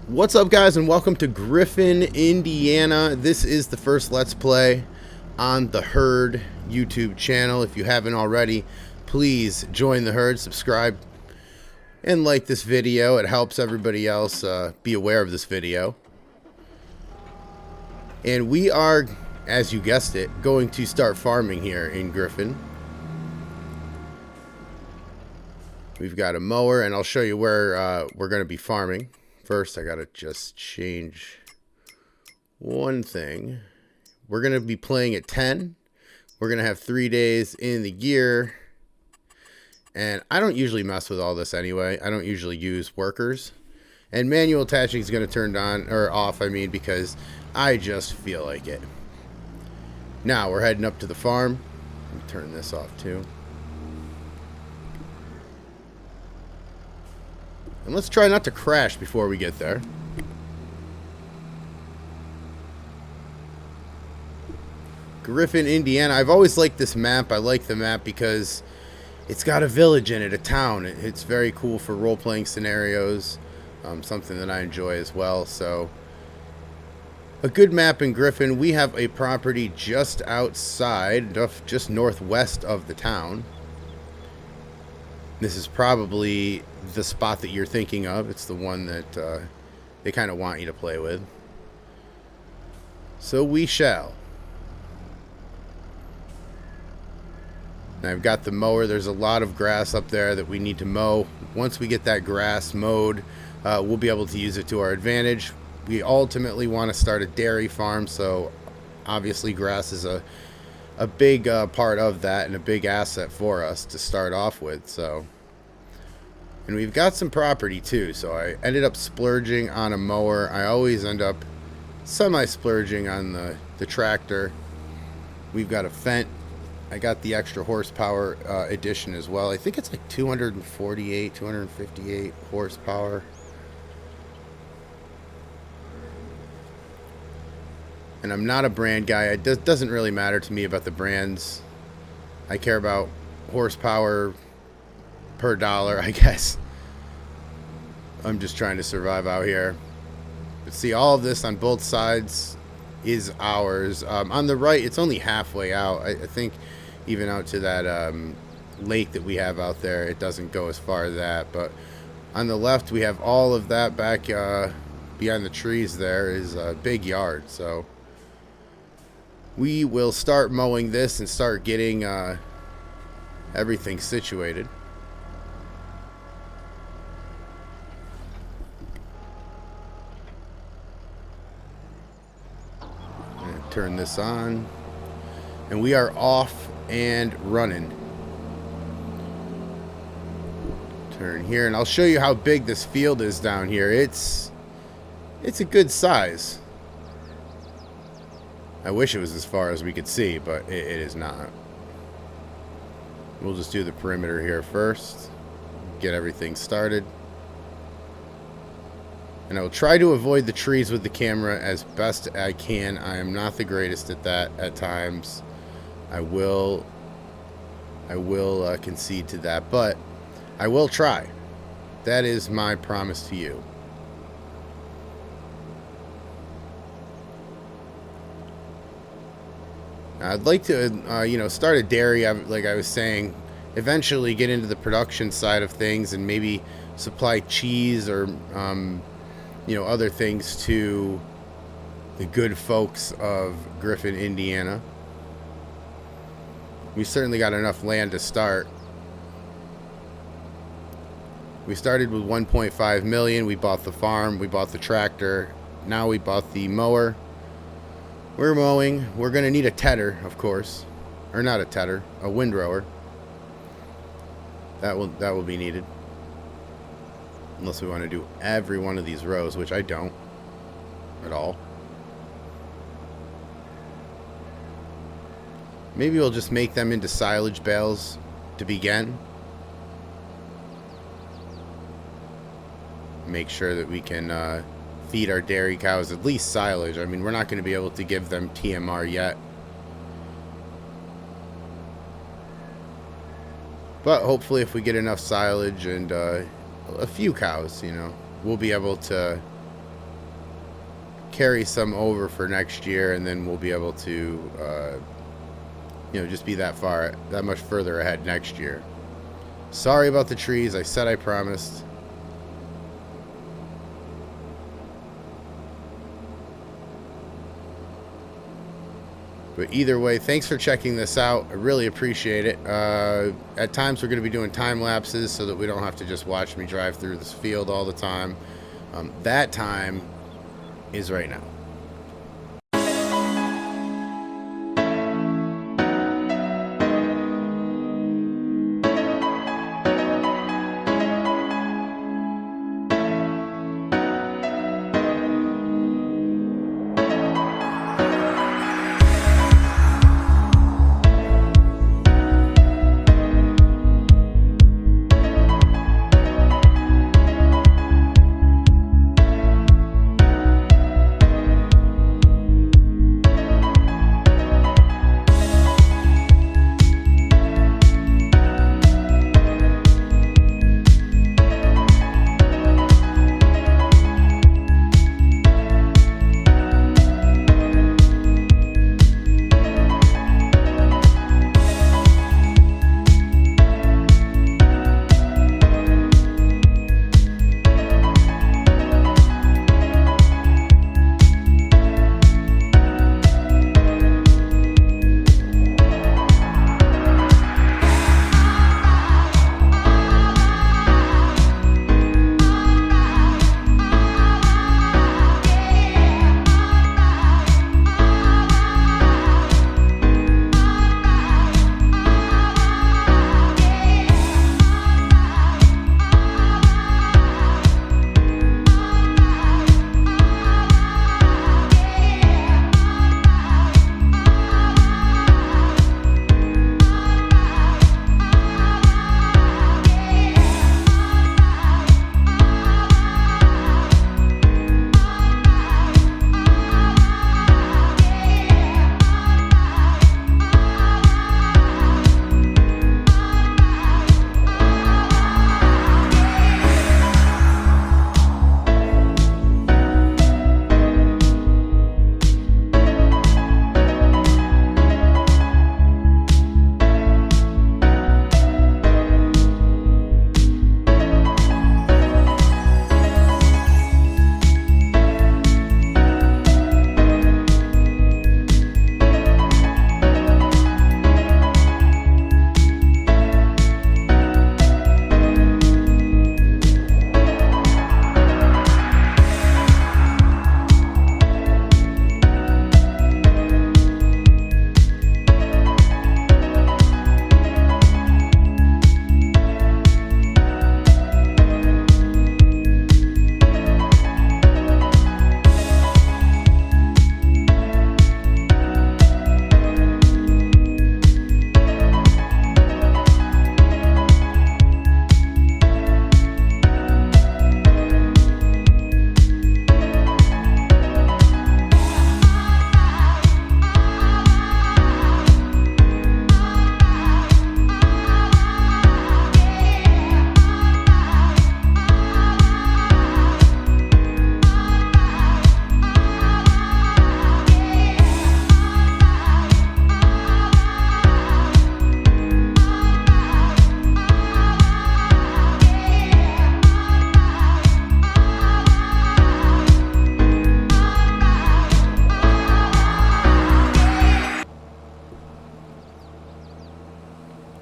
What's up, guys, and welcome to Griffin, Indiana. This is the first Let's Play on the Herd YouTube channel. If you haven't already, please join the Herd, subscribe, and like this video. It helps everybody else be aware of this video. And we are, as you guessed it, going to start farming here in Griffin. We've got a mower, and I'll show you where we're going to be farming. First, I gotta just change one thing. We're gonna be playing at 10. We're gonna have 3 days in the year. And I don't usually mess with all this anyway. I don't usually use workers. And manual attaching is gonna turn on, or off, I mean, because I just feel like it. Now, we're heading up to the farm. Let me turn this off too. And let's try not to crash before we get there. Griffin, Indiana. I've always liked this map. I like the map because it's got a village in it, a town. It's very cool for role-playing scenarios. Something that I enjoy as well. So, a good map in Griffin. We have a property just outside, just northwest of the town. This is probably the spot that you're thinking of. It's the one that they kind of want you to play with. So we shall. And I've got the mower. There's a lot of grass up there that we need to mow. Once we get that grass mowed, we'll be able to use it to our advantage. We ultimately want to start a dairy farm, so obviously grass is a big part of that and a big asset for us to start off with. So, and we've got some property too, so I ended up splurging on a mower. I always end up semi-splurging on the tractor. We've got a Fendt. I got the extra horsepower edition as well. I think it's like 248, 258 horsepower. And I'm not a brand guy. It doesn't really matter to me about the brands. I care about horsepower per dollar, I guess. I'm just trying to survive out here. But see, all of this on both sides is ours. On the right, it's only halfway out. I think even out to that lake that we have out there, it doesn't go as far as that. But on the left, we have all of that back behind the trees. There is a big yard, so we will start mowing this and start getting everything situated. Turn this on. And we are off and running. Turn here, and I'll show you how big this field is down here. It's a good size. I wish it was as far as we could see, but it is not. We'll just do the perimeter here first. Get everything started. And I will try to avoid the trees with the camera as best I can. I am not the greatest at that at times. I will concede to that, but I will try. That is my promise to you. I'd like to, start a dairy, like I was saying, eventually get into the production side of things and maybe supply cheese or, other things to the good folks of Griffin, Indiana. We certainly got enough land to start. We started with 1.5 million. We bought the farm, we bought the tractor, now we bought the mower. We're mowing. We're going to need a tedder, of course. Or not a tedder, a windrower. That will be needed. Unless we want to do every one of these rows, which I don't at all. Maybe we'll just make them into silage bales to begin. Make sure that we can feed our dairy cows at least silage. I mean, we're not going to be able to give them TMR yet. But hopefully if we get enough silage and a few cows, we'll be able to carry some over for next year, and then we'll be able to, you know, just be that much further ahead next year. Sorry about the trees. I said I promised. But either way, thanks for checking this out. I really appreciate it. At times we're going to be doing time lapses so that we don't have to just watch me drive through this field all the time. That time is right now.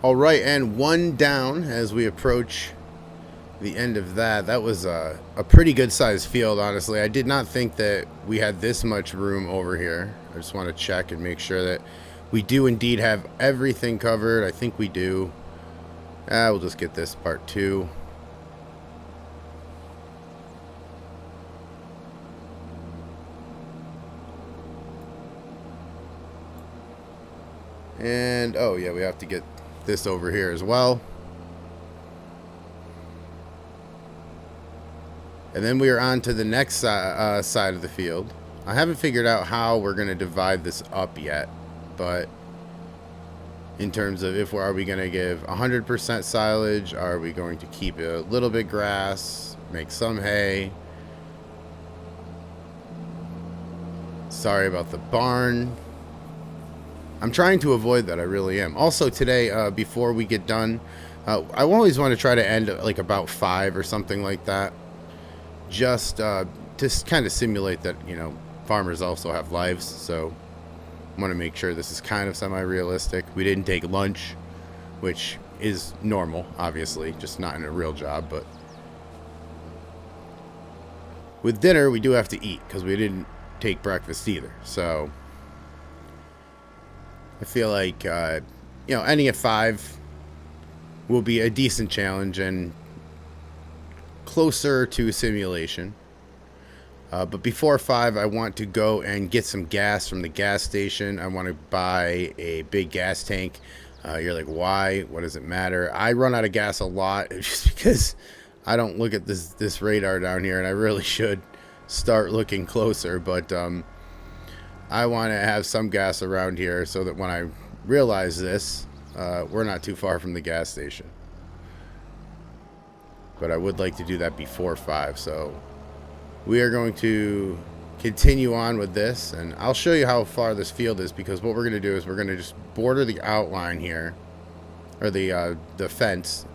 All right, and one down as we approach the end of that. That was a pretty good sized field, honestly. I did not think that we had this much room over here. I just want to check and make sure that we do indeed have everything covered. I think we do. We'll just get this part too. And oh yeah, we have to get this over here as well. And then we are on to the next side of the field. I haven't figured out how we're going to divide this up yet, but in terms of are we going to give 100% silage? Are we going to keep a little bit grass, make some hay? Sorry about the barn. I'm trying to avoid that. I really am. Also today, before we get done, I always want to try to end like about 5 or something like that. Just to kind of simulate that, you know, farmers also have lives. So I want to make sure this is kind of semi-realistic. We didn't take lunch, which is normal, obviously, just not in a real job. But with dinner, we do have to eat because we didn't take breakfast either. So I feel like, you know, ending at 5 will be a decent challenge and closer to simulation. But before 5, I want to go and get some gas from the gas station. I want to buy a big gas tank. You're like, why? What does it matter? I run out of gas a lot just because I don't look at this radar down here, and I really should start looking closer. But I want to have some gas around here so that when I realize this, we're not too far from the gas station. But I would like to do that before 5, so we are going to continue on with this, and I'll show you how far this field is, because what we're going to do is we're going to just border the outline here, or the fence,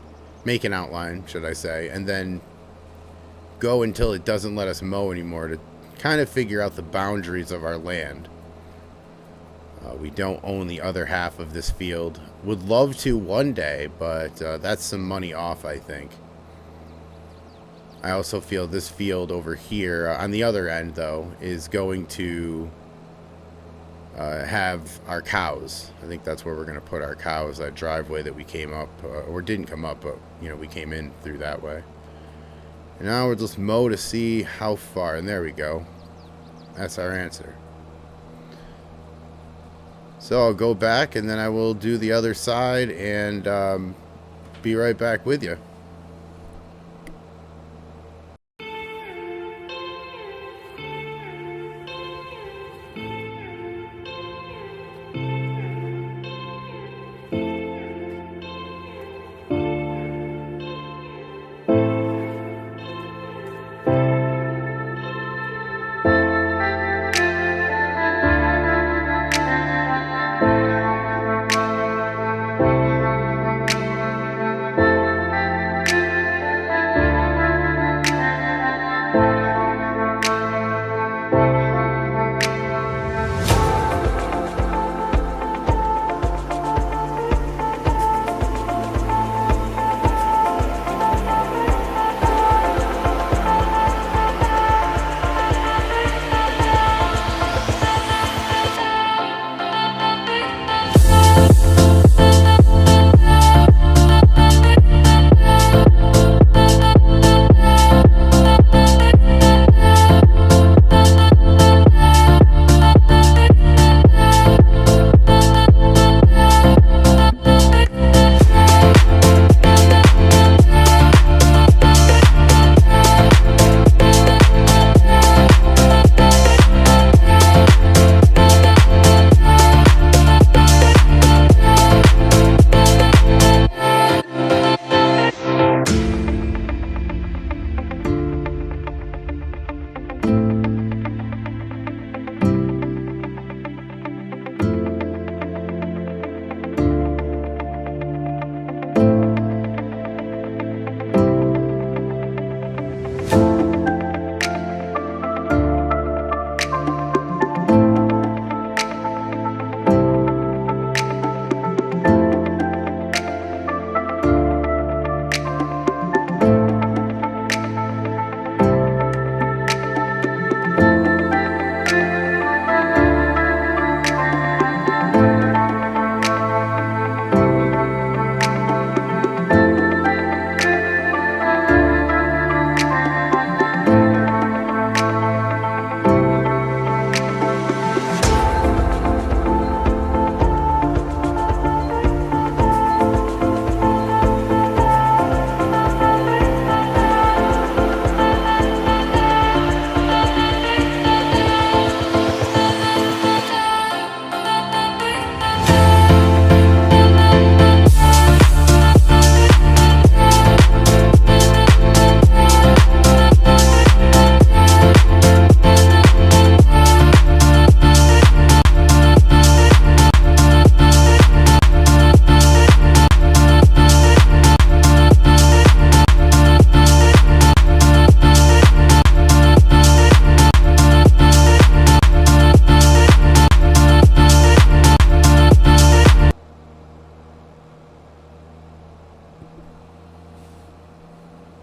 make an outline, should I say, and then go until it doesn't let us mow anymore to kind of figure out the boundaries of our land. We don't own the other half of this field. Would love to one day, but that's some money off, I think. I also feel this field over here, on the other end, though, is going to have our cows. I think that's where we're going to put our cows, that driveway that we came up, or didn't come up, but, you know, we came in through that way. And now we'll just mow to see how far, and there we go. That's our answer. So I'll go back, and then I will do the other side, and be right back with you.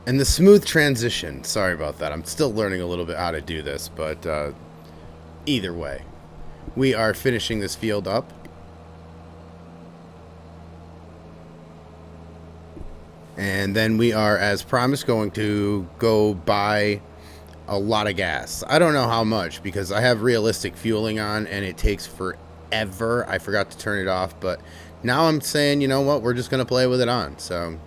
And the smooth transition. Sorry about that. I'm still learning a little bit how to do this, but either way, we are finishing this field up. And then we are, as promised, going to go buy a lot of gas. I don't know how much because I have realistic fueling on and it takes forever. I forgot to turn it off, but now I'm saying, you know what, we're just going to play with it on. So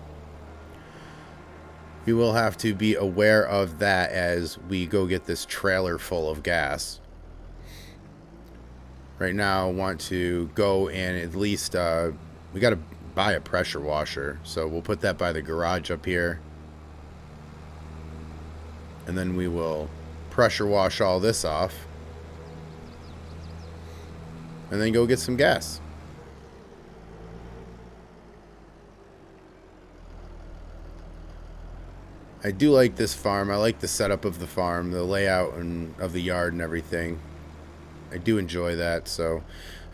you will have to be aware of that as we go get this trailer full of gas. Right now I want to go and at least, we got to buy a pressure washer. So we'll put that by the garage up here. And then we will pressure wash all this off. And then go get some gas. I do like this farm. I like the setup of the farm, the layout and of the yard and everything. I do enjoy that, so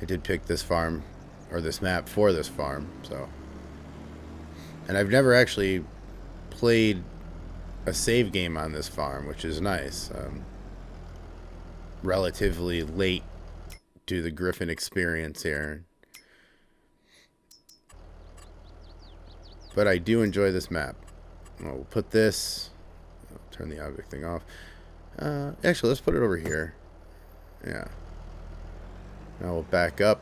I did pick this farm or this map for this farm. So, and I've never actually played a save game on this farm, which is nice. Relatively late to the Griffin experience here, but I do enjoy this map. We'll put this, I'll turn the object thing off. Actually, let's put it over here. Yeah. Now we'll back up,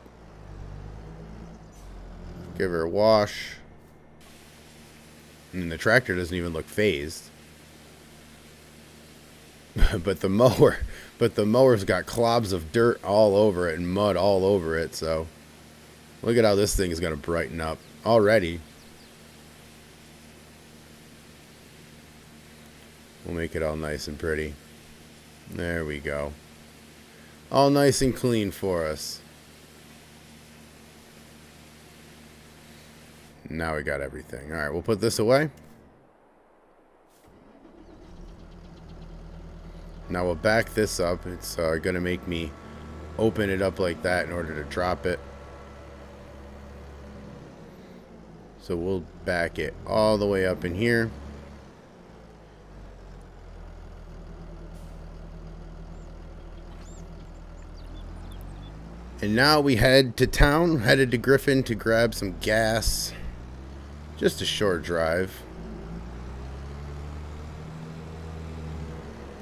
give her a wash, and the tractor doesn't even look phased. but the mower's got clobs of dirt all over it and mud all over it. So look at how this thing is going to brighten up already. We'll make it all nice and pretty. There we go. All nice and clean for us. Now we got everything. All right, we'll put this away. Now we'll back this up. It's going to make me open it up like that in order to drop it. So we'll back it all the way up in here. And now we head to town, headed to Griffin to grab some gas. Just a short drive.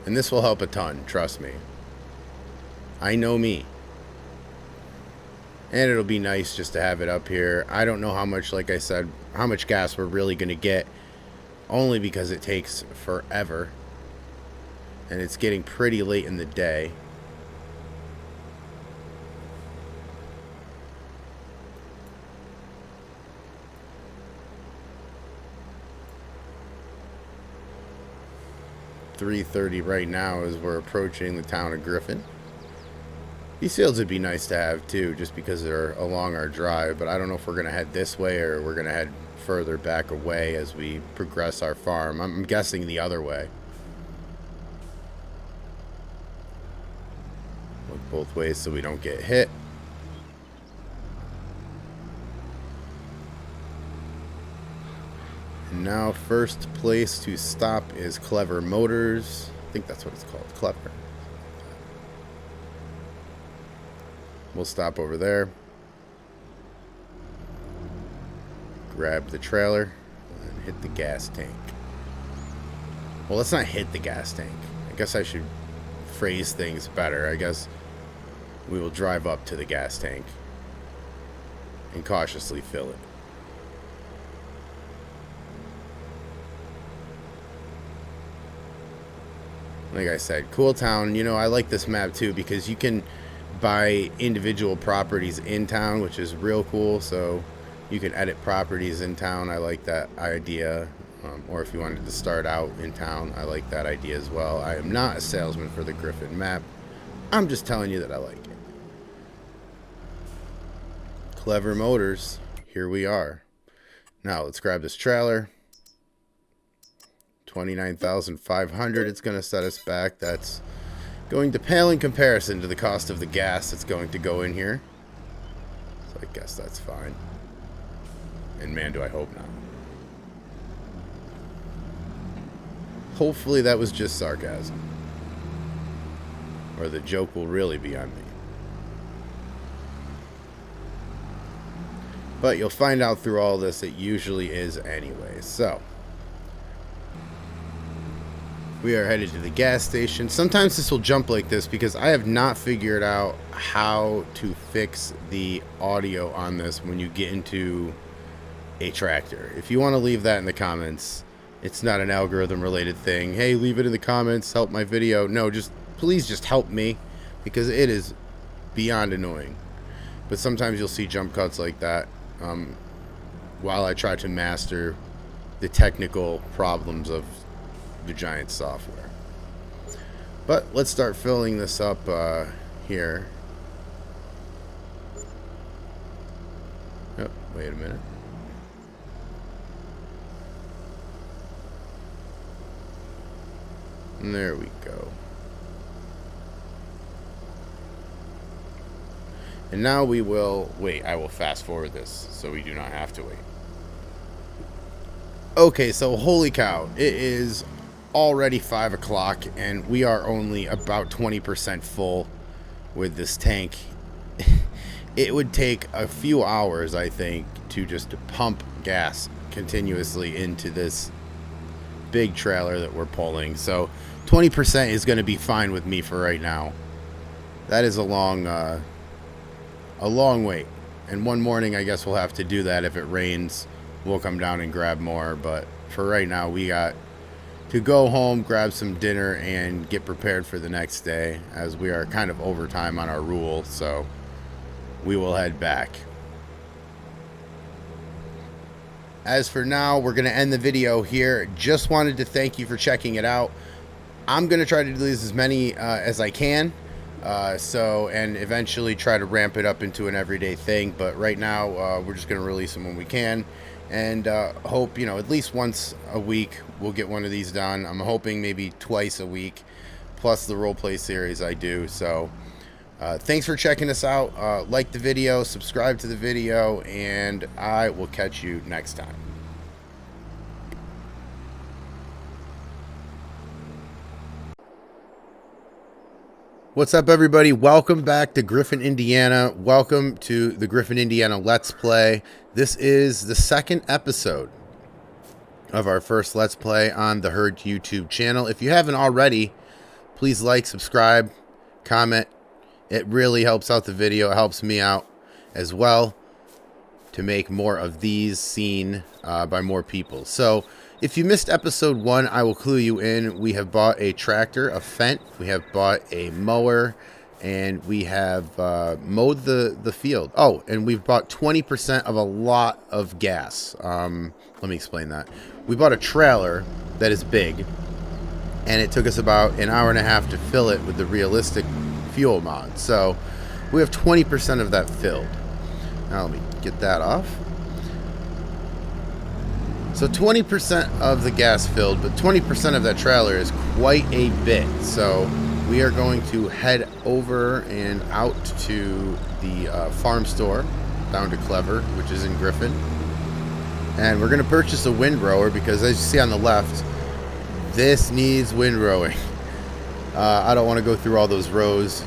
And this will help a ton, trust me. I know me. And it'll be nice just to have it up here. I don't know how much, like I said, how much gas we're really going to get. Only because it takes forever. And it's getting pretty late in the day. .30 right now as we're approaching the town of Griffin. These fields would be nice to have too, just because they're along our drive, but I don't know if we're going to head this way or we're going to head further back away as we progress our farm. I'm guessing the other way. Look both ways so we don't get hit. Now, first place to stop is Clever Motors. I think that's what it's called, Clever. We'll stop over there. Grab the trailer and hit the gas tank. Well, let's not hit the gas tank. I guess I should phrase things better. I guess we will drive up to the gas tank and cautiously fill it. Like I said, cool town. You know, I like this map too because you can buy individual properties in town, which is real cool. So you can edit properties in town. I like that idea. Or if you wanted to start out in town, I like that idea as well. I am not a salesman for the Griffin map. I'm just telling you that I like it. Clever Motors. Here we are. Now let's grab this trailer. 29,500. It's going to set us back. That's going to pale in comparison to the cost of the gas that's going to go in here. So I guess that's fine. And man, do I hope not. Hopefully that was just sarcasm. Or the joke will really be on me. But you'll find out through all this it usually is anyway. So we are headed to the gas station. Sometimes this will jump like this because I have not figured out how to fix the audio on this when you get into a tractor. If you want to leave that in the comments, it's not an algorithm related thing. Hey, leave it in the comments, help my video. No, please just help me, because it is beyond annoying. But sometimes you'll see jump cuts like that while I try to master the technical problems of the giant software. But let's start filling this up here. Oh, wait a minute. And there we go. And now we will wait. I will fast forward this so we do not have to wait. Okay, so holy cow, it is already 5 o'clock and we are only about 20% full with this tank. It would take a few hours, I think, to just pump gas continuously into this big trailer that we're pulling. So 20% is going to be fine with me for right now. That is a long wait. And one morning, I guess we'll have to do that. If it rains, we'll come down and grab more. But for right now, we got to go home, grab some dinner, and get prepared for the next day, as we are kind of overtime on our rule. So we will head back. As for now, we're going to end the video here. Just wanted to thank you for checking it out. I'm going to try to do these as many as I can. And eventually try to ramp it up into an everyday thing. But right now, we're just going to release them when we can. And hope, at least once a week we'll get one of these done. I'm hoping maybe twice a week, plus the roleplay series I do. So thanks for checking us out. Like the video, subscribe to the video, and I will catch you next time. What's up, everybody? Welcome back to Griffin, Indiana. Welcome to the Griffin, Indiana Let's Play. This is the second episode of our first Let's Play on the Herd YouTube channel. If you haven't already, please like, subscribe, comment. It really helps out the video. It helps me out as well to make more of these seen by more people. So if you missed episode 1, I will clue you in. We have bought a tractor, a Fendt. We have bought a mower, and we have mowed the field. Oh, and we've bought 20% of a lot of gas. Let me explain that. We bought a trailer that is big, and it took us about an hour and a half to fill it with the realistic fuel mod. So we have 20% of that filled. Now let me get that off. So 20% of the gas filled, but 20% of that trailer is quite a bit. So we are going to head over and out to the farm store down to Clever, which is in Griffin. And we're going to purchase a windrower because, as you see on the left, this needs windrowing. I don't want to go through all those rows.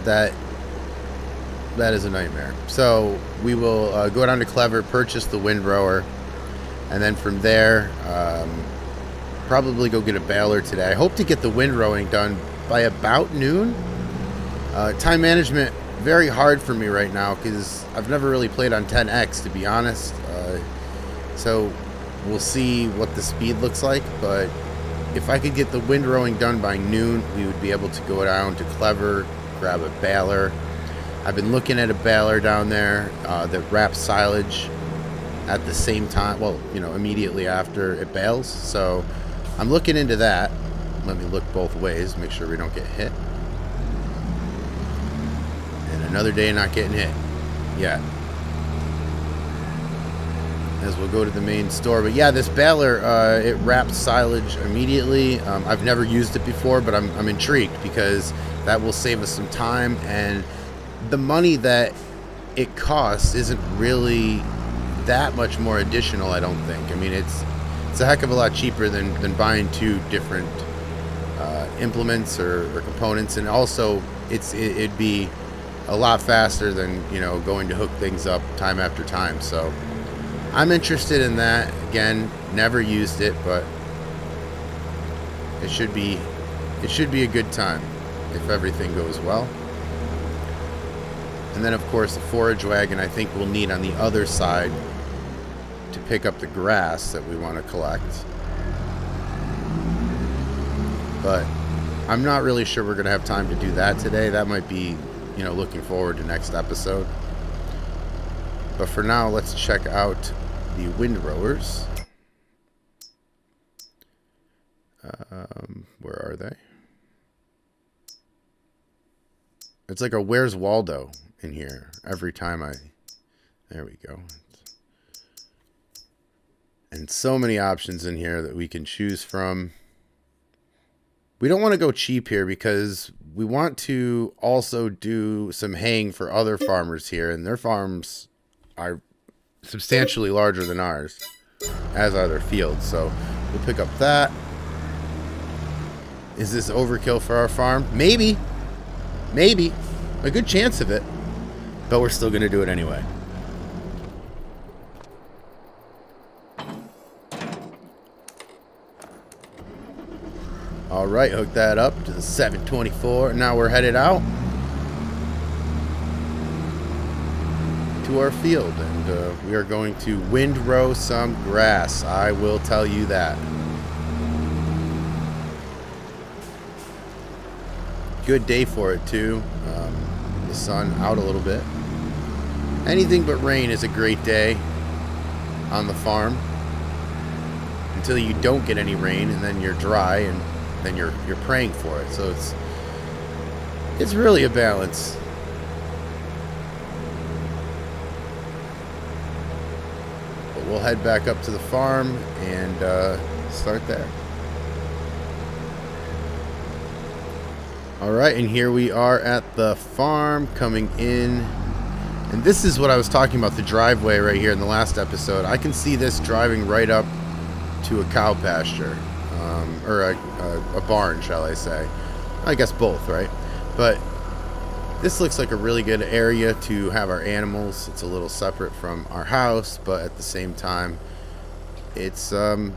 That is a nightmare. So we will go down to Clever, purchase the windrower, and then from there, probably go get a baler today. I hope to get the windrowing done by about noon. Time management, very hard for me right now because I've never really played on 10X, to be honest. So we'll see what the speed looks like. But if I could get the windrowing done by noon, we would be able to go down to Clever, grab a baler. I've been looking at a baler down there that wraps silage at the same time, well, immediately after it bales. So I'm looking into that. Let me look both ways, make sure we don't get hit. And another day not getting hit yet, as we'll go to the main store. But yeah, this baler, it wraps silage immediately. I've never used it before, but I'm intrigued because that will save us some time, and the money that it costs isn't really that much more additional, I don't think. I mean, it's It's a heck of a lot cheaper than buying two different implements or components, and also it'd be a lot faster than, you know, going to hook things up time after time. So I'm interested in that. Again, never used it, but it should be a good time if everything goes well. And then of course the forage wagon I think we'll need on the other side to pick up the grass that we want to collect. But I'm not really sure we're going to have time to do that today. That might be, you know, looking forward to next episode. But for now, let's check out the windrowers. Where are they? It's like a Where's Waldo in here every time there we go. And so many options in here that we can choose from. We don't want to go cheap here because we want to also do some haying for other farmers here, and their farms are substantially larger than ours, as are their fields. So we'll pick up that. Is this overkill for our farm? Maybe. Maybe. A good chance of it. But we're still going to do it anyway. All right, hook that up to the 724. Now we're headed out to our field, and we are going to windrow some grass. I will tell you that. Good day for it too. The sun out a little bit. Anything but rain is a great day on the farm until you don't get any rain, and then you're dry, and then you're praying for it. So it's really a balance. But we'll head back up to the farm and start there. All right, and here we are at the farm coming in. And this is what I was talking about, the driveway right here in the last episode. I can see this driving right up to a cow pasture. Or a barn, shall I say. I guess both, right? But this looks like a really good area to have our animals. It's a little separate from our house, but at the same time, it's it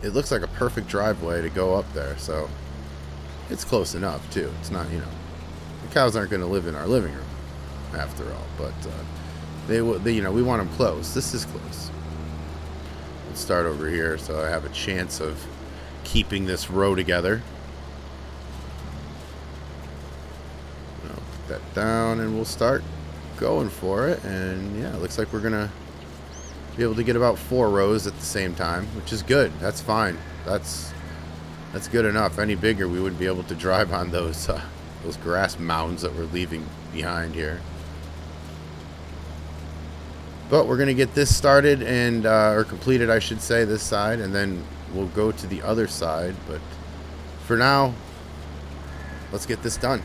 looks like a perfect driveway to go up there. So it's close enough too. It's not, you know, the cows aren't going to live in our living room after all, but they, you know, we want them close. This is close. Let's start over here so I have a chance of keeping this row together. I'll put that down and we'll start going for it. And yeah, it looks like we're gonna be able to get about 4 rows at the same time, which is good. That's fine. That's good enough. Any bigger, we wouldn't be able to drive on those grass mounds that we're leaving behind here. But we're going to get this started and or completed, I should say, this side, and then we'll go to the other side. But for now, let's get this done.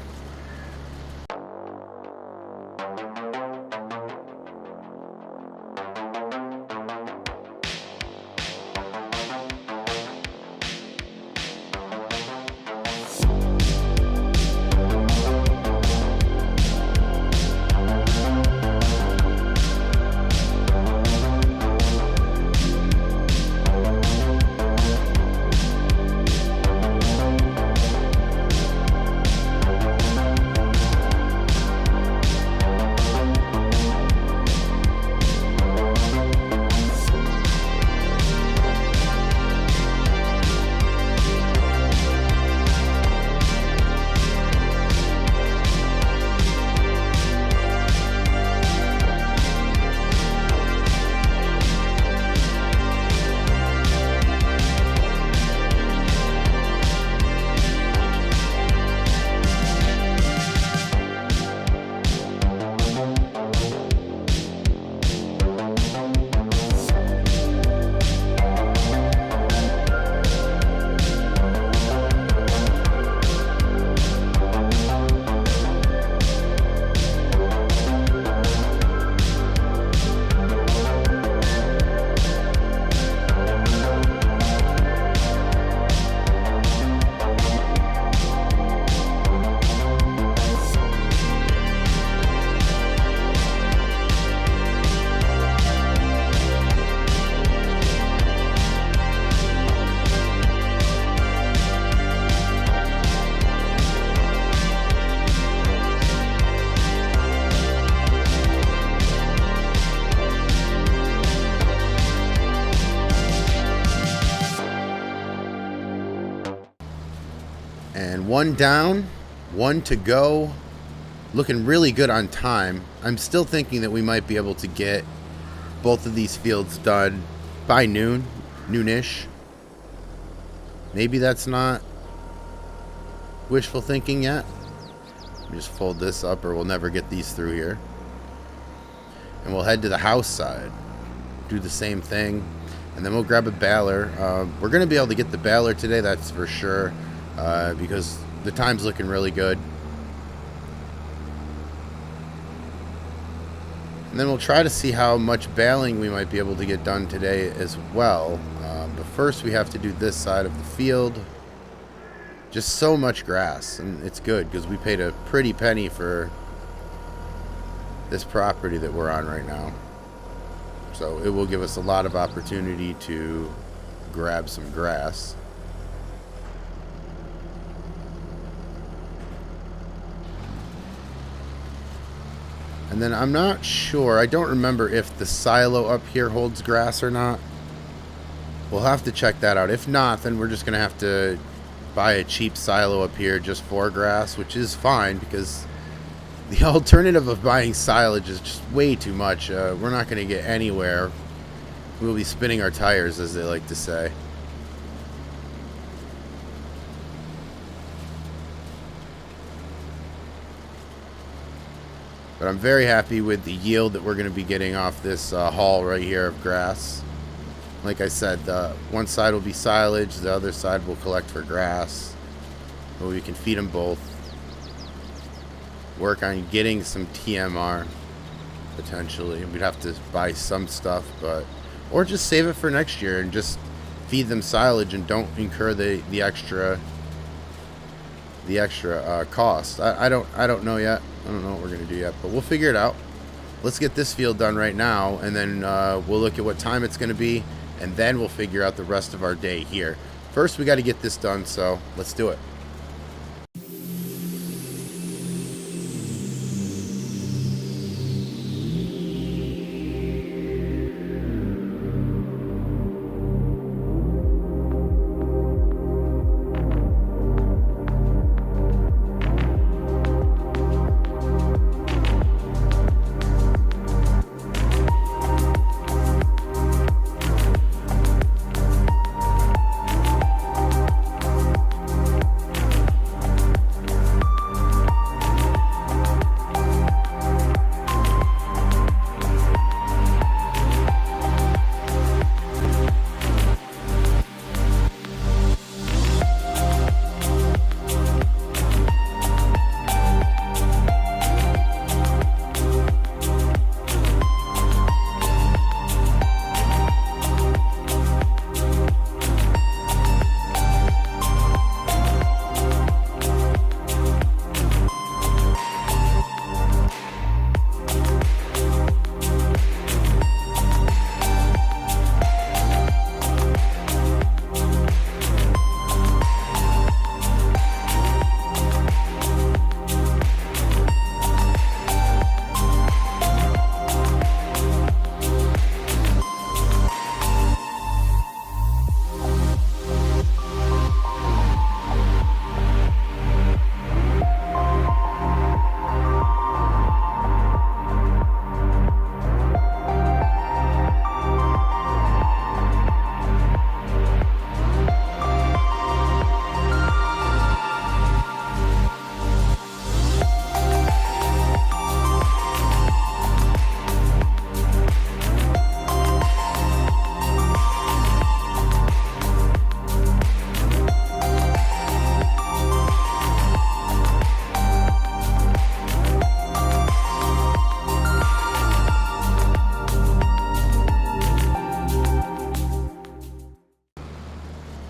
And one down, one to go. Looking really good on time. I'm still thinking that we might be able to get both of these fields done by noonish. Maybe that's not wishful thinking yet. Let me just fold this up or we'll never get these through here. And we'll head to the house side. Do the same thing. And then we'll grab a baler. We're going to be able to get the baler today, that's for sure. Because the time's looking really good. And then we'll try to see how much baling we might be able to get done today as well. But first we have to do this side of the field. Just so much grass, and it's good because we paid a pretty penny for this property that we're on right now. So it will give us a lot of opportunity to grab some grass. And then I'm not sure, I don't remember if the silo up here holds grass or not. We'll have to check that out. If not, then we're just going to have to buy a cheap silo up here just for grass, which is fine because the alternative of buying silage is just way too much. We're not going to get anywhere. We'll be spinning our tires, as they like to say. But I'm very happy with the yield that we're going to be getting off this haul right here of grass. Like I said, one side will be silage, the other side will collect for grass. But we can feed them both. Work on getting some TMR, potentially. We'd have to buy some stuff, or just save it for next year and just feed them silage and don't incur the extra cost. I don't know yet. I don't know what we're gonna do yet, but we'll figure it out. Let's get this field done right now, and then we'll look at what time it's gonna be, and then we'll figure out the rest of our day here. First, we got to get this done, so let's do it.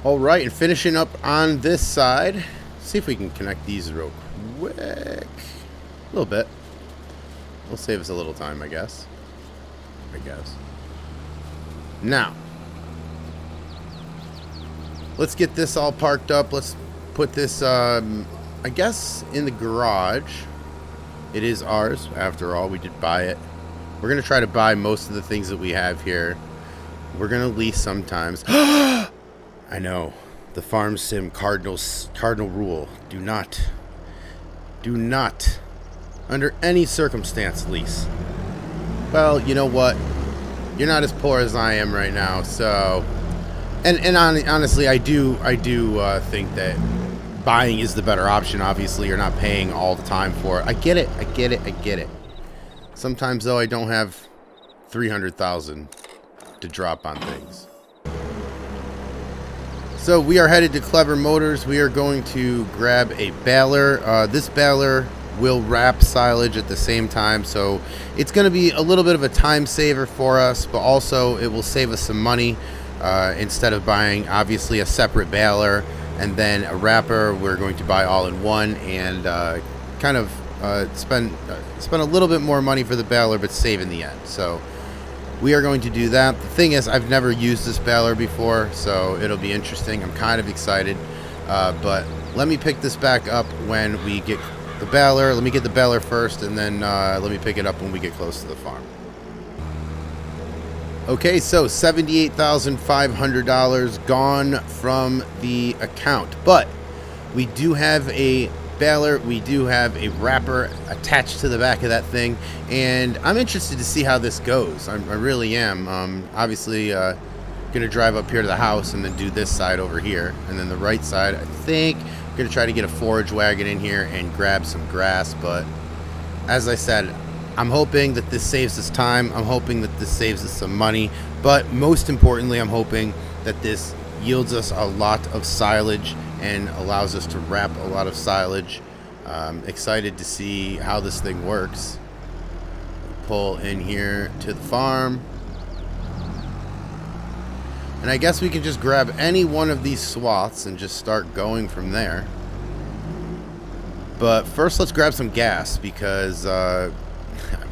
All right, and finishing up on this side. See if we can connect these real quick. A little bit. Will save us a little time, I guess. Now, let's get this all parked up. Let's put this, I guess, in the garage. It is ours, after all. We did buy it. We're going to try to buy most of the things that we have here. We're going to lease sometimes. I know. The farm sim cardinal rule: do not, under any circumstance, lease. Well, you know what? You're not as poor as I am right now, so. And honestly, I do think that buying is the better option. Obviously, you're not paying all the time for it. I get it. Sometimes, though, I don't have 300,000 to drop on things. So we are headed to Clever Motors. We are going to grab a baler. This baler will wrap silage at the same time, so it's going to be a little bit of a time saver for us, but also it will save us some money. Instead of buying, obviously, a separate baler and then a wrapper, we're going to buy all in one and kind of spend a little bit more money for the baler, but save in the end. So we are going to do that. The thing is, I've never used this baler before, so it'll be interesting. I'm kind of excited, but let me pick this back up when we get the baler. Let me get the baler first, and then let me pick it up when we get close to the farm. Okay, so $78,500 gone from the account, but we do have a baler, we do have a wrapper attached to the back of that thing, and I'm interested to see how this goes. I really am. Obviously, gonna drive up here to the house and then do this side over here, and then the right side, I think I'm gonna try to get a forage wagon in here and grab some grass. But as I said, I'm hoping that this saves us time. I'm hoping that this saves us some money. But most importantly, I'm hoping that this yields us a lot of silage and allows us to wrap a lot of silage. Excited to see how this thing works. Pull in here to the farm. And I guess we can just grab any one of these swaths and just start going from there. But first, let's grab some gas because I'm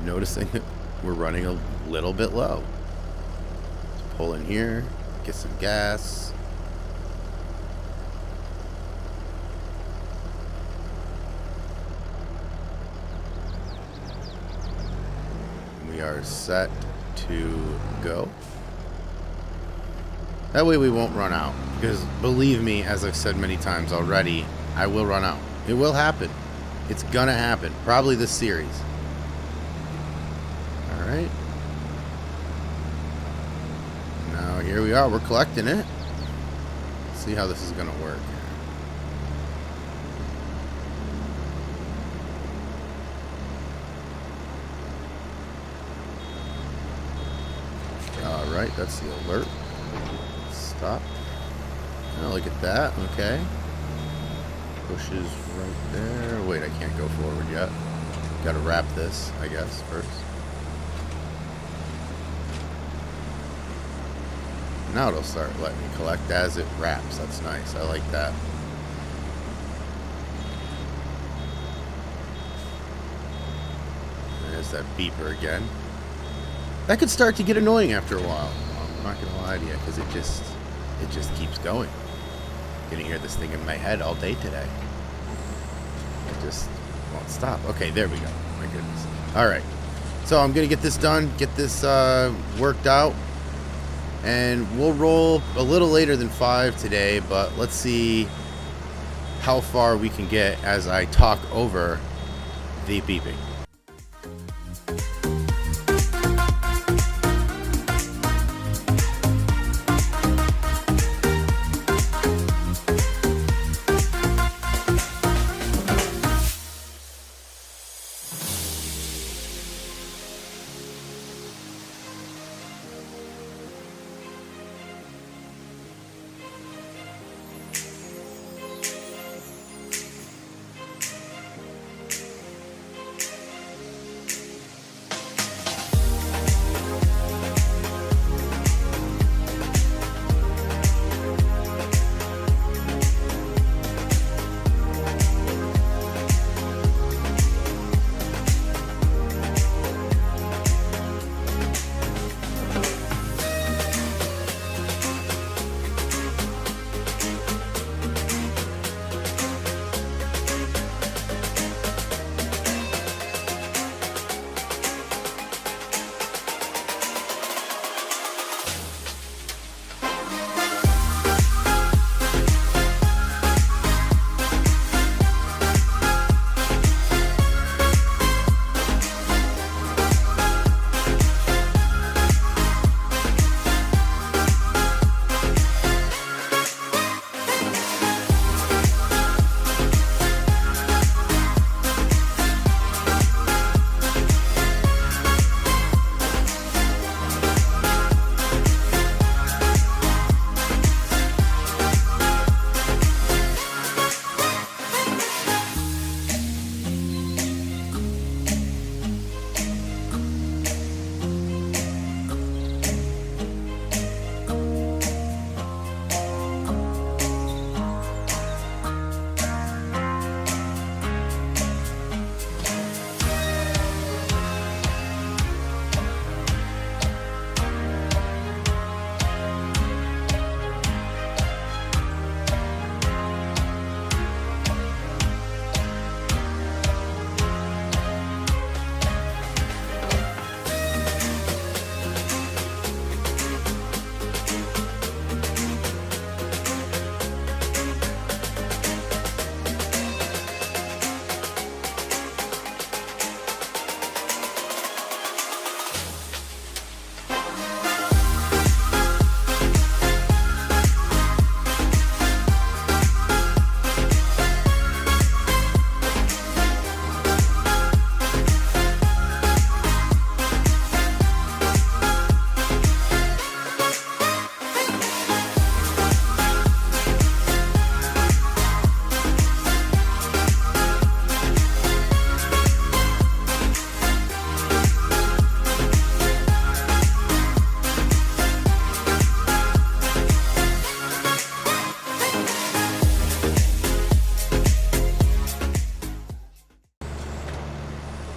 noticing that we're running a little bit low. Let's pull in here, get some gas. We are set to go. That way we won't run out, because believe me, as I've said many times already, I will run out. It will happen. It's gonna happen. Probably this series. Alright. Now here we are. We're collecting it. Let's see how this is gonna work. Alright, that's the alert. Stop. Oh, look at that. Okay. Bushes right there. Wait, I can't go forward yet. Gotta wrap this, I guess, first. Now it'll start letting me collect as it wraps. That's nice. I like that. There's that beeper again. That could start to get annoying after a while. I'm not gonna lie to you, because it just keeps going. I'm gonna hear this thing in my head all day today. It just won't stop. Okay, there we go. My goodness. All right. So I'm gonna get this done, get this worked out, and we'll roll a little later than 5 today. But let's see how far we can get as I talk over the beeping.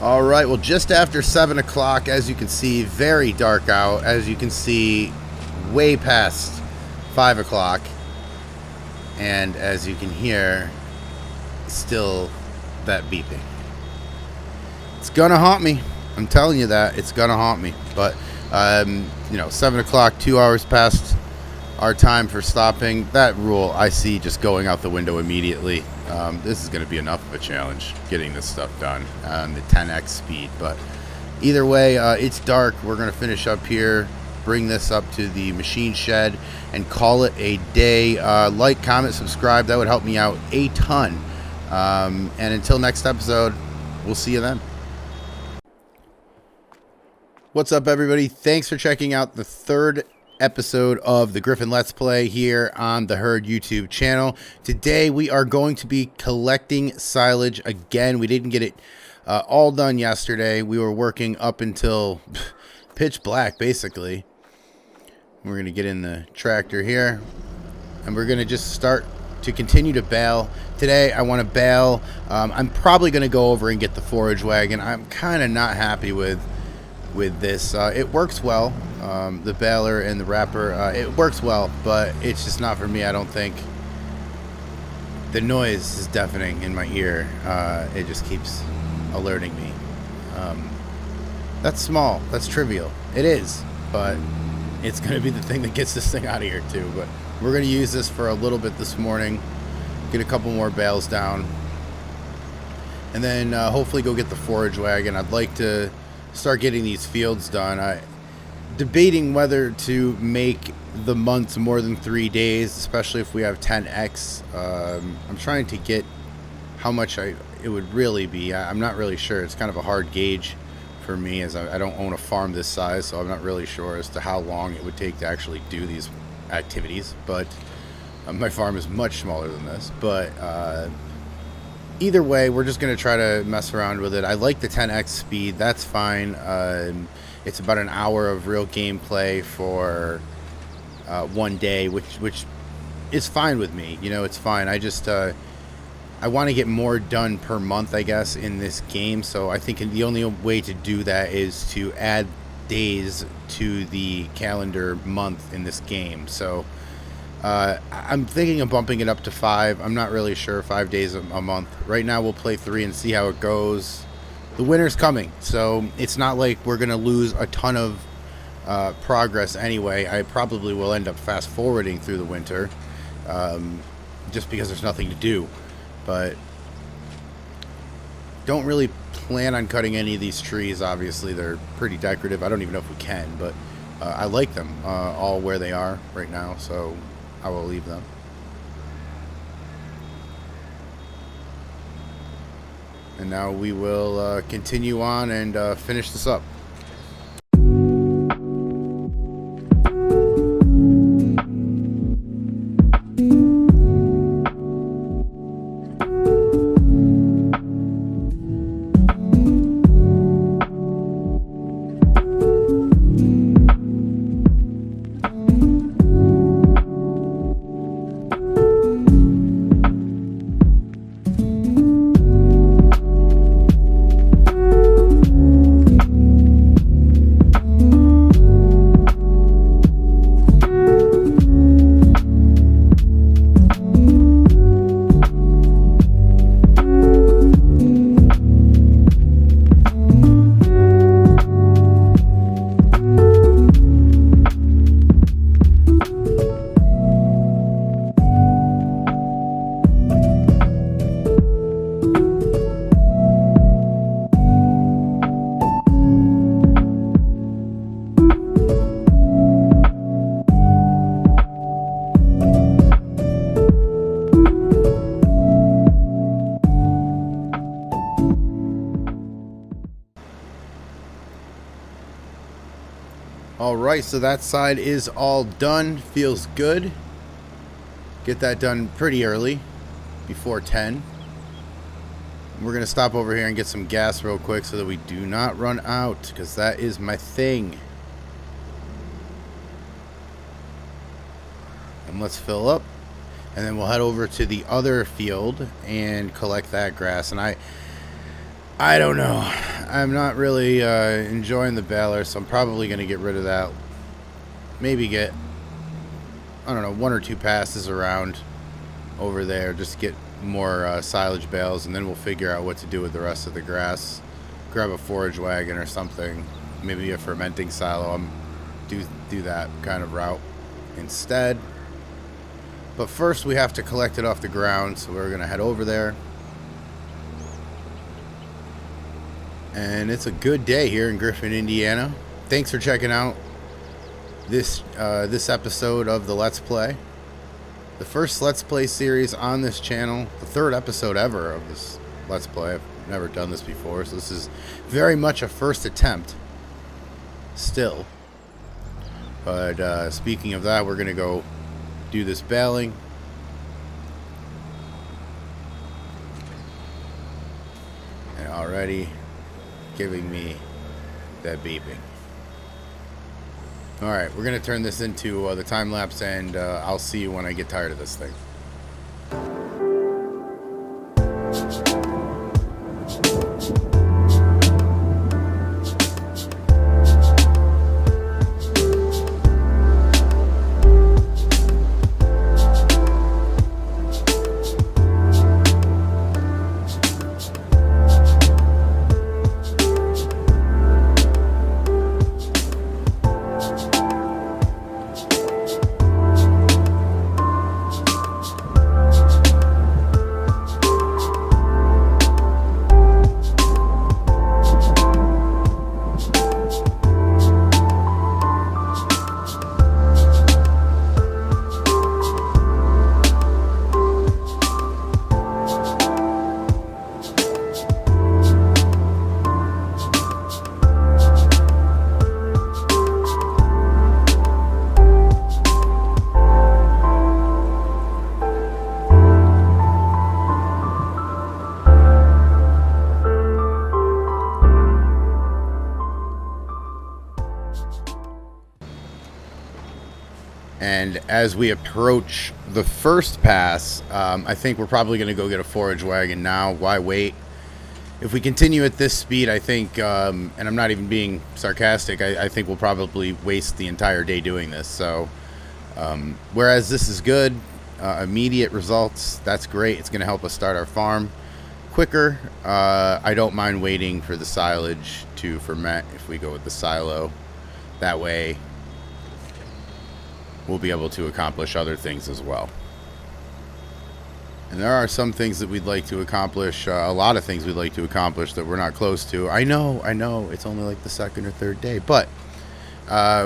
All right, well, just after 7 o'clock, as you can see, very dark out. As you can see, way past 5 o'clock. And as you can hear, still that beeping. It's gonna haunt me. I'm telling you that. It's gonna haunt me. But, 7 o'clock, 2 hours past our time for stopping. That rule I see just going out the window immediately. This is going to be enough of a challenge getting this stuff done on the 10x speed. But either way, it's dark. We're going to finish up here, bring this up to the machine shed, and call it a day. Like, comment, subscribe. That would help me out a ton. And until next episode, we'll see you then. What's up, everybody? Thanks for checking out the third episode of the Griffin Let's Play here on the Herd YouTube channel. Today we are going to be collecting silage again. We didn't get it all done yesterday. We were working up until pitch black, basically. We're going to get in the tractor here, and we're going to just start to continue to bale. Today I want to bale. I'm probably going to go over and get the forage wagon. I'm kind of not happy with this. It works well, the baler and the wrapper, it works well, but it's just not for me. I don't think. The noise is deafening in my ear. It just keeps alerting me. That's small, that's trivial. It is, but it's going to be the thing that gets this thing out of here too. But we're going to use this for a little bit this morning, get a couple more bales down, and then hopefully go get the forage wagon. I'd like to start getting these fields done. I debating whether to make the months more than 3 days, especially if we have 10x. I'm trying to get how much it would really be. I'm not really sure. It's kind of a hard gauge for me, as I don't own a farm this size, so I'm not really sure as to how long it would take to actually do these activities. But my farm is much smaller than this. But either way, we're just going to try to mess around with it. I like the 10x speed. That's fine. It's about an hour of real gameplay for 1 day, which is fine with me. You know, it's fine. I just I want to get more done per month, I guess, in this game. So I think the only way to do that is to add days to the calendar month in this game. So I'm thinking of bumping it up to 5. I'm not really sure. 5 days a month. Right now we'll play 3 and see how it goes. The winter's coming, so it's not like we're going to lose a ton of progress anyway. I probably will end up fast forwarding through the winter just because there's nothing to do. But don't really plan on cutting any of these trees. Obviously, they're pretty decorative. I don't even know if we can, but I like them all where they are right now, so I will leave them. And now we will continue on and finish this up. Alright, so that side is all done. Feels good. Get that done pretty early, before 10. We're going to stop over here and get some gas real quick so that we do not run out, because that is my thing. And let's fill up, and then we'll head over to the other field and collect that grass. And I don't know. I'm not really enjoying the baler, so I'm probably going to get rid of that. Maybe get, I don't know, 1 or 2 passes around over there, just to get more silage bales, and then we'll figure out what to do with the rest of the grass. Grab a forage wagon or something, maybe a fermenting silo. Do that kind of route instead. But first we have to collect it off the ground, so we're going to head over there. And it's a good day here in Griffin, Indiana. Thanks for checking out this episode of the Let's Play. The first Let's Play series on this channel. The 3rd episode ever of this Let's Play. I've never done this before, so this is very much a first attempt still. But speaking of that, we're going to go do this baling. And already giving me that beeping. Alright, we're going to turn this into the time lapse, and I'll see you when I get tired of this thing. And as we approach the first pass, I think we're probably going to go get a forage wagon now. Why wait? If we continue at this speed, I think, and I'm not even being sarcastic, I think we'll probably waste the entire day doing this. So, whereas this is good, immediate results, that's great. It's going to help us start our farm quicker. I don't mind waiting for the silage to ferment if we go with the silo. That way, we'll be able to accomplish other things as well. And there are some things that we'd like to accomplish, a lot of things we'd like to accomplish that we're not close to. I know, it's only like the 2nd or 3rd day, but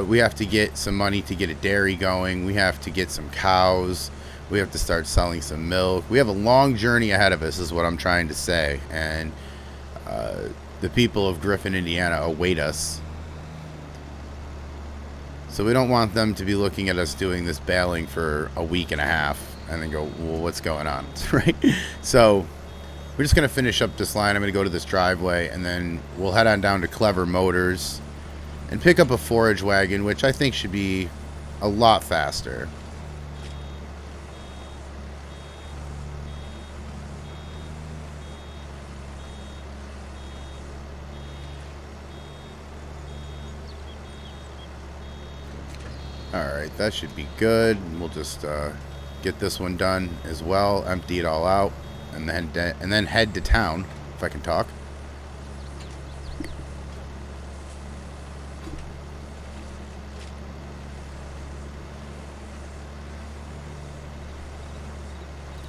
we have to get some money to get a dairy going. We have to get some cows. We have to start selling some milk. We have a long journey ahead of us, is what I'm trying to say. And the people of Griffin, Indiana await us. So we don't want them to be looking at us doing this baling for a week and a half and then go, well, what's going on, right? So we're just going to finish up this line. I'm going to go to this driveway, and then we'll head on down to Clever Motors and pick up a forage wagon, which I think should be a lot faster. Alright, that should be good. We'll just get this one done as well, empty it all out, and then head to town, if I can talk.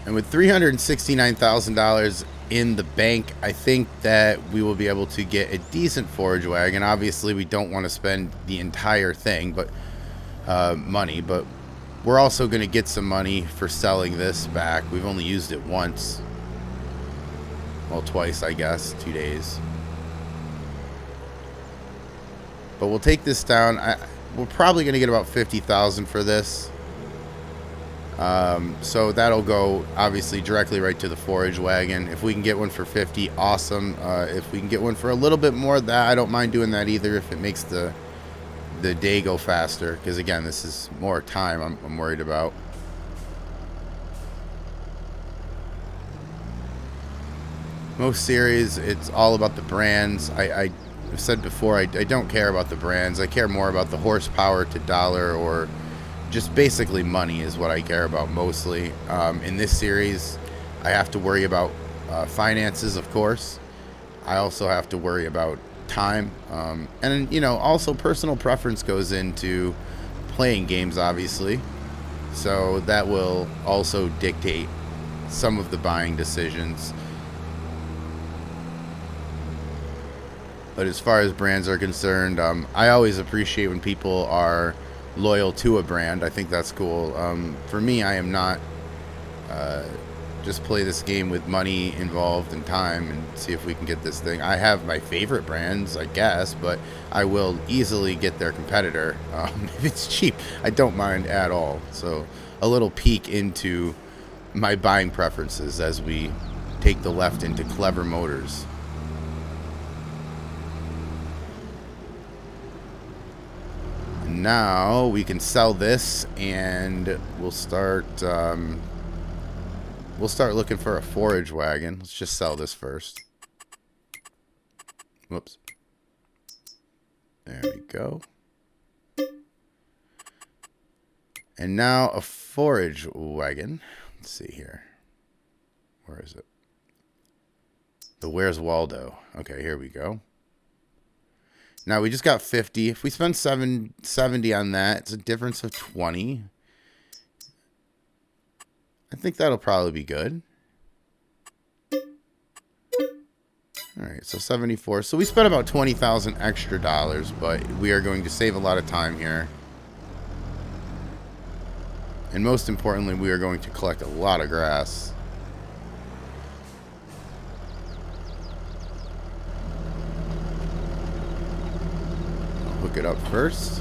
And with $369,000 in the bank, I think that we will be able to get a decent forage wagon. Obviously, we don't want to spend the entire thing, but money, but we're also going to get some money for selling this back. We've only used it once, well, twice, I guess, 2 days. But we'll take this down. We're probably going to get about $50,000 for this. So that'll go obviously directly right to the forage wagon. If we can get one for 50, awesome. If we can get one for a little bit more, that I don't mind doing that either, if it makes the day go faster, because again, this is more time I'm worried about. Most series, it's all about the brands. I've said before, I don't care about the brands. I care more about the horsepower to dollar, or just basically money is what I care about mostly. In this series, I have to worry about finances, of course. I also have to worry about time. And, you know, also personal preference goes into playing games, obviously. So that will also dictate some of the buying decisions. But as far as brands are concerned, I always appreciate when people are loyal to a brand. I think that's cool. For me, I am not just play this game with money involved and time and see if we can get this thing. I have my favorite brands, I guess, but I will easily get their competitor. If it's cheap, I don't mind at all. So a little peek into my buying preferences as we take the left into Clever Motors. Now we can sell this, and we'll start looking for a forage wagon. Let's just sell this first. Whoops. There we go. And now a forage wagon. Let's see here. Where is it? The Where's Waldo? Okay, here we go. Now, we just got 50. If we spend 70 on that, it's a difference of 20. I think that'll probably be good. All right, so 74. So we spent about 20,000 extra dollars, but we are going to save a lot of time here. And most importantly, we are going to collect a lot of grass. Hook it up first.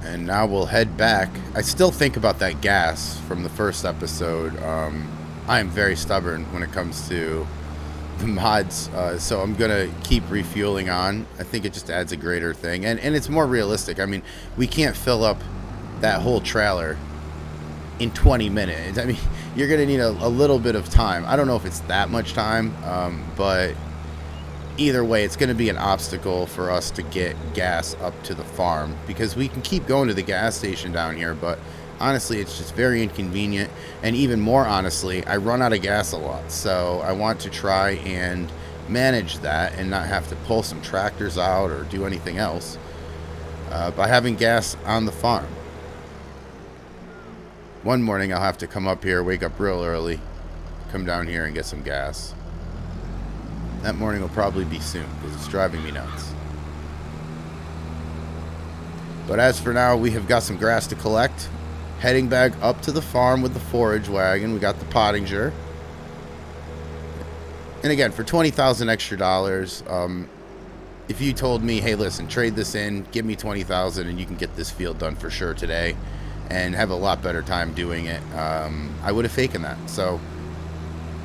And now we'll head back. I still think about that gas from the first episode. I am very stubborn when it comes to the mods, so I'm gonna keep refueling on. I think it just adds a greater thing, and it's more realistic. I mean, we can't fill up that whole trailer in 20 minutes. I mean, you're gonna need a little bit of time. I don't know if it's that much time, but either way, it's going to be an obstacle for us to get gas up to the farm, because we can keep going to the gas station down here, but honestly, it's just very inconvenient. And even more honestly, I run out of gas a lot, so I want to try and manage that and not have to pull some tractors out or do anything else by having gas on the farm. One morning I'll have to come up here, wake up real early, come down here and get some gas. That morning will probably be soon, because it's driving me nuts. But as for now, we have got some grass to collect. Heading back up to the farm with the forage wagon. We got the Pottinger. And again, for 20,000 extra dollars, if you told me, hey, listen, trade this in, give me 20,000 and you can get this field done for sure today and have a lot better time doing it, I would have taken that. So,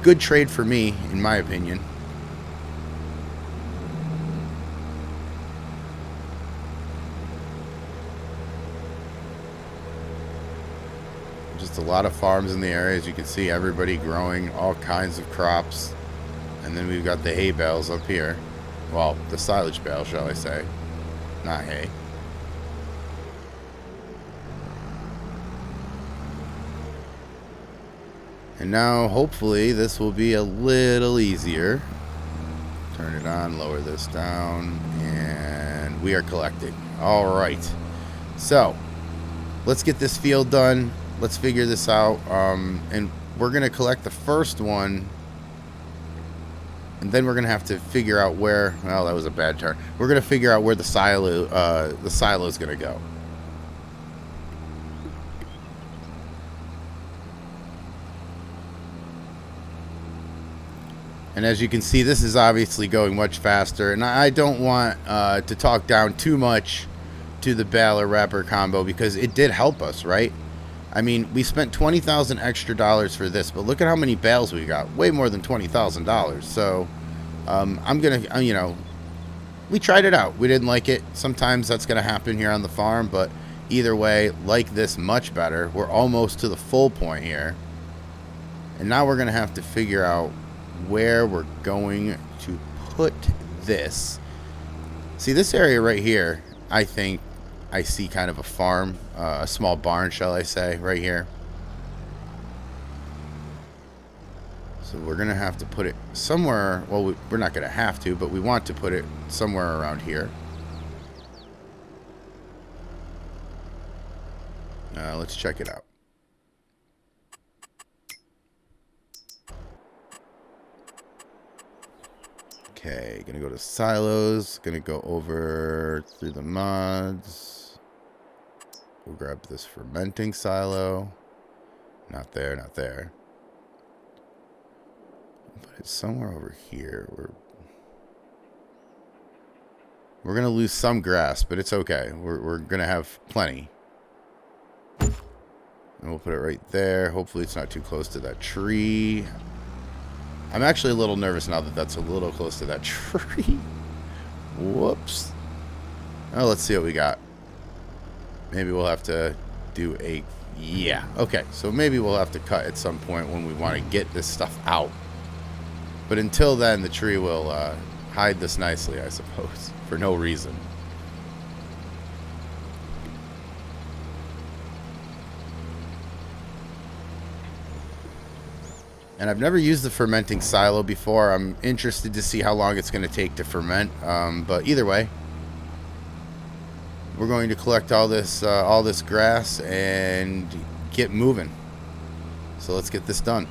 good trade for me, in my opinion. Just a lot of farms in the area. As you can see, everybody growing all kinds of crops. And then we've got the hay bales up here. Well, the silage bale, shall I say. Not hay. And now, hopefully, this will be a little easier. Turn it on, lower this down, and we are collecting. All right. So, let's get this field done. Let's figure this out, and we're going to collect the first one, and then we're going to have to figure out where, well, that was a bad turn. We're going to figure out where the silo is going to go. And as you can see, this is obviously going much faster, and I don't want to talk down too much to the baler wrapper combo, because it did help us, right? I mean, we spent 20,000 extra dollars for this, but look at how many bales we got. Way more than $20,000. So, I'm going to, you know, we tried it out. We didn't like it. Sometimes that's going to happen here on the farm, but either way, like this much better. We're almost to the full point here. And now we're going to have to figure out where we're going to put this. See, this area right here, I think I see kind of a farm, a small barn, shall I say, right here. So we're going to have to put it somewhere. Well, we're not going to have to, but we want to put it somewhere around here. Let's check it out. Okay, gonna go to silos, gonna go over through the mods. We'll grab this fermenting silo. Not there, not there. But it's somewhere over here. We're gonna lose some grass, but it's okay. We're gonna have plenty. And we'll put it right there. Hopefully it's not too close to that tree. I'm actually a little nervous now that that's a little close to that tree. Whoops. Oh, let's see what we got. Maybe we'll have to do a... Yeah. Okay, so maybe we'll have to cut at some point when we want to get this stuff out. But until then, the tree will hide this nicely, I suppose, for no reason. And I've never used the fermenting silo before. I'm interested to see how long it's going to take to ferment. But either way, we're going to collect all this grass and get moving. So let's get this done.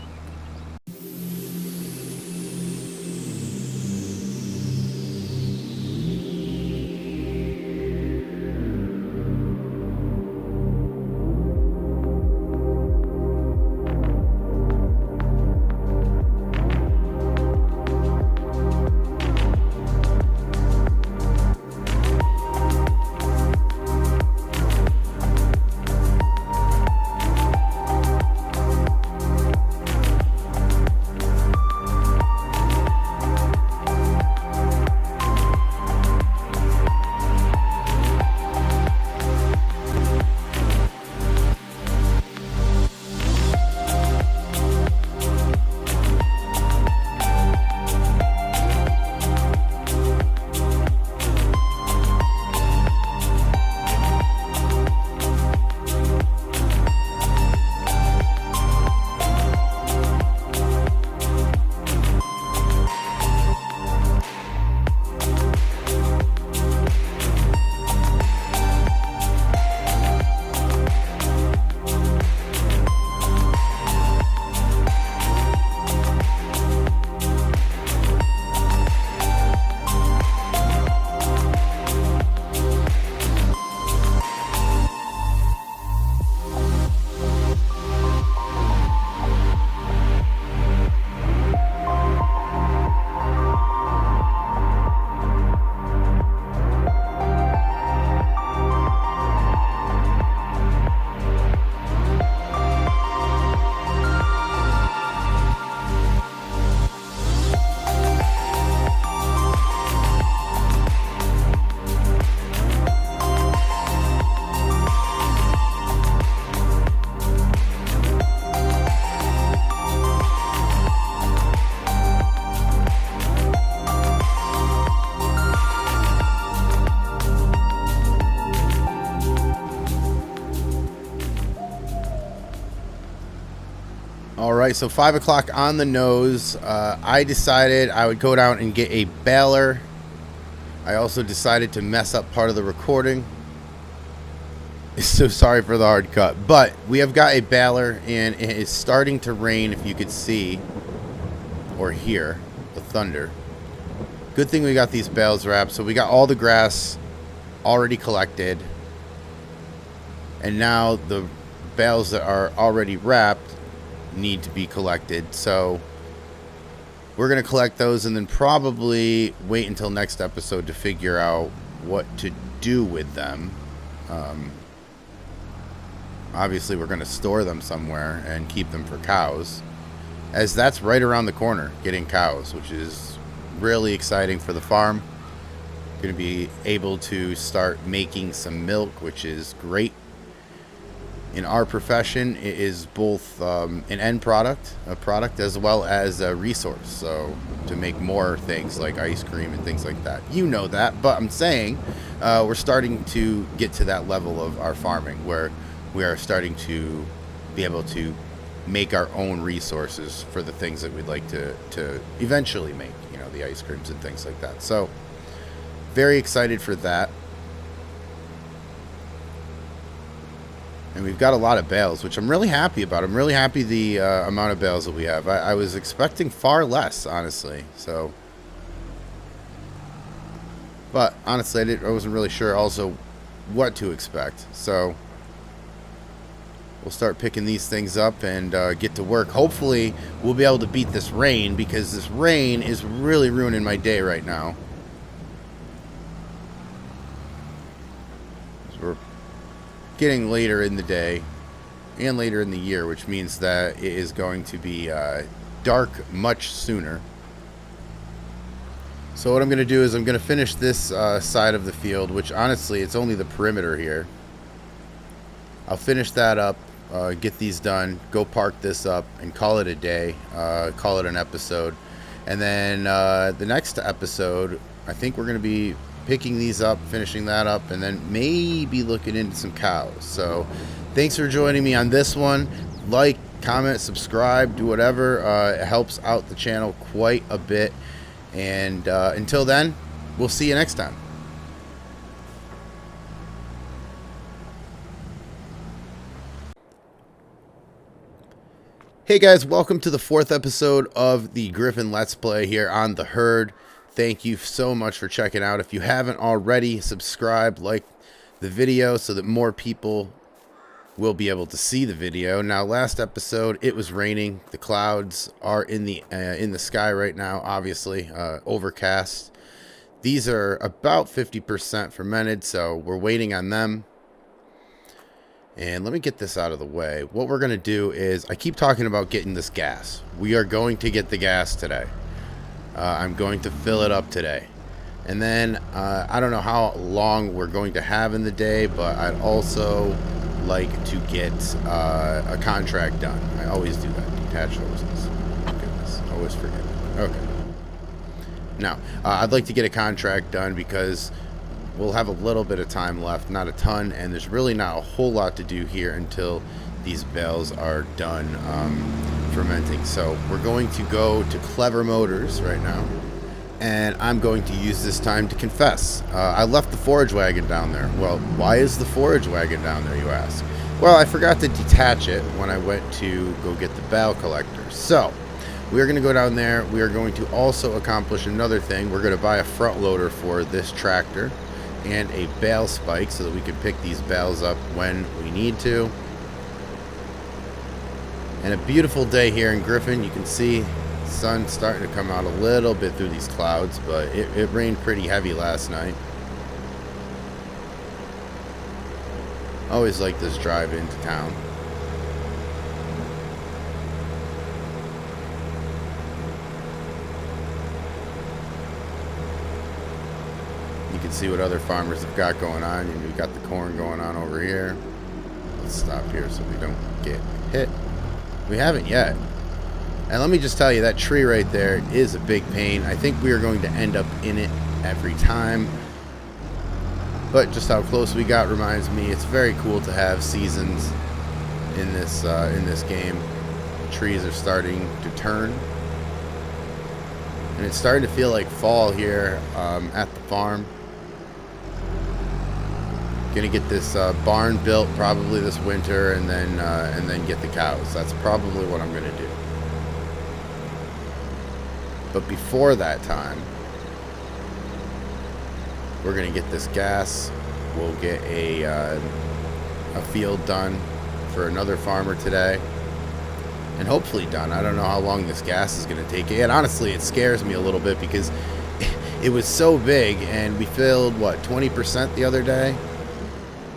Alright, so 5 o'clock on the nose. I decided I would go down and get a baler. I also decided to mess up part of the recording. So sorry for the hard cut. But we have got a baler, and it is starting to rain, if you could see or hear the thunder. Good thing we got these bales wrapped. So we got all the grass already collected. And now the bales that are already wrapped need to be collected. So we're going to collect those and then probably wait until next episode to figure out what to do with them. Obviously we're going to store them somewhere and keep them for cows, as that's right around the corner, getting cows, which is really exciting for the farm. Going to be able to start making some milk, which is great. in our profession, it is both an end product, a product, as well as a resource. So to make more things like ice cream and things like that. You know that, but I'm saying we're starting to get to that level of our farming where we are starting to be able to make our own resources for the things that we'd like to eventually make, you know, the ice creams and things like that. So very excited for that. And we've got a lot of bales, which I'm really happy about. I'm really happy the amount of bales that we have. I was expecting far less, honestly. So, but honestly, I wasn't really sure also what to expect. So we'll start picking these things up and get to work. Hopefully, we'll be able to beat this rain, because this rain is really ruining my day right now. So we're getting later in the day and later in the year, which means that it is going to be dark much sooner. So what I'm going to do is I'm going to finish this side of the field, which honestly, it's only the perimeter here. I'll finish that up, get these done, go park this up, and call it a day, call it an episode. And then the next episode, I think we're going to be picking these up, finishing that up, and then maybe looking into some cows. So thanks for joining me on this one. Like, comment, subscribe, do whatever. It helps out the channel quite a bit. And until then, we'll see you next time. Hey guys, welcome to the 4th episode of the Griffin Let's Play here on The Herd. Thank you so much for checking out. If you haven't already, subscribe, like the video so that more people will be able to see the video. Now, last episode, it was raining. The clouds are in the sky right now, obviously, overcast. These are about 50% fermented, so we're waiting on them. And let me get this out of the way. What we're going to do is, I keep talking about getting this gas. We are going to get the gas today. I'm going to fill it up today. And then I don't know how long we're going to have in the day, but I'd also like to get a contract done. I always do that. Detached hoses. Goodness, always forget it. Okay. Now, I'd like to get a contract done because we'll have a little bit of time left, not a ton, and there's really not a whole lot to do here until these bales are done fermenting. So we're going to go to Clever Motors right now, and I'm going to use this time to confess. I left the forage wagon down there. Well, why is the forage wagon down there, you ask? Well, I forgot to detach it when I went to go get the bale collector. So we are going to go down there. We are going to also accomplish another thing. We're going to buy a front loader for this tractor and a bale spike so that we can pick these bales up when we need to. And a beautiful day here in Griffin. You can see the sun starting to come out a little bit through these clouds, but it rained pretty heavy last night. Always like this drive into town. You can see what other farmers have got going on. And we've got the corn going on over here. Let's stop here so we don't get hit. We haven't yet. And let me just tell you, that tree right there is a big pain. I think we are going to end up in it every time. But just how close we got reminds me it's very cool to have seasons in this game. The trees are starting to turn. And it's starting to feel like fall here at the farm. Gonna get this barn built probably this winter, and then get the cows. That's probably what I'm gonna do. But before that time, we're gonna get this gas. We'll get a field done for another farmer today, and hopefully done. I don't know how long this gas is gonna take. And honestly, it scares me a little bit because it was so big, and we filled what, 20% the other day.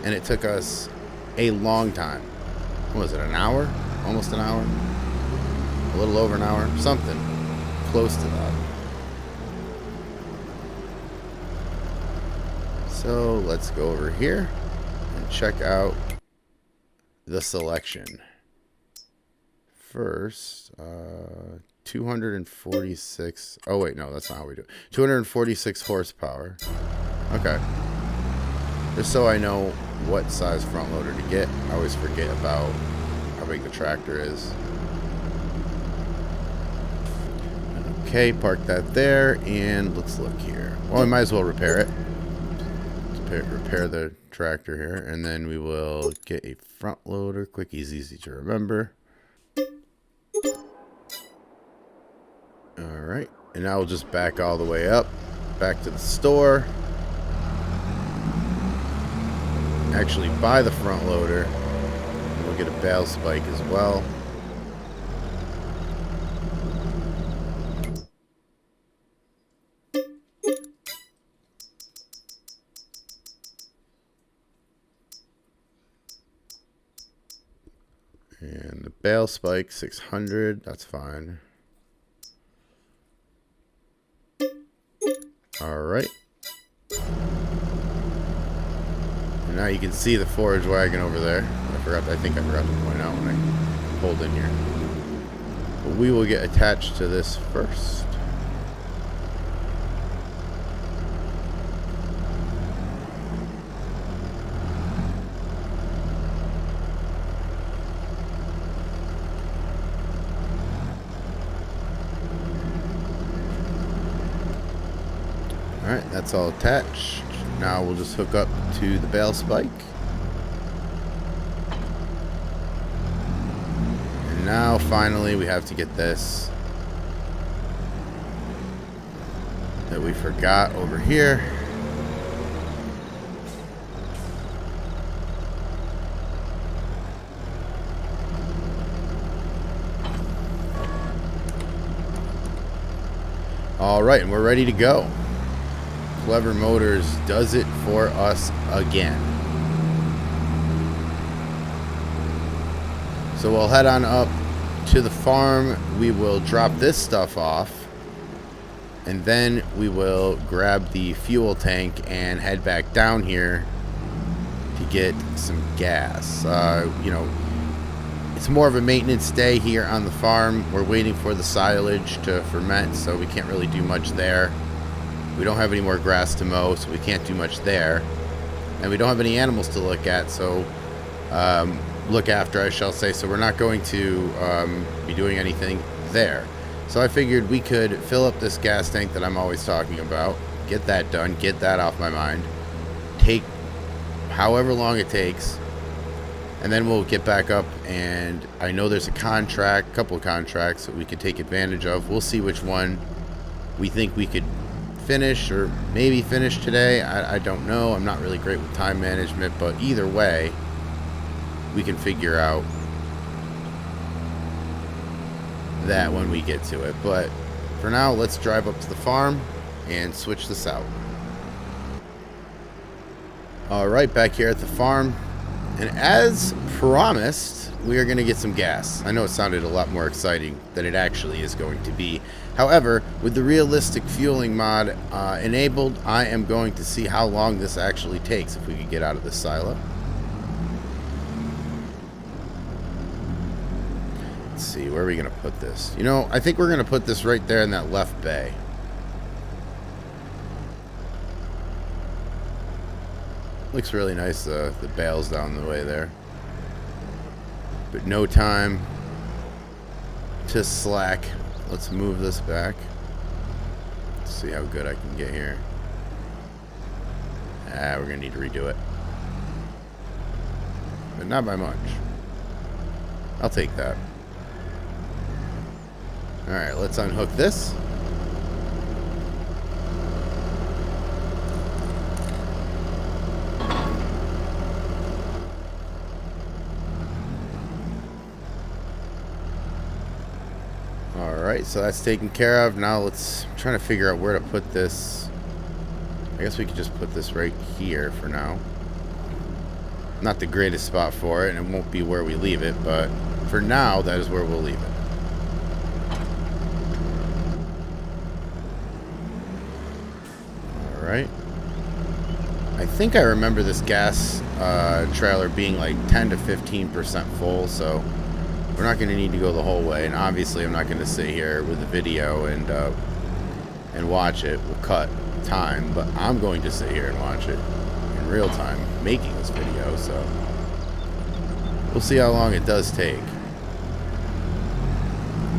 And it took us a long time. What was it, an hour? Almost an hour? A little over an hour? Something close to that. So let's go over here and check out the selection. First, 246. Oh, wait, no, that's not how we do it. 246 horsepower. Okay. Just so I know what size front loader to get. I always forget about how big the tractor is. Okay, park that there, and let's look here. Well, we might as well repair it. Let's repair the tractor here, and then we will get a front loader. Quick, easy to remember. Alright, and now we'll just back all the way up, back to the store. Actually buy the front loader. We'll get a bale spike as well. And the bale spike 600, that's fine. Alright. And now you can see the forage wagon over there. I think I forgot to point out when I pulled in here. But we will get attached to this first. Alright, that's all attached. Now we'll just hook up to the bale spike. And now finally we have to get this that we forgot over here. Alright, and we're ready to go. Clever Motors does it for us again. So we'll head on up to the farm. We will drop this stuff off, and then we will grab the fuel tank and head back down here to get some gas. You know, it's more of a maintenance day here on the farm. We're waiting for the silage to ferment, so we can't really do much there. We don't have any more grass to mow, so we can't do much there. And we don't have any animals to look at, so look after, I shall say. So we're not going to be doing anything there. So I figured we could fill up this gas tank that I'm always talking about, get that done, get that off my mind, take however long it takes, and then we'll get back up. And I know there's a couple of contracts that we could take advantage of. We'll see which one we think we could finish, or maybe finish today. I don't know. I'm not really great with time management, but either way, we can figure out that when we get to it. But for now, let's drive up to the farm and switch this out. Alright, back here at the farm, and as promised, we are going to get some gas. I know it sounded a lot more exciting than it actually is going to be. However, with the realistic fueling mod enabled, I am going to see how long this actually takes if we could get out of this silo. Let's see, where are we going to put this? You know, I think we're going to put this right there in that left bay. Looks really nice, the bales down the way there. But no time to slack. Let's move this back. Let's see how good I can get here. We're going to need to redo it. But not by much. I'll take that. Alright, let's unhook this. Alright, so that's taken care of. Now I'm trying to figure out where to put this. I guess we could just put this right here for now. Not the greatest spot for it, and it won't be where we leave it, but for now, that is where we'll leave it. Alright. I think I remember this gas trailer being like 10 to 15% full, so we're not going to need to go the whole way. And obviously, I'm not going to sit here with a video and watch it. We'll cut time, but I'm going to sit here and watch it in real time, making this video. So we'll see how long it does take.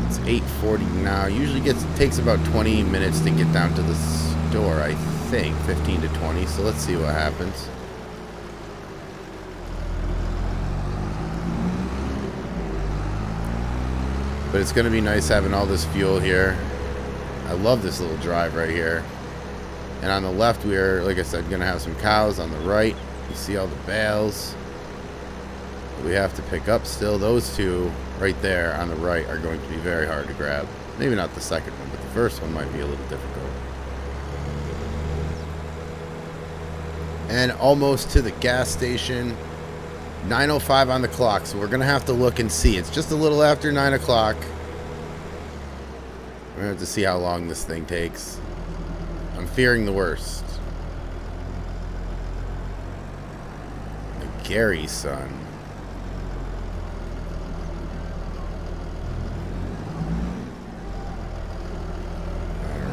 It's 8:40 now. Usually takes about 20 minutes to get down to the store, I think, 15 to 20. So let's see what happens. But it's going to be nice having all this fuel here. I love this little drive right here. And on the left, we are, like I said, going to have some cows. On the right, you see all the bales we have to pick up still. Those two right there on the right are going to be very hard to grab. Maybe not the second one, but the first one might be a little difficult. And almost to the gas station. 9:05 on the clock, so we're going to have to look and see. It's just a little after 9 o'clock. We're going to have to see how long this thing takes. I'm fearing the worst. Gary's son.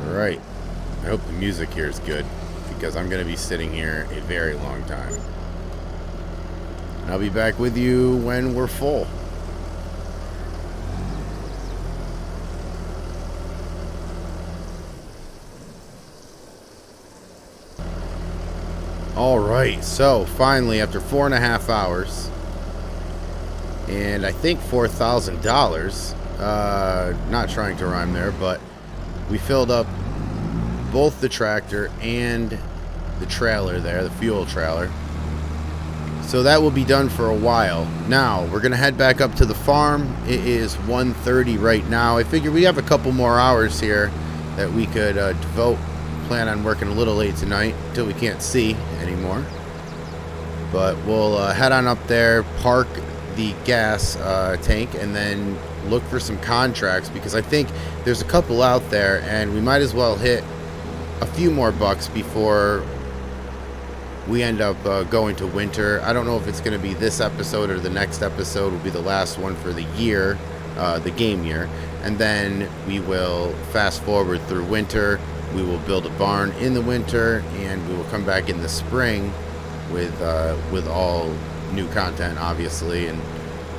Alright. I hope the music here is good, because I'm going to be sitting here a very long time. I'll be back with you when we're full. Alright, so finally, after 4.5 hours, and I think $4,000, not trying to rhyme there, but we filled up both the tractor and the trailer there, the fuel trailer. So that will be done for a while. Now, we're going to head back up to the farm. It is 1:30 right now. I figure we have a couple more hours here that we could devote. Plan on working a little late tonight until we can't see anymore. But we'll head on up there, park the gas tank, and then look for some contracts, because I think there's a couple out there, and we might as well hit a few more bucks before we end up going to winter. I don't know if it's going to be this episode or the next episode will be the last one for the year, the game year. And then we will fast forward through winter. We will build a barn in the winter, and we will come back in the spring with all new content, obviously, and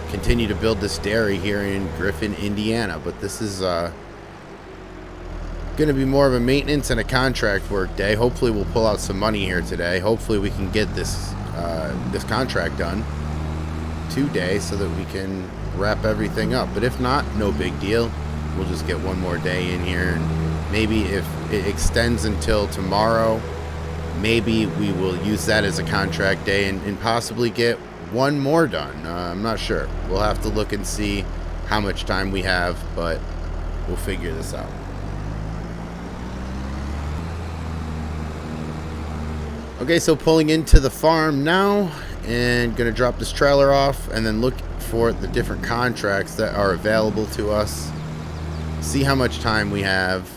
continue to build this dairy here in Griffin, Indiana. But this is going to be more of a maintenance and a contract work day. Hopefully we'll pull out some money here today. Hopefully we can get this this contract done today so that we can wrap everything up. But if not, no big deal. We'll just get one more day in here, and maybe if it extends until tomorrow, maybe we will use that as a contract day and possibly get one more done. I'm not sure. We'll have to look and see how much time we have, but we'll figure this out. Okay, so pulling into the farm now, and gonna drop this trailer off and then look for the different contracts that are available to us. See how much time we have.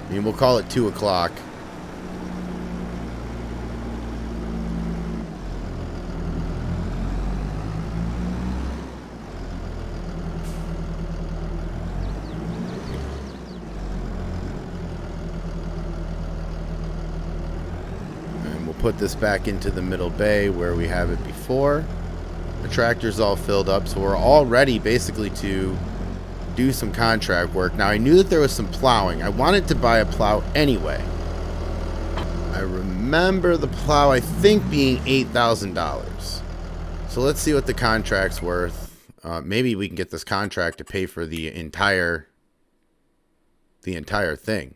I mean, we'll call it 2 o'clock. Put this back into the middle bay where we have it before. The tractor's all filled up, so we're all ready basically to do some contract work. Now, I knew that there was some plowing. I wanted to buy a plow anyway. I remember the plow, I think, being $8,000. So let's see what the contract's worth. Maybe we can get this contract to pay for the entire thing.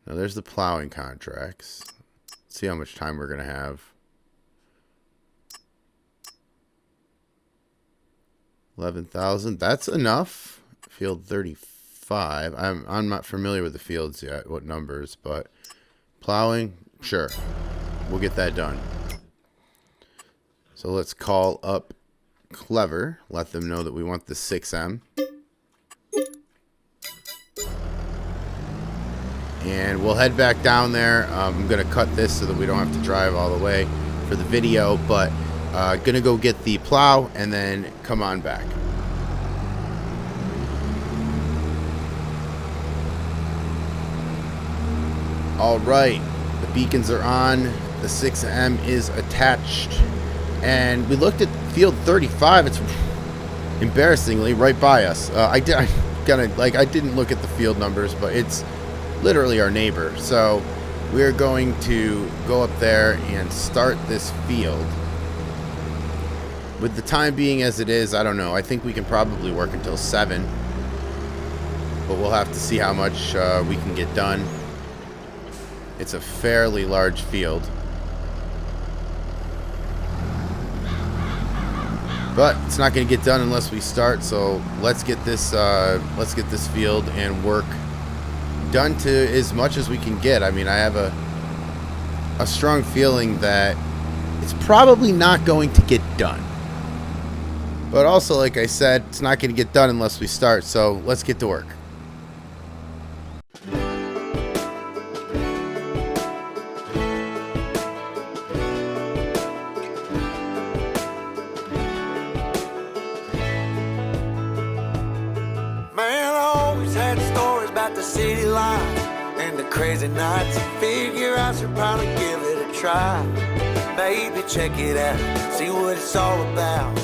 Now, there's the plowing contracts. See how much time we're going to have. 11,000. That's enough. Field 35. I'm not familiar with the fields yet, what numbers, but plowing, sure. We'll get that done. So let's call up Clever. Let them know that we want the 6M. and we'll head back down there. I'm gonna cut this so that we don't have to drive all the way for the video, but gonna go get the plow and then come on back. All right, the beacons are on, the 6M is attached, and we looked at field 35. It's embarrassingly right by us. I didn't look at the field numbers, but it's literally our neighbor. So we're going to go up there and start this field. With the time being as it is, I don't know. I think we can probably work until 7, but we'll have to see how much we can get done. It's a fairly large field, but it's not going to get done unless we start. So let's get this field and work done to as much as we can get. I mean, I have a strong feeling that it's probably not going to get done, but also, like I said, it's not going to get done unless we start. So let's get to work. The city life and the crazy nights. Figure I should probably give it a try. Maybe check it out, see what it's all about.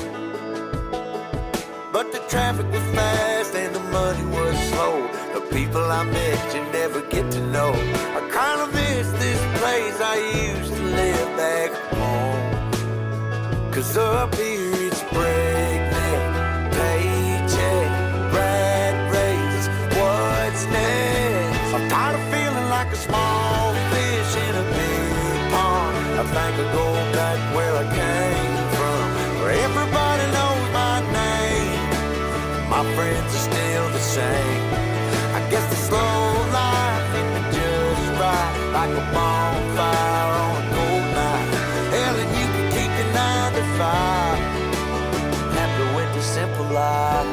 But the traffic was fast and the money was slow. The people I met you never get to know. I kinda miss this place I used to live back home. 'Cause up here it's breakneck, paycheck, rat race. What's next? I'm tired of feeling like a small fish in a big pond. I think I'll go back where I came from, where everybody knows my name. My friends are still the same. I guess the slow life hit me just right, like a bonfire on a cold night. Hell, and you can keep your 9 to 5. Happy with the simple life.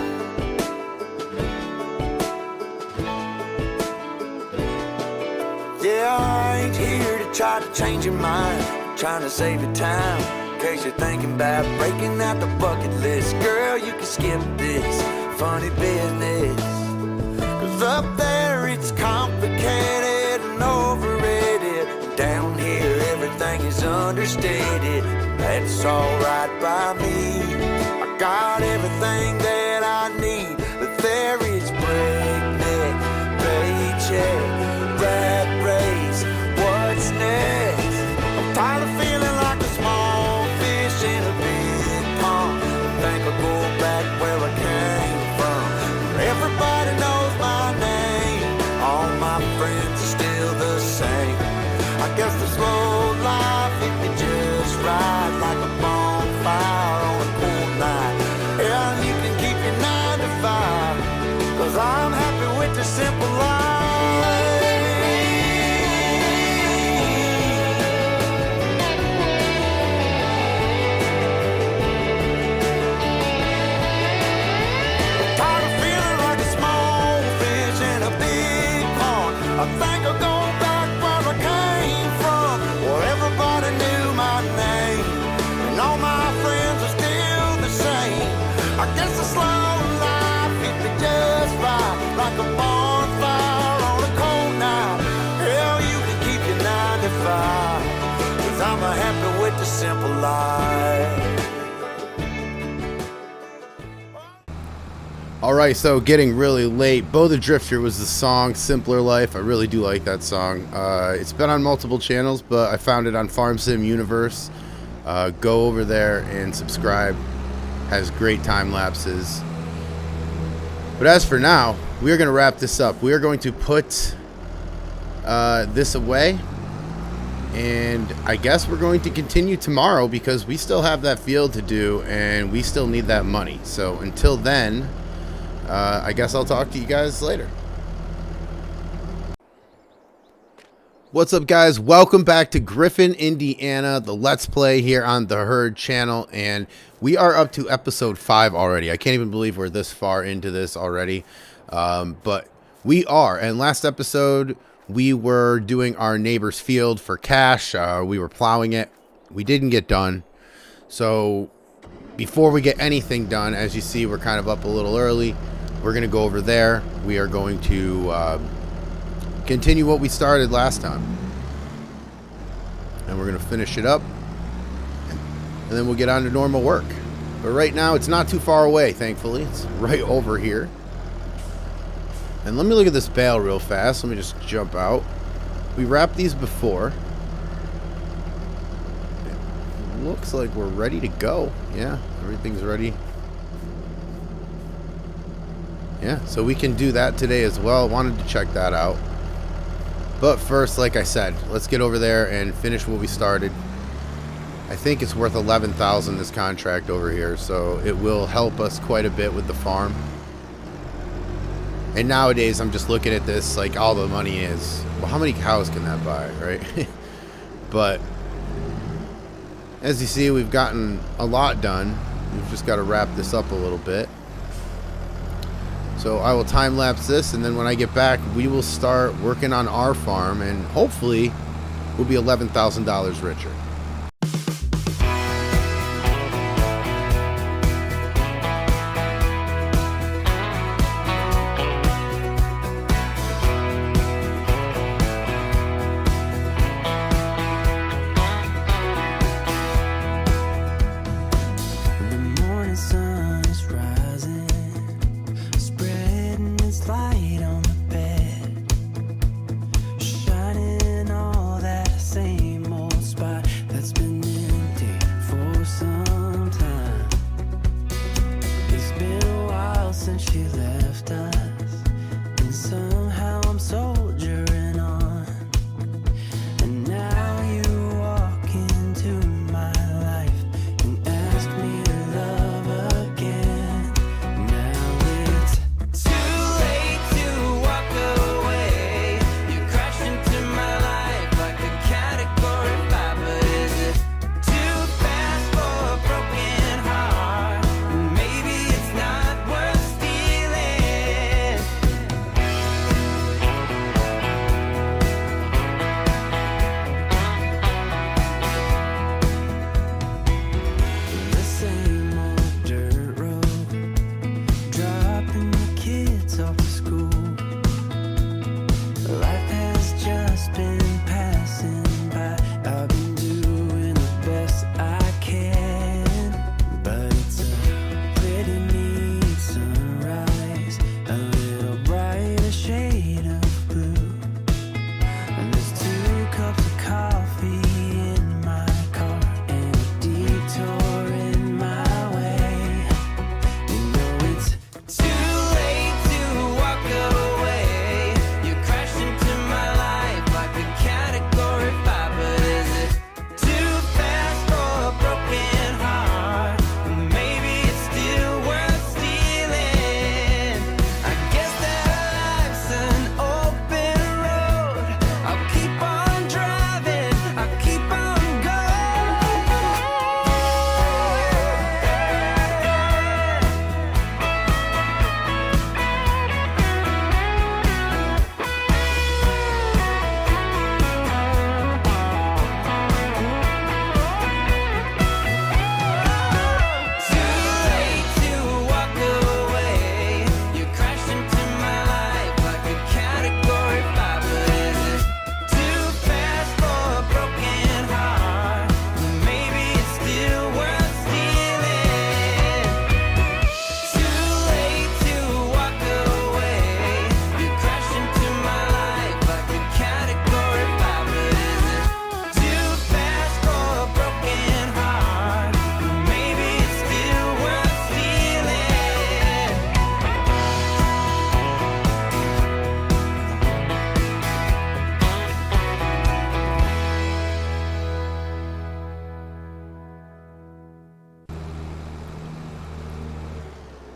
Yeah, I ain't here to try to change your mind. I'm trying to save your time, in case you're thinking about breaking out the bucket list. Girl, you can skip this funny business. 'Cause up there it's complicated and overrated. Down here everything is understated. That's alright by me. I got everything that I need, but there is breakneck, paycheck, rat race. What's next? I'm tired of feeling like a small fish in a big pond. I think I'll go back where I came from, where everybody knows my name. All my friends are still the same. I guess the slow life hit me just right, like a bonfire on a cold night. Yeah, you can keep your 9 to 5, 'cause I'm happy with the simple life. I think I'll go back where I came from, where everybody knew my name, and all my friends are still the same. I guess the slow life hit me just right, like a bonfire on a cold night. Hell, you can keep your 9 to 5, 'cause I'm happy with the simple life. Alright, so getting really late. Bo the Drifter was the song, Simpler Life. I really do like that song. It's been on multiple channels, but I found it on Farm Sim Universe. Go over there and subscribe. Has great time lapses. But as for now, we are going to wrap this up. We are going to put this away. And I guess we're going to continue tomorrow because we still have that field to do and we still need that money. So until then, I guess I'll talk to you guys later. What's up, guys? Welcome back to Griffin, Indiana, the Let's Play here on the Herd channel, and we are up to episode 5 already. I can't even believe we're this far into this already, but we are. And last episode we were doing our neighbor's field for cash. We were plowing it. We didn't get done. So before we get anything done, as you see, we're kind of up a little early. We're going to go over there. We are going to continue what we started last time. And we're going to finish it up. And then we'll get on to normal work. But right now, it's not too far away, thankfully. It's right over here. And let me look at this bale real fast. Let me just jump out. We wrapped these before. It looks like we're ready to go. Yeah, everything's ready. Yeah, so we can do that today as well. Wanted to check that out. But first, like I said, let's get over there and finish what we started. I think it's worth $11,000 this contract over here, so it will help us quite a bit with the farm. And nowadays, I'm just looking at this like all the money is. Well, how many cows can that buy, right? But as you see, we've gotten a lot done. We've just got to wrap this up a little bit. So I will time lapse this, and then when I get back, we will start working on our farm, and hopefully we'll be $11,000 richer.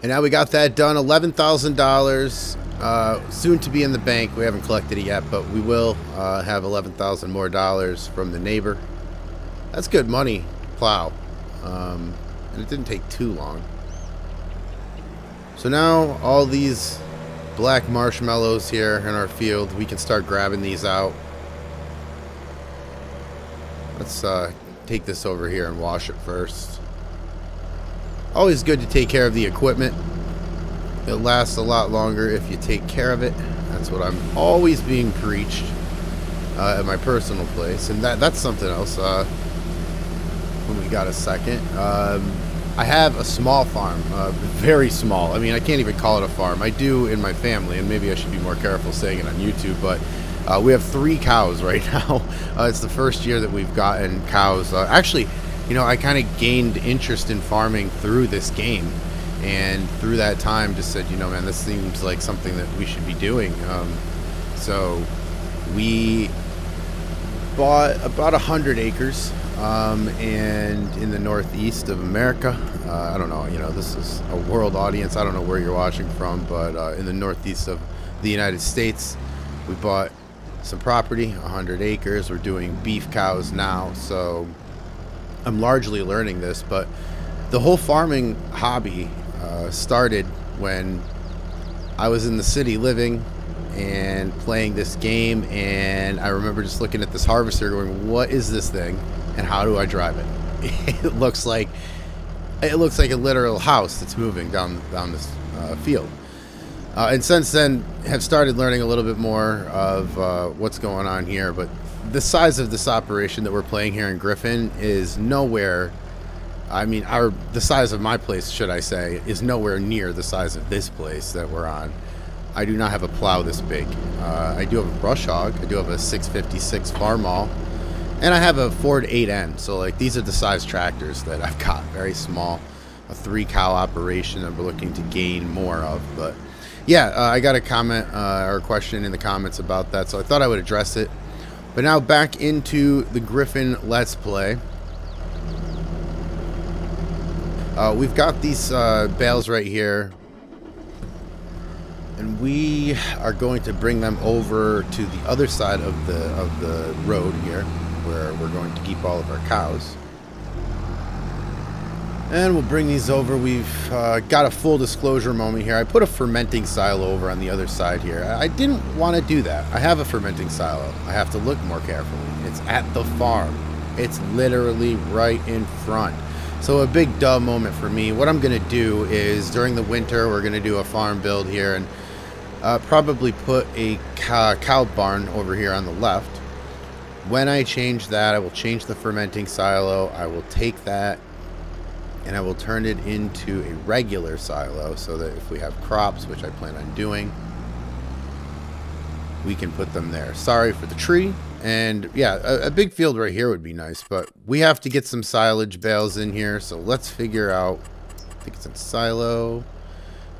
And now we got that done. $11,000 soon to be in the bank. We haven't collected it yet, but we will have $11,000 more dollars from the neighbor. That's good money to plow. And it didn't take too long. So now all these black marshmallows here in our field. We can start grabbing these out. Let's take this over here and wash it first. Always good to take care of the equipment. It lasts a lot longer if you take care of it. That's what I'm always being preached at my personal place. And that's something else. When we got a second. I have a small farm. Very small. I mean, I can't even call it a farm. I do in my family, and maybe I should be more careful saying it on YouTube, but we have 3 cows right now. It's the first year that we've gotten cows. Actually, you know, I kind of gained interest in farming through this game, and through that time just said, you know, man, this seems like something that we should be doing. So we bought about 100 acres, and in the northeast of America. I don't know, you know, this is a world audience. I don't know where you're watching from, but in the northeast of the United States, we bought some property, 100 acres. We're doing beef cows now, so I'm largely learning this, but the whole farming hobby started when I was in the city living and playing this game, and I remember just looking at this harvester going, what is this thing and how do I drive it? It looks like a literal house that's moving down this field. And since then have started learning a little bit more of what's going on here, but the size of this operation that we're playing here in Griffin is nowhere, I mean, the size of my place, should I say, is nowhere near the size of this place that we're on. I do not have a plow this big. I do have a brush hog. I do have a 656 Farmall, and I have a Ford 8N. So like, these are the size tractors that I've got. Very small, a 3 cow operation that we're looking to gain more of. But yeah, I got a comment or a question in the comments about that, so I thought I would address it. But now back into the Griffin Let's Play. We've got these bales right here, and we are going to bring them over to the other side of the road here, where we're going to keep all of our cows. And we'll bring these over. We've got a full disclosure moment here. I put a fermenting silo over on the other side here. I didn't want to do that. I have a fermenting silo. I have to look more carefully. It's at the farm. It's literally right in front. So a big duh moment for me. What I'm going to do is during the winter, we're going to do a farm build here, and probably put a cow barn over here on the left. When I change that, I will change the fermenting silo. I will take that and I will turn it into a regular silo so that if we have crops, which I plan on doing, we can put them there. Sorry for the tree. And yeah, a big field right here would be nice, but we have to get some silage bales in here. So let's figure out, I think it's in silo.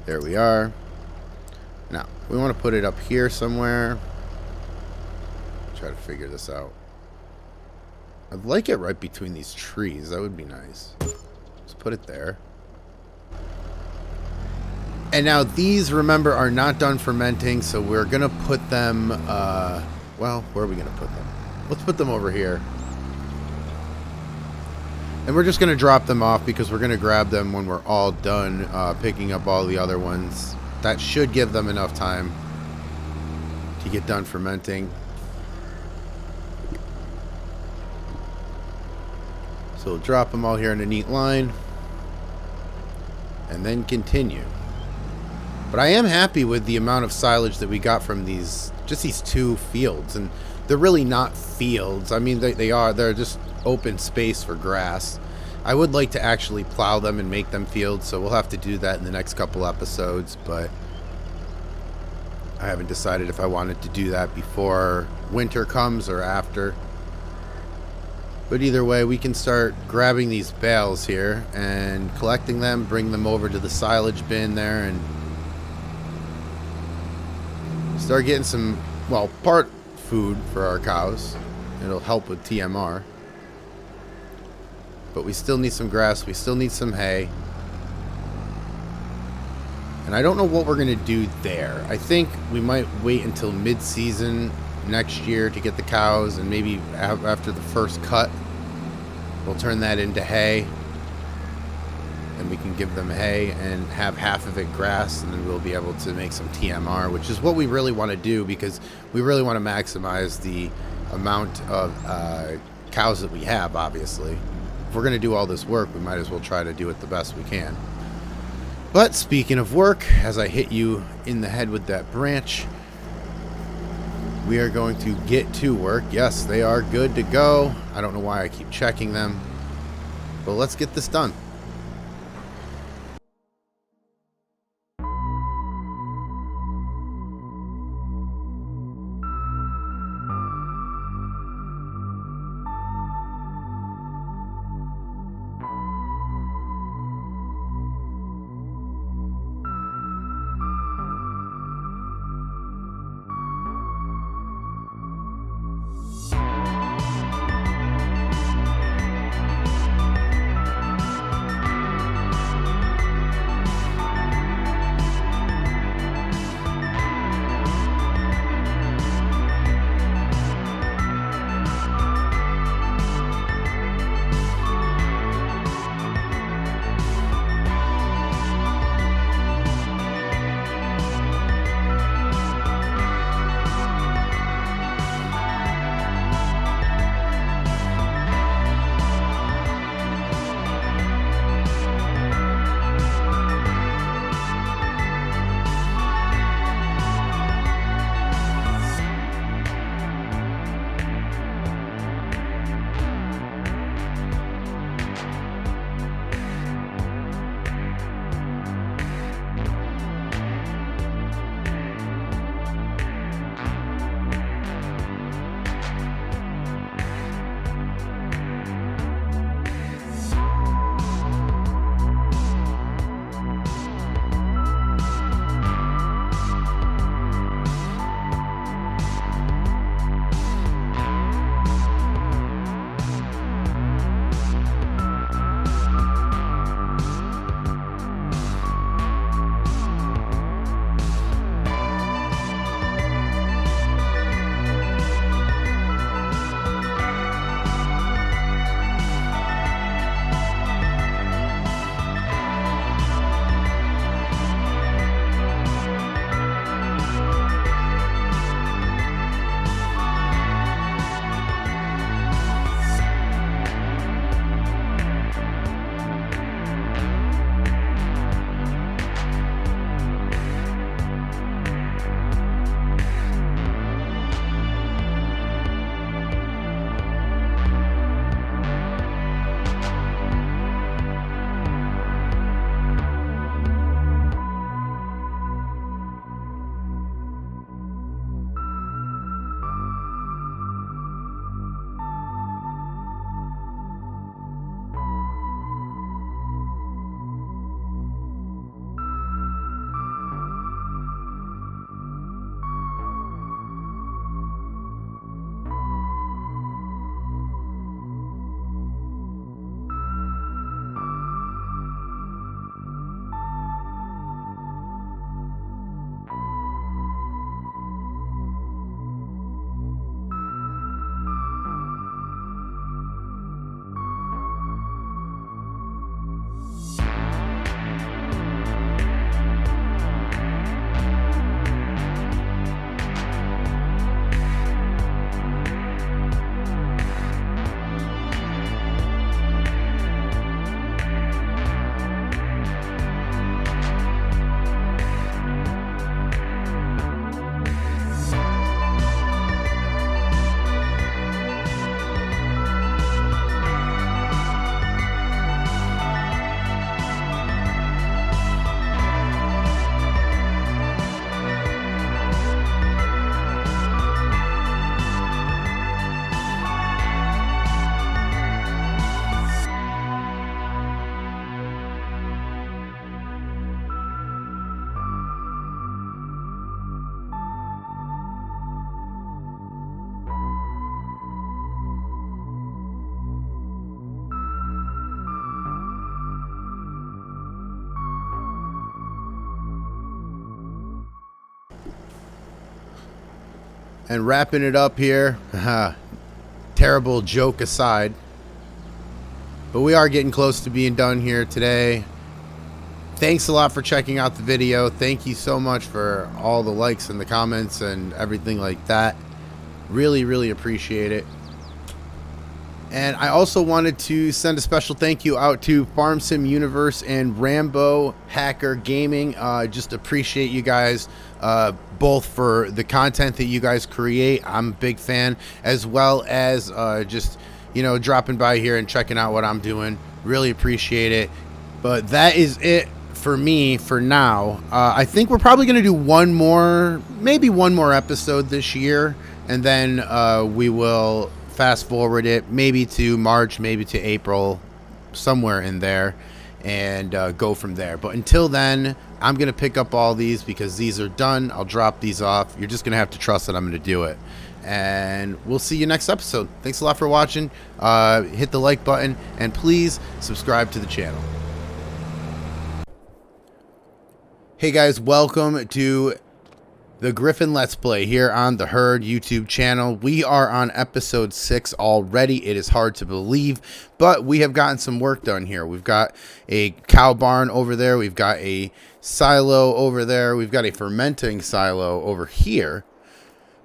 There we are. Now, we want to put it up here somewhere. Try to figure this out. I'd like it right between these trees. That would be nice. Let's put it there. And now these, remember, are not done fermenting, so we're going to put them, well, where are we going to put them? Let's put them over here. And we're just going to drop them off because we're going to grab them when we're all done picking up all the other ones. That should give them enough time to get done fermenting. So we'll drop them all here in a neat line and then continue. But I am happy with the amount of silage that we got from these, just these 2 fields. And they're really not fields. I mean, they're just open space for grass. I would like to actually plow them and make them fields, so we'll have to do that in the next couple episodes, but I haven't decided if I wanted to do that before winter comes or after. But either way, we can start grabbing these bales here and collecting them, bring them over to the silage bin there, and start getting some, well, part food for our cows. It'll help with TMR. But we still need some grass. We still need some hay. And I don't know what we're going to do there. I think we might wait until mid-season next year to get the cows, and maybe after the first cut, we'll turn that into hay. and we can give them hay and have half of it grass, and then we'll be able to make some TMR, which is what we really want to do, because we really want to maximize the amount of cows that we have. Obviously, if we're going to do all this work, we might as well try to do it the best we can. But speaking of work, as I hit you in the head with that branch, we are going to get to work. Yes, they are good to go. I don't know why I keep checking them, but let's get this done. And wrapping it up here, terrible joke aside, but we are getting close to being done here today. thanks a lot for checking out the video. Thank you so much for all the likes and the comments and everything like that. Really, really appreciate it. And I also wanted to send a special thank you out to Farm Sim Universe and Rambo Hacker Gaming. Just appreciate you guys both for the content that you guys create. I'm a big fan, as well as just, you know, dropping by here and checking out what I'm doing. Really appreciate it. But that is it for me for now. I think we're probably going to do maybe one more episode this year, and then we will fast forward it maybe to March, maybe to April, somewhere in there, and go from there. But until then, I'm going to pick up all these because these are done. I'll drop these off. You're just going to have to trust that I'm going to do it. And we'll see you next episode. Thanks a lot for watching. Hit the like button, and please subscribe to the channel. Hey guys, welcome to the Griffin Let's Play here on the Herd YouTube channel. We are on episode 6 already. It is hard to believe, but we have gotten some work done here. We've got a cow barn over there. We've got a silo over there. We've got a fermenting silo over here.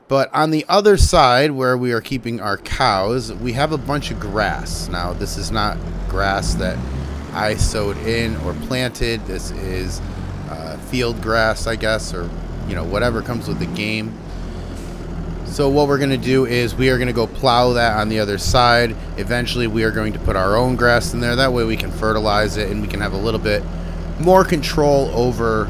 But on the other side, where we are keeping our cows, we have a bunch of grass. Now, this is not grass that I sowed in or planted. This is field grass, I guess, or you know, whatever comes with the game. So what we're going to do is we are going to go plow that on the other side. Eventually we are going to put our own grass in there. That way we can fertilize it and we can have a little bit more control over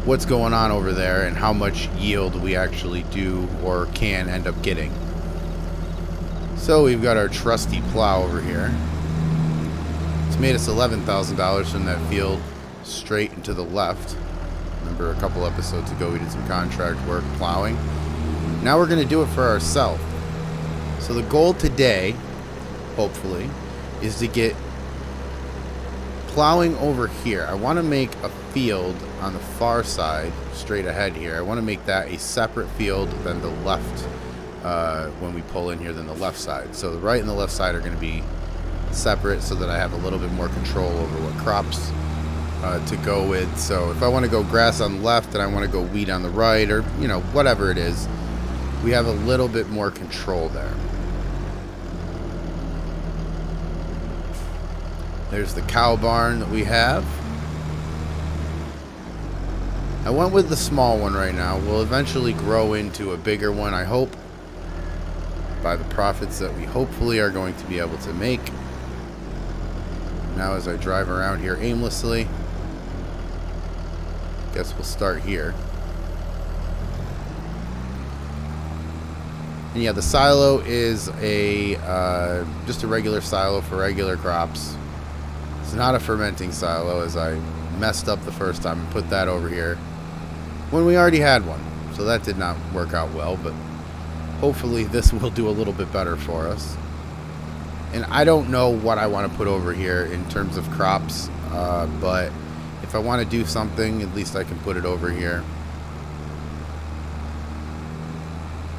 what's going on over there and how much yield we actually do or can end up getting. So we've got our trusty plow over here. It's made us $11,000 from that field straight and to the left. Remember a couple episodes ago we did some contract work plowing. Now we're going to do it for ourselves. So the goal today, hopefully, is to get plowing over here. I want to make a field on the far side, straight ahead here. I want to make that a separate field than the left, when we pull in here, than the left side. So the right and the left side are going to be separate so that I have a little bit more control over what crops to go with. So if I want to go grass on the left and I want to go wheat on the right, or you know, whatever it is, we have a little bit more control there. There's the cow barn that we have. I went with the small one right now. We'll eventually grow into a bigger one, I hope, by the profits that we hopefully are going to be able to make. Now as I drive around here aimlessly, guess we'll start here. And yeah, the silo is a just a regular silo for regular crops. It's not a fermenting silo, as I messed up the first time and put that over here when we already had one. So that did not work out well, but hopefully this will do a little bit better for us. And I don't know what I want to put over here in terms of crops, but if I want to do something, at least I can put it over here.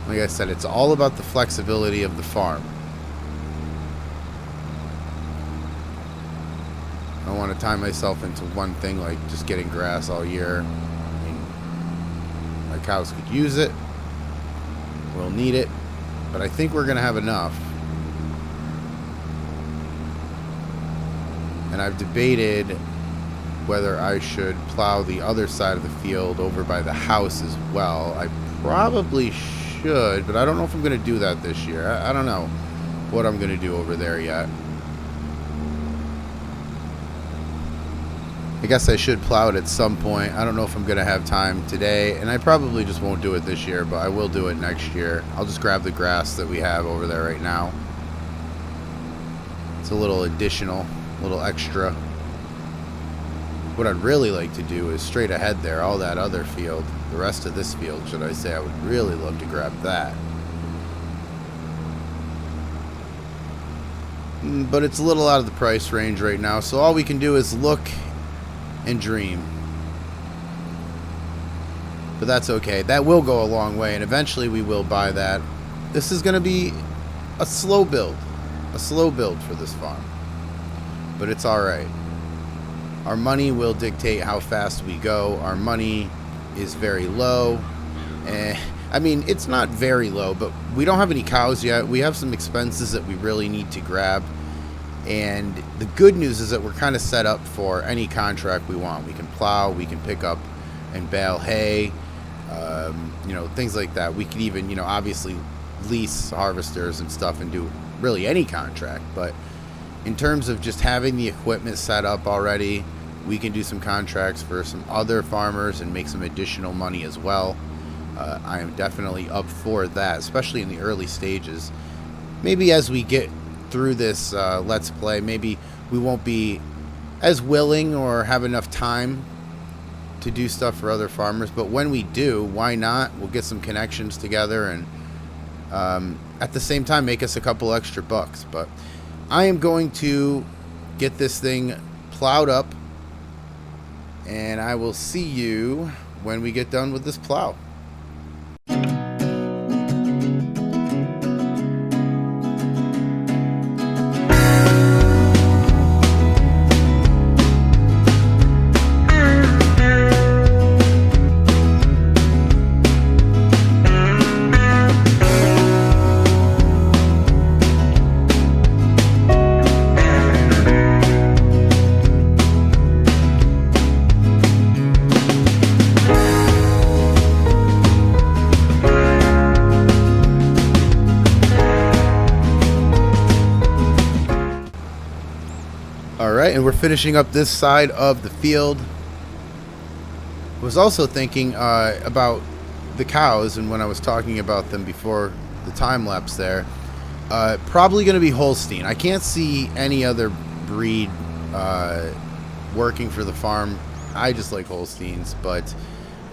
Like I said, it's all about the flexibility of the farm. I don't want to tie myself into one thing, like just getting grass all year. I mean, my cows could use it. We'll need it. But I think we're going to have enough. And I've debated whether I should plow the other side of the field over by the house as well. I probably should, but I don't know if I'm going to do that this year. I don't know what I'm going to do over there yet. I guess I should plow it at some point. I don't know if I'm going to have time today, and I probably just won't do it this year, but I will do it next year. I'll just grab the grass that we have over there right now. It's a little additional, a little extra. What I'd really like to do is straight ahead there, all that other field, the rest of this field, should I say. I would really love to grab that. But it's a little out of the price range right now, so all we can do is look and dream. But that's okay. That will go a long way, and eventually we will buy that. This is going to be a slow build for this farm. But it's alright. Our money will dictate how fast we go. Our money is very low. I mean, it's not very low, but we don't have any cows yet. We have some expenses that we really need to grab. And the good news is that we're kind of set up for any contract we want. We can plow, we can pick up and bale hay, you know, things like that. We could even, you know, obviously lease harvesters and stuff and do really any contract. But in terms of just having the equipment set up already, we can do some contracts for some other farmers and make some additional money as well. I am definitely up for that, especially in the early stages. Maybe as we get through this Let's Play, maybe we won't be as willing or have enough time to do stuff for other farmers. But when we do, why not? We'll get some connections together and at the same time make us a couple extra bucks. But I am going to get this thing plowed up, and I will see you when we get done with this plow. And we're finishing up this side of the field. Was also thinking about the cows, and when I was talking about them before the time lapse there, probably going to be Holstein. I can't see any other breed working for the farm. I just like Holsteins, but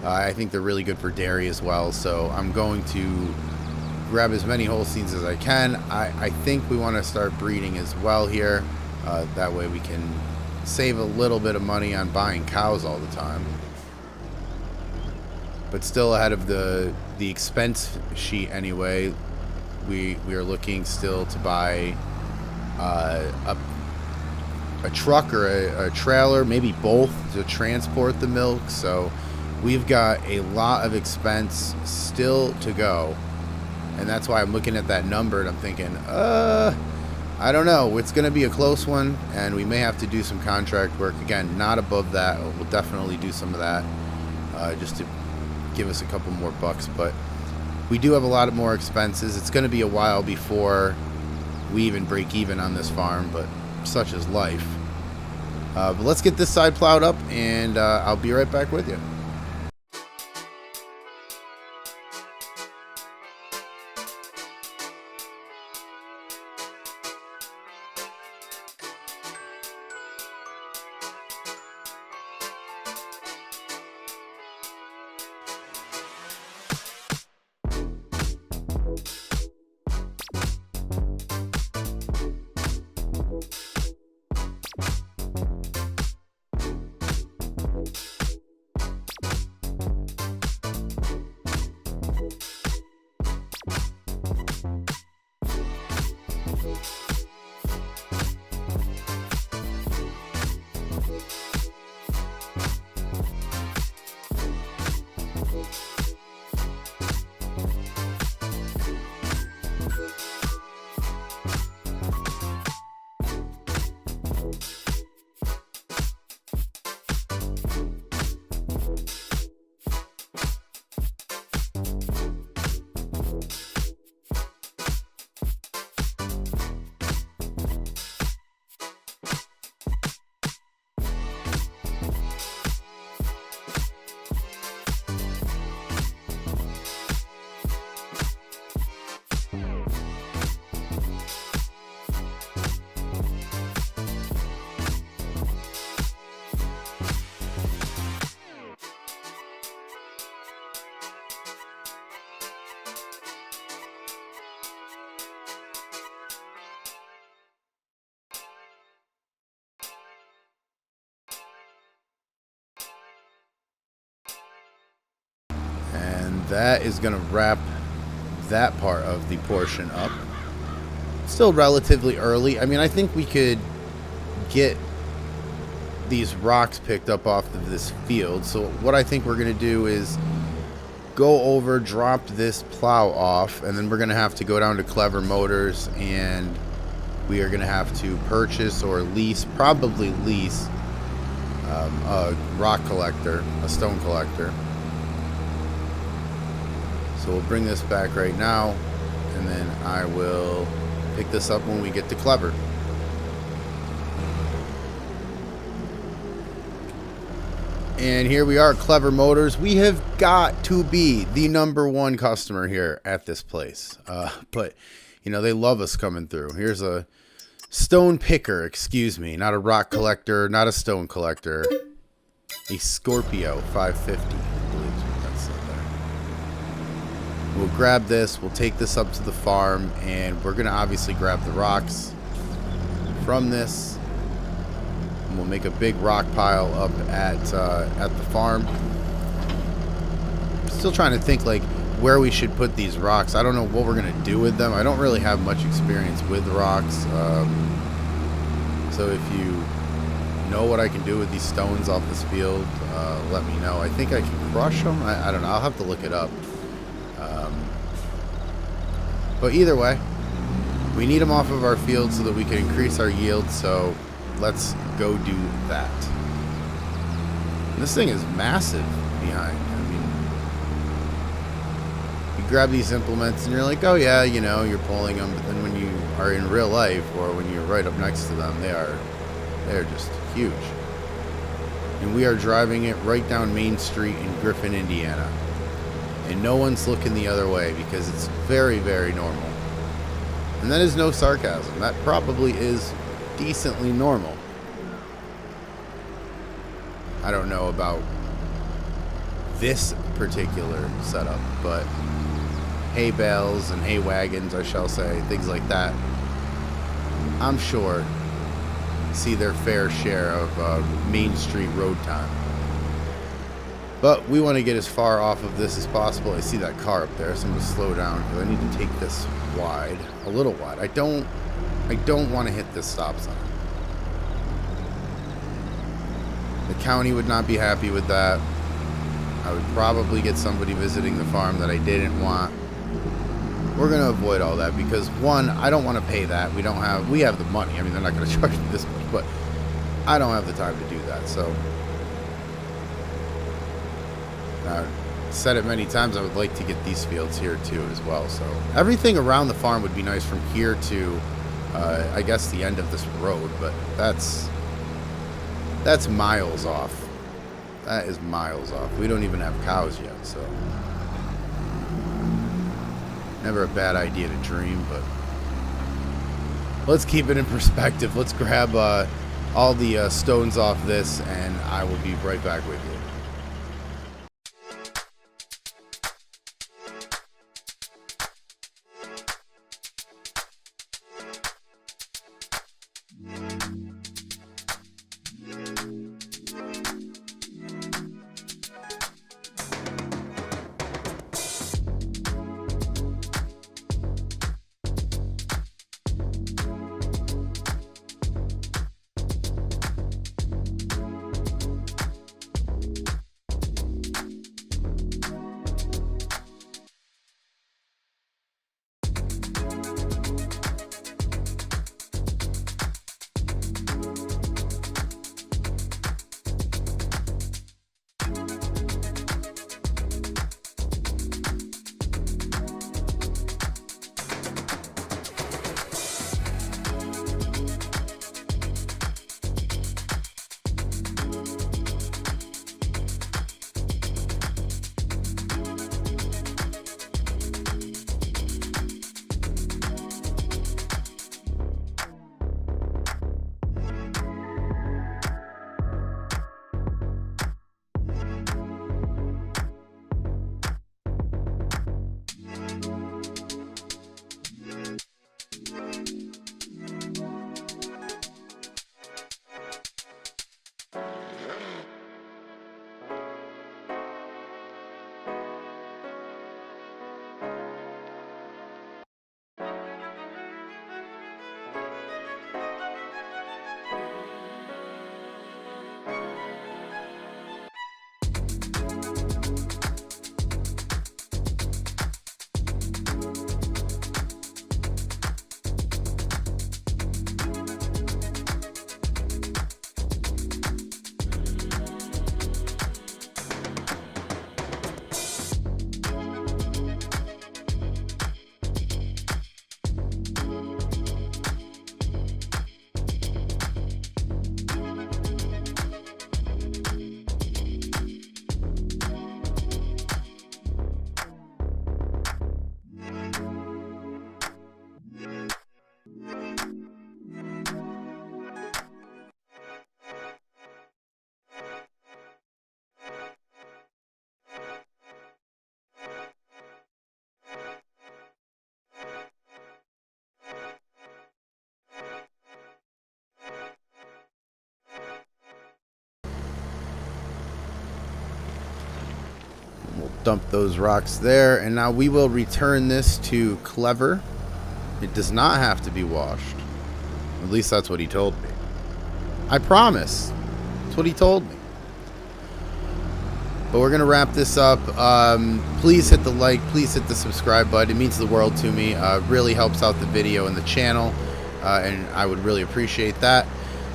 I think they're really good for dairy as well. So I'm going to grab as many Holsteins as I can. I think we want to start breeding as well here. That way we can save a little bit of money on buying cows all the time. But still ahead of the expense sheet anyway. We are looking still to buy a truck or a trailer, maybe both, to transport the milk. So we've got a lot of expense still to go. And that's why I'm looking at that number and I'm thinking, I don't know. It's going to be a close one, and we may have to do some contract work. Again, not above that. We'll definitely do some of that just to give us a couple more bucks. But we do have a lot of more expenses. It's going to be a while before we even break even on this farm, but such is life. But let's get this side plowed up, and I'll be right back with you. That is going to wrap that part of the portion up. Still relatively early. I mean, I think we could get these rocks picked up off of this field. So what I think we're going to do is go over, drop this plow off, and then we're going to have to go down to Clever Motors, and we are going to have to purchase or lease, probably lease, a rock collector, a stone collector. So we'll bring this back right now, and then I will pick this up when we get to Clever. And here we are at Clever Motors. We have got to be the #1 customer here at this place. But, you know, they love us coming through. Here's a stone picker, excuse me. Not a rock collector, not a stone collector. A Scorpio 550, I believe is what that said there. We'll grab this. We'll take this up to the farm. And we're going to obviously grab the rocks from this. We'll make a big rock pile up at the farm. Still trying to think like where we should put these rocks. I don't know what we're gonna do with them. I don't really have much experience with rocks. So if you know what I can do with these stones off this field, let me know. I think I can crush them. I don't know. I'll have to look it up. But either way, we need them off of our field so that we can increase our yield. So let's go do that. And this thing is massive behind. I mean, you grab these implements and you're like, oh yeah, you know, you're pulling them. But then when you are in real life or when you're right up next to them, they're just huge. And we are driving it right down Main Street in Griffin, Indiana. And no one's looking the other way because it's very, very normal. And that is no sarcasm. That probably is decently normal. I don't know about this particular setup, but hay bales and hay wagons, I shall say, things like that, I'm sure see their fair share of Main Street road time. But we want to get as far off of this as possible. I see that car up there, so I'm going to slow down because I need to take this wide, a little wide. I don't want to hit this stop sign. The county would not be happy with that. I would probably get somebody visiting the farm that I didn't want. We're going to avoid all that because, one, I don't want to pay that. We have the money. I mean, they're not going to charge me this much, but I don't have the time to do that. So I've said it many times, I would like to get these fields here too as well. So everything around the farm would be nice from here to I guess the end of this road, but that's miles off. That is miles off. We don't even have cows yet, so never a bad idea to dream, but let's keep it in perspective. Let's grab all the stones off this, and I will be right back with you. We'll dump those rocks there, and now we will return this to Clever. It does not have to be washed. At least that's what he told me. I promise. That's what he told me. But we're going to wrap this up. Please hit the like. Please hit the subscribe button. It means the world to me. Really helps out the video and the channel. And I would really appreciate that.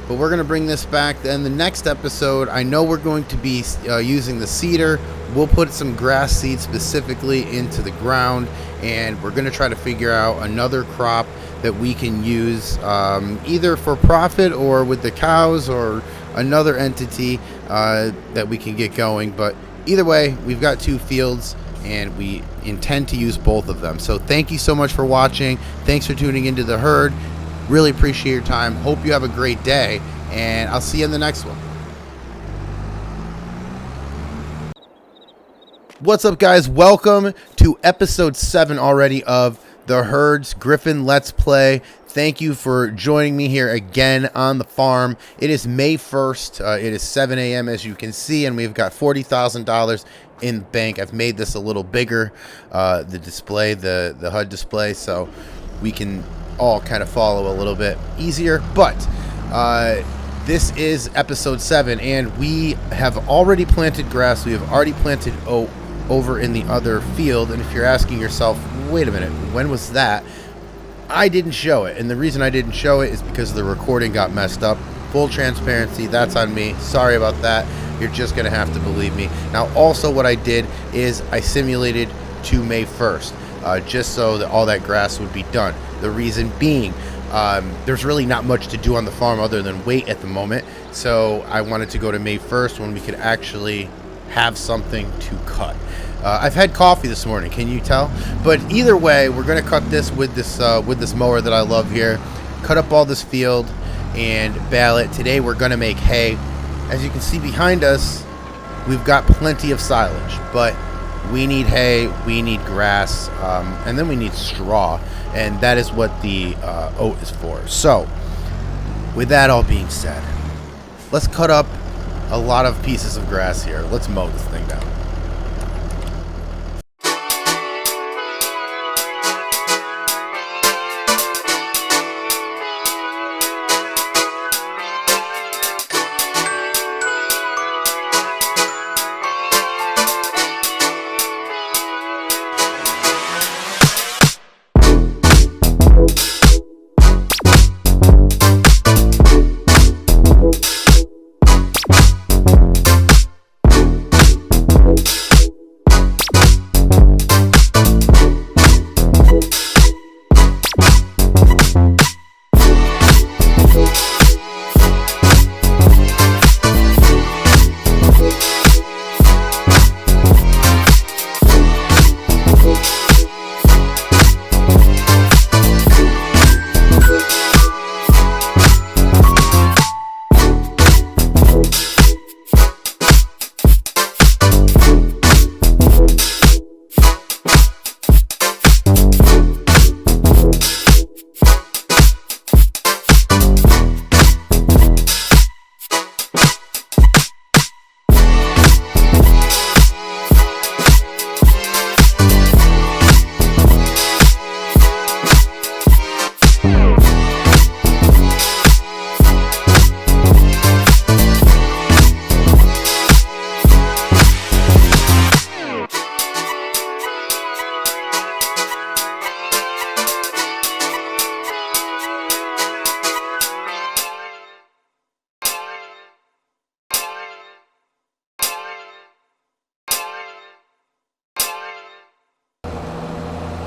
But we're going to bring this back. Then the next episode, I know we're going to be using the seeder. We'll put some grass seed specifically into the ground. And we're going to try to figure out another crop that we can use either for profit or with the cows or another entity that we can get going. But either way, we've got 2 fields and we intend to use both of them. So thank you so much for watching. Thanks for tuning into The Herd. Really appreciate your time. Hope you have a great day, and I'll see you in the next one. What's up, guys? Welcome to episode 7 already of The Herd's Griffin Let's Play. Thank you for joining me here again on the farm. It is May 1st. It is 7 a.m. as you can see, and we've got $40,000 in the bank. I've made this a little bigger, the display, the HUD display, so we can all kind of follow a little bit easier. But this is episode 7, and we have already planted grass. We have already planted oat over in the other field. And if you're asking yourself, wait a minute, when was that? I didn't show it, and the reason I didn't show it is because the recording got messed up. Full transparency, that's on me. Sorry about that. You're just gonna have to believe me. Now also what I did is I simulated to May 1st, just so that all that grass would be done. The reason being, there's really not much to do on the farm other than wait at the moment. So I wanted to go to May 1st when we could actually have something to cut. I've had coffee this morning, can you tell? But either way, we're gonna cut this with this mower that I love here. Cut up all this field and bale it. Today we're gonna make hay. As you can see behind us, we've got plenty of silage, but we need hay, we need grass, and then we need straw, and that is what the oat is for. So, with that all being said, let's cut up a lot of pieces of grass here. Let's mow this thing down.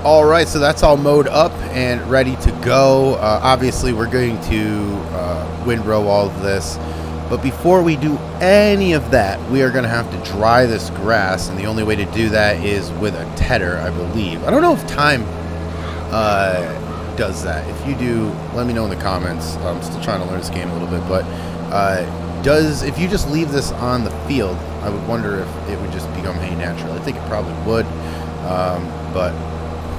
All right, so that's all mowed up and ready to go. Obviously, we're going to windrow all of this. But before we do any of that, we are going to have to dry this grass. And the only way to do that is with a tedder, I believe. I don't know if time does that. If you do, let me know in the comments. I'm still trying to learn this game a little bit. But if you just leave this on the field, I would wonder if it would just become hay naturally. I think it probably would. But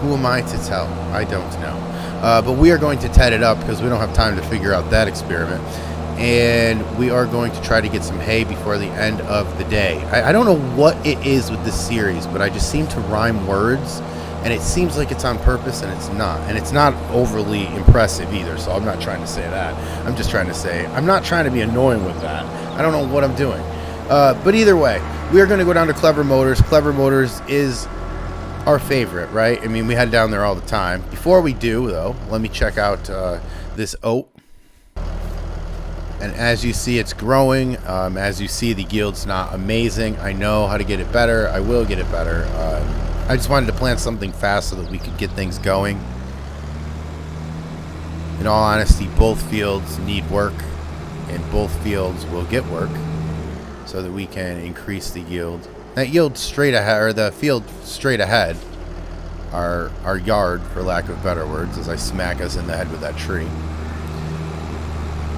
who am I to tell? I don't know. But we are going to ted it up because we don't have time to figure out that experiment. and we are going to try to get some hay before the end of the day. I don't know what it is with this series, but I just seem to rhyme words, and it seems like it's on purpose, and it's not. And it's not overly impressive either, so I'm not trying to say that. I'm just trying to say I'm not trying to be annoying with that. I don't know what I'm doing. But either way, we are going to go down to Clever Motors. Clever Motors is our favorite, right? I mean, we head down there all the time. Before we do, though, let me check out this oat. And as you see, it's growing. As you see, the yield's not amazing. I know how to get it better. I will get it better. I just wanted to plant something fast so that we could get things going. In all honesty, both fields need work, and both fields will get work so that we can increase the yield. That yield straight ahead, or the field straight ahead, our yard, for lack of better words, as I smack us in the head with that tree.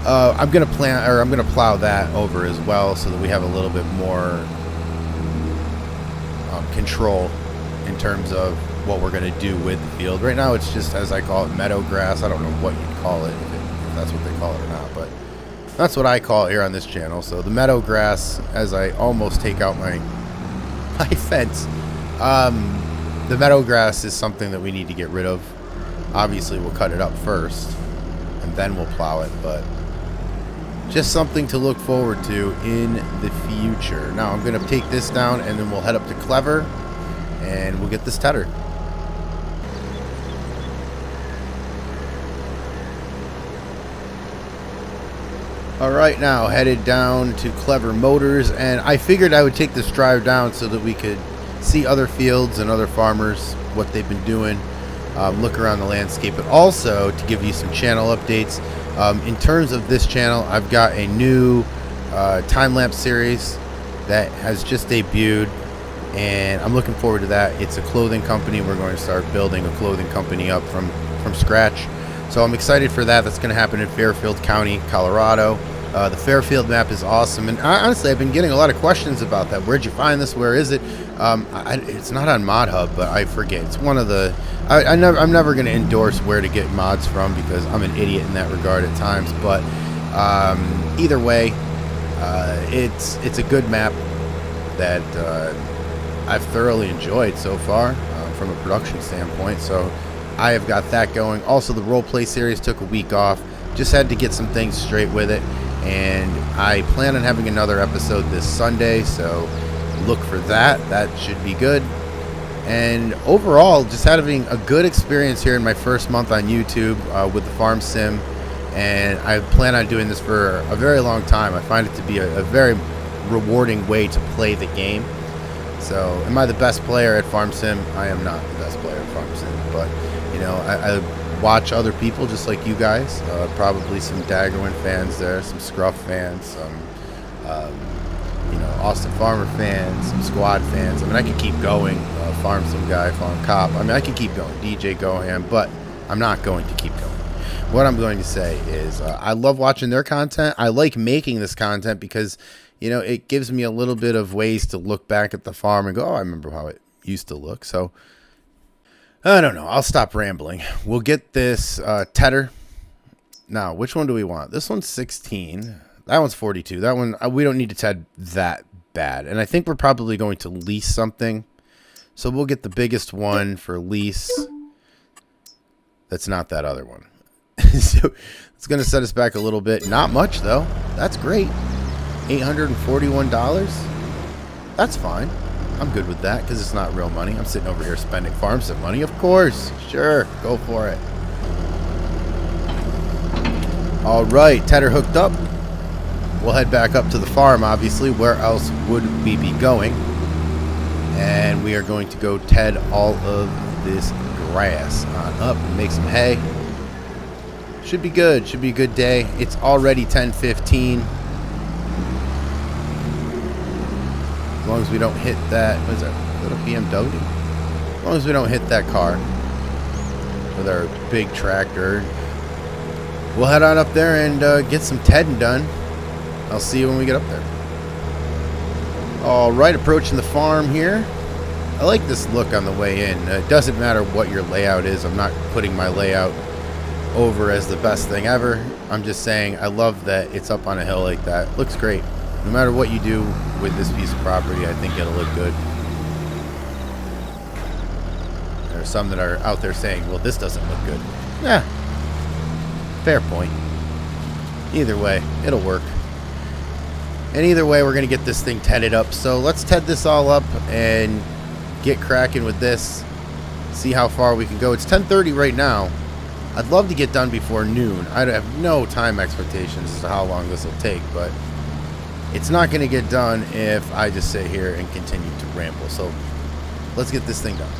I'm gonna plow that over as well, so that we have a little bit more control in terms of what we're gonna do with the field. Right now, it's just, as I call it, meadow grass. I don't know what you'd call it, if that's what they call it or not, but that's what I call it here on this channel. So the meadow grass, as I almost take out my fence, the meadow grass is something that we need to get rid of. Obviously, we'll cut it up first, and then we'll plow it, but just something to look forward to in the future. Now I'm going to take this down, and then we'll head up to Clever, and we'll get this tedder. Alright, now headed down to Clever Motors, and I figured I would take this drive down so that we could see other fields and other farmers, what they've been doing, look around the landscape, but also to give you some channel updates. In terms of this channel, I've got a new time-lapse series that has just debuted, and I'm looking forward to that. It's a clothing company. We're going to start building a clothing company up from scratch. So I'm excited for that. That's going to happen in Fairfield County, Colorado. The Fairfield map is awesome, and honestly, I've been getting a lot of questions about that. Where'd you find this? Where is it? It's not on Mod Hub, but I forget. It's one of the. I'm never going to endorse where to get mods from because I'm an idiot in that regard at times. But either way, it's a good map that I've thoroughly enjoyed so far from a production standpoint. So I have got that going. Also, the roleplay series took a week off. Just had to get some things straight with it. And I plan on having another episode this Sunday, so look for that. That should be good. And overall, just having a good experience here in my first month on YouTube with the farm sim. And I plan on doing this for a very long time. I find it to be a very rewarding way to play the game. So, am I the best player at farm sim? I am not the best player at farm sim, but you know, I watch other people just like you guys. Probably some Daggerwin fans there, some Scruff fans, some you know, Austin Farmer fans, some Squad fans. I mean, I could keep going. Farm Sim Guy, Farm Cop. I mean, I could keep going. DJ Goham, but I'm not going to keep going. What I'm going to say is I love watching their content. I like making this content because, you know, it gives me a little bit of ways to look back at the farm and go, oh, I remember how it used to look. So I don't know. I'll stop rambling. We'll get this tedder. Now, which one do we want? This one's 16. That one's 42. That one, we don't need to ted that bad. And I think we're probably going to lease something. So we'll get the biggest one for lease. That's not that other one. So it's going to set us back a little bit. Not much, though. That's great. $841. That's fine. I'm good with that because it's not real money. I'm sitting over here spending farm sim money. Of course. Sure. Go for it. All right. Tedder hooked up. We'll head back up to the farm, obviously. Where else would we be going? And we are going to go ted all of this grass on up and make some hay. Should be good. Should be a good day. It's already 10:15. As long as we don't hit that, what is that? Is that a BMW? As long as we don't hit that car with our big tractor, we'll head on up there and get some tedding done. I'll see you when we get up there. All right, approaching the farm here. I like this look on the way in. It doesn't matter what your layout is. I'm not putting my layout over as the best thing ever. I'm just saying I love that it's up on a hill like that. Looks great. No matter what you do with this piece of property, I think it'll look good. There are some that are out there saying, well, this doesn't look good. Yeah, fair point. Either way, it'll work. And either way, we're going to get this thing tedded up. So let's ted this all up and get cracking with this. See how far we can go. It's 10:30 right now. I'd love to get done before noon. I have no time expectations as to how long this will take, but it's not going to get done if I just sit here and continue to ramble. So let's get this thing done.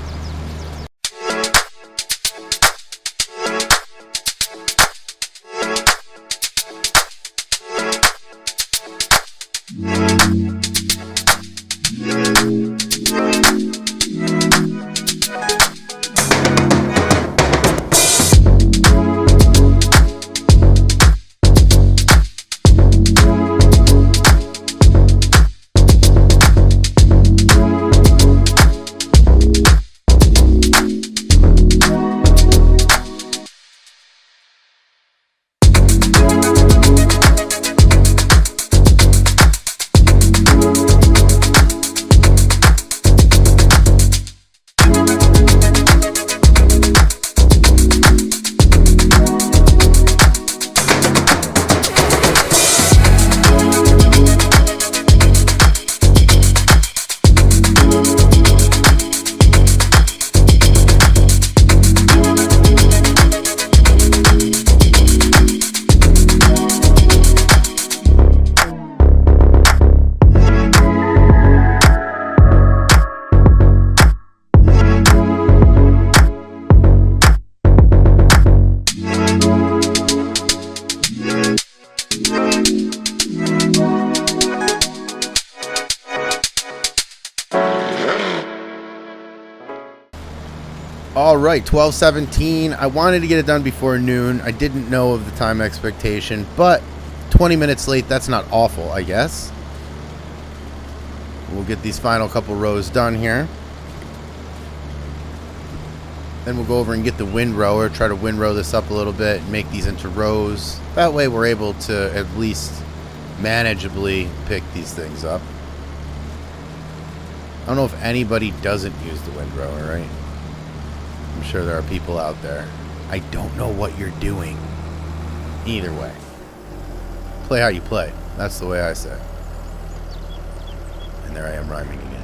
All right, 12:17. I wanted to get it done before noon. I didn't know of the time expectation, but 20 minutes late, that's not awful, I guess. We'll get these final couple rows done here. Then we'll go over and get the windrower, try to windrow this up a little bit, and make these into rows. That way we're able to at least manageably pick these things up. I don't know if anybody doesn't use the windrower, right? I'm sure there are people out there. I don't know what you're doing. Either way. Play how you play. That's the way I say. And there I am rhyming again.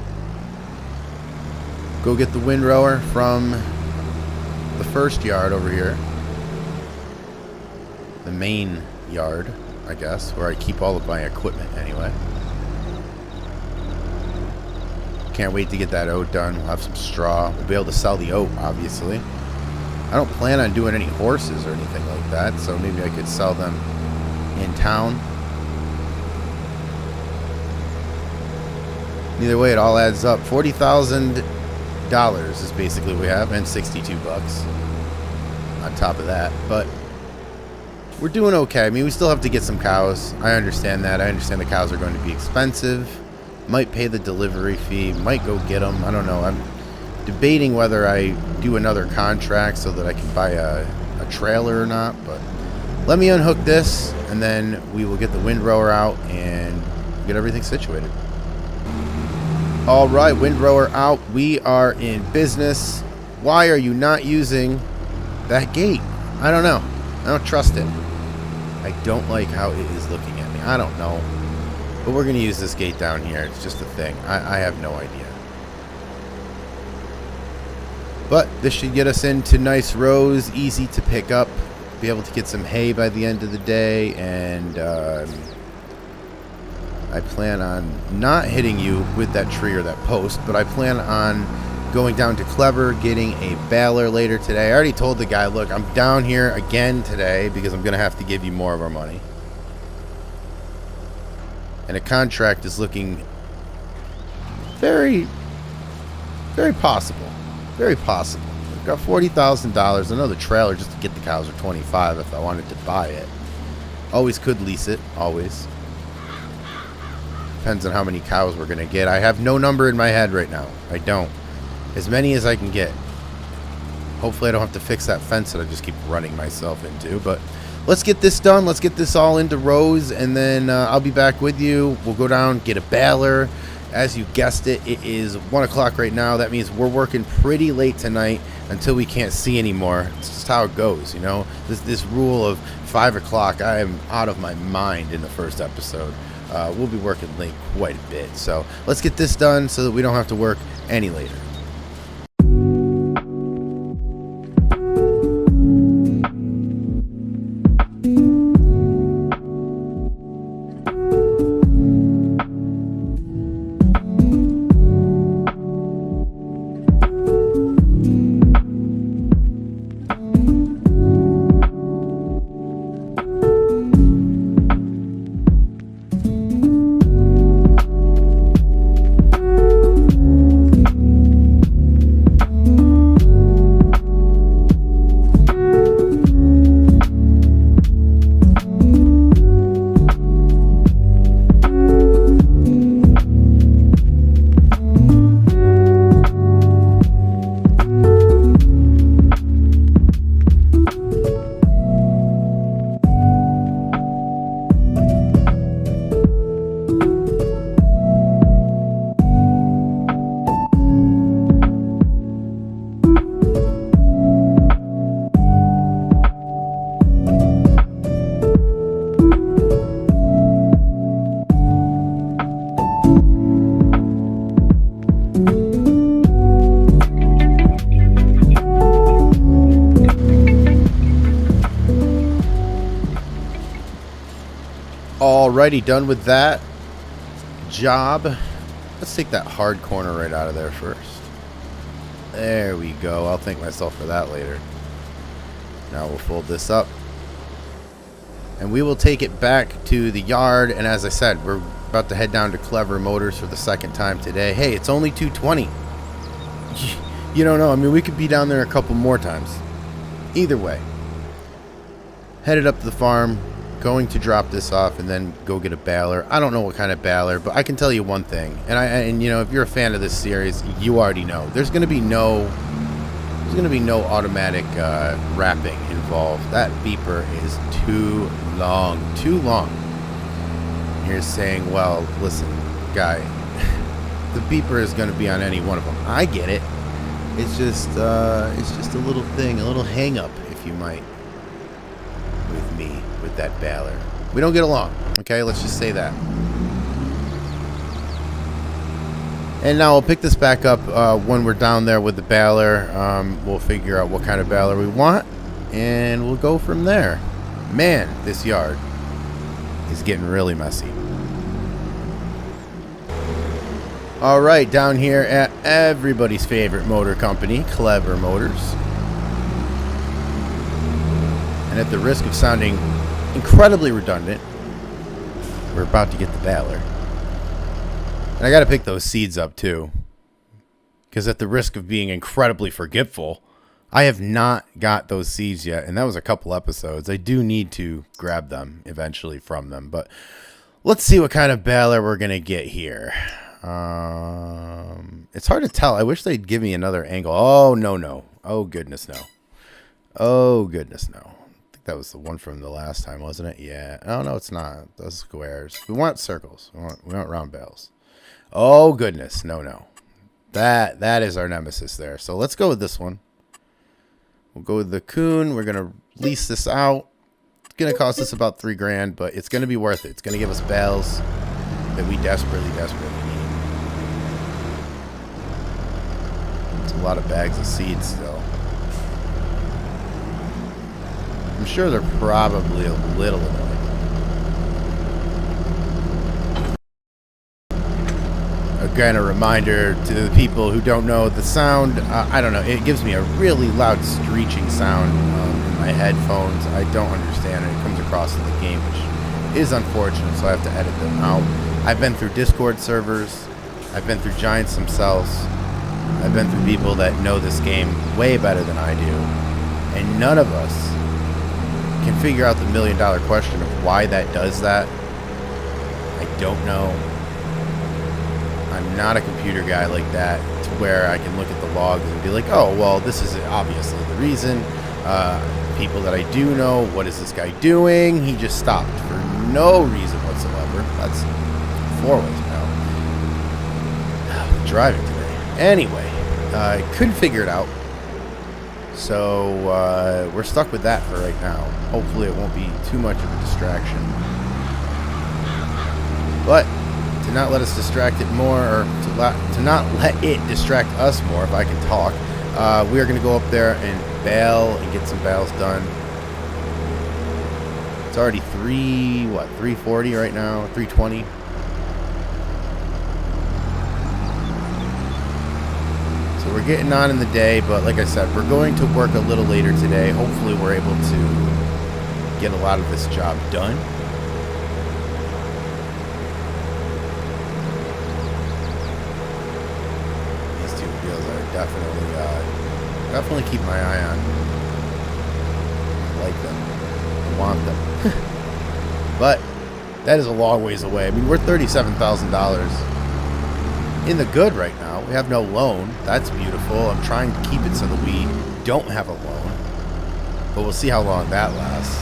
Go get the windrower from the first yard over here. The main yard, I guess, where I keep all of my equipment anyway. Can't wait to get that oat done. We'll have some straw. We'll be able to sell the oat, obviously. I don't plan on doing any horses or anything like that, so maybe I could sell them in town. Either way, it all adds up. $40,000 is basically what we have, and 62 bucks on top of that. But we're doing okay. I mean, we still have to get some cows. I understand that. I understand the cows are going to be expensive. Might pay the delivery fee, might go get them. I don't know. I'm debating whether I do another contract so that I can buy a trailer or not. But let me unhook this, and then we will get the windrower out and get everything situated. All right, windrower out. We are in business. Why are you not using that gate? I don't know. I don't trust it. I don't like how it is looking at me. I don't know. But we're going to use this gate down here. It's just a thing. I have no idea. But this should get us into nice rows, easy to pick up, be able to get some hay by the end of the day, and I plan on not hitting you with that tree or that post, but I plan on going down to Clever, getting a baler later today. I already told the guy, look, I'm down here again today because I'm going to have to give you more of our money. And a contract is looking very, very possible. Very possible. I've got $40,000. Another trailer just to get the cows, or $25,000 if I wanted to buy it. Always could lease it. Always. Depends on how many cows we're going to get. I have no number in my head right now. I don't. As many as I can get. Hopefully I don't have to fix that fence that I just keep running myself into. But let's get this done. Let's get this all into rows, and then I'll be back with you. We'll go down, get a baler. As you guessed it, it is 1 o'clock right now. That means we're working pretty late tonight until we can't see anymore. It's just how it goes, you know. This rule of 5 o'clock, I am out of my mind in the first episode. We'll be working late quite a bit. So let's get this done so that we don't have to work any later. Alrighty, done with that job. Let's take that hard corner right out of there first. There we go. I'll thank myself for that later. Now we'll fold this up, and we will take it back to the yard. And as I said, we're about to head down to Clever Motors for the second time today. Hey, it's only 2:20. You don't know. I mean, we could be down there a couple more times. Either way, headed up to the farm, going to drop this off and then go get a baler. I don't know what kind of baler, but I can tell you one thing, and you know, if you're a fan of this series, you already know there's going to be no automatic wrapping involved. That beeper is too long. You're saying, well, listen, guy, the beeper is going to be on any one of them. I get it. It's just a little thing, a little hang up, if you might, with me, with that baler. We don't get along, okay? Let's just say that. And now we'll pick this back up when we're down there with the baler. We'll figure out what kind of baler we want, and we'll go from there. Man, this yard is getting really messy. All right, down here at everybody's favorite motor company, Clever Motors. And at the risk of sounding incredibly redundant, we're about to get the baler. And I got to pick those seeds up too, because at the risk of being incredibly forgetful, I have not got those seeds yet, and that was a couple episodes. I do need to grab them eventually from them, but let's see what kind of baler we're going to get here. It's hard to tell. I wish they'd give me another angle. Oh, no. Oh, goodness, no. Oh, goodness, no. I think that was the one from the last time, wasn't it? Yeah. Oh, no, it's not. Those squares. We want circles. We want round bales. Oh, goodness. No. That is our nemesis there. So let's go with this one. We'll go with the Coon. We're going to lease this out. It's going to cost us about $3,000, but it's going to be worth it. It's going to give us bales that we desperately need. It's a lot of bags of seeds still. I'm sure they're probably a little annoying. Again, a reminder to the people who don't know the sound. I don't know. It gives me a really loud screeching sound in my headphones. I don't understand it. It comes across in the game, which is unfortunate, so I have to edit them out. I've been through Discord servers. I've been through giants themselves. I've been through people that know this game way better than I do. And none of us can figure out the million-dollar question of why that does that. I don't know. I'm not a computer guy like that to where I can look at the logs and be like, oh, well, this is obviously the reason. People that I do know, what is this guy doing? He just stopped for no reason whatsoever. That's 4 ways now. Driving today. Anyway, I couldn't figure it out. So we're stuck with that for right now. Hopefully it won't be too much of a distraction. But to not let us distract it more, or to not let it distract us more, if I can talk, we are going to go up there and bale and get some bales done. It's already 3:40 right now, 3:20. So we're getting on in the day, but like I said, we're going to work a little later today. Hopefully we're able to get a lot of this job done. These 2 wheels are definitely keep my eye on. I like them. I want them. But that is a long ways away. I mean, we're $37,000 in the good right now. We have no loan. That's beautiful. I'm trying to keep it so that we don't have a loan. But we'll see how long that lasts.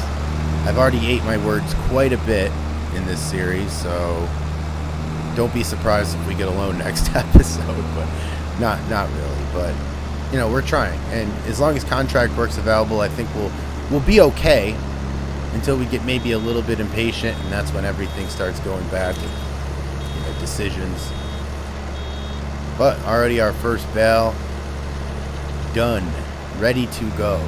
I've already ate my words quite a bit in this series, so don't be surprised if we get a loan next episode. But not really. But you know, we're trying, and as long as contract work's available, I think we'll be okay until we get maybe a little bit impatient, and that's when everything starts going bad with, you know, decisions. But already our first bale done, ready to go.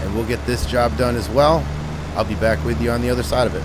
And we'll get this job done as well. I'll be back with you on the other side of it.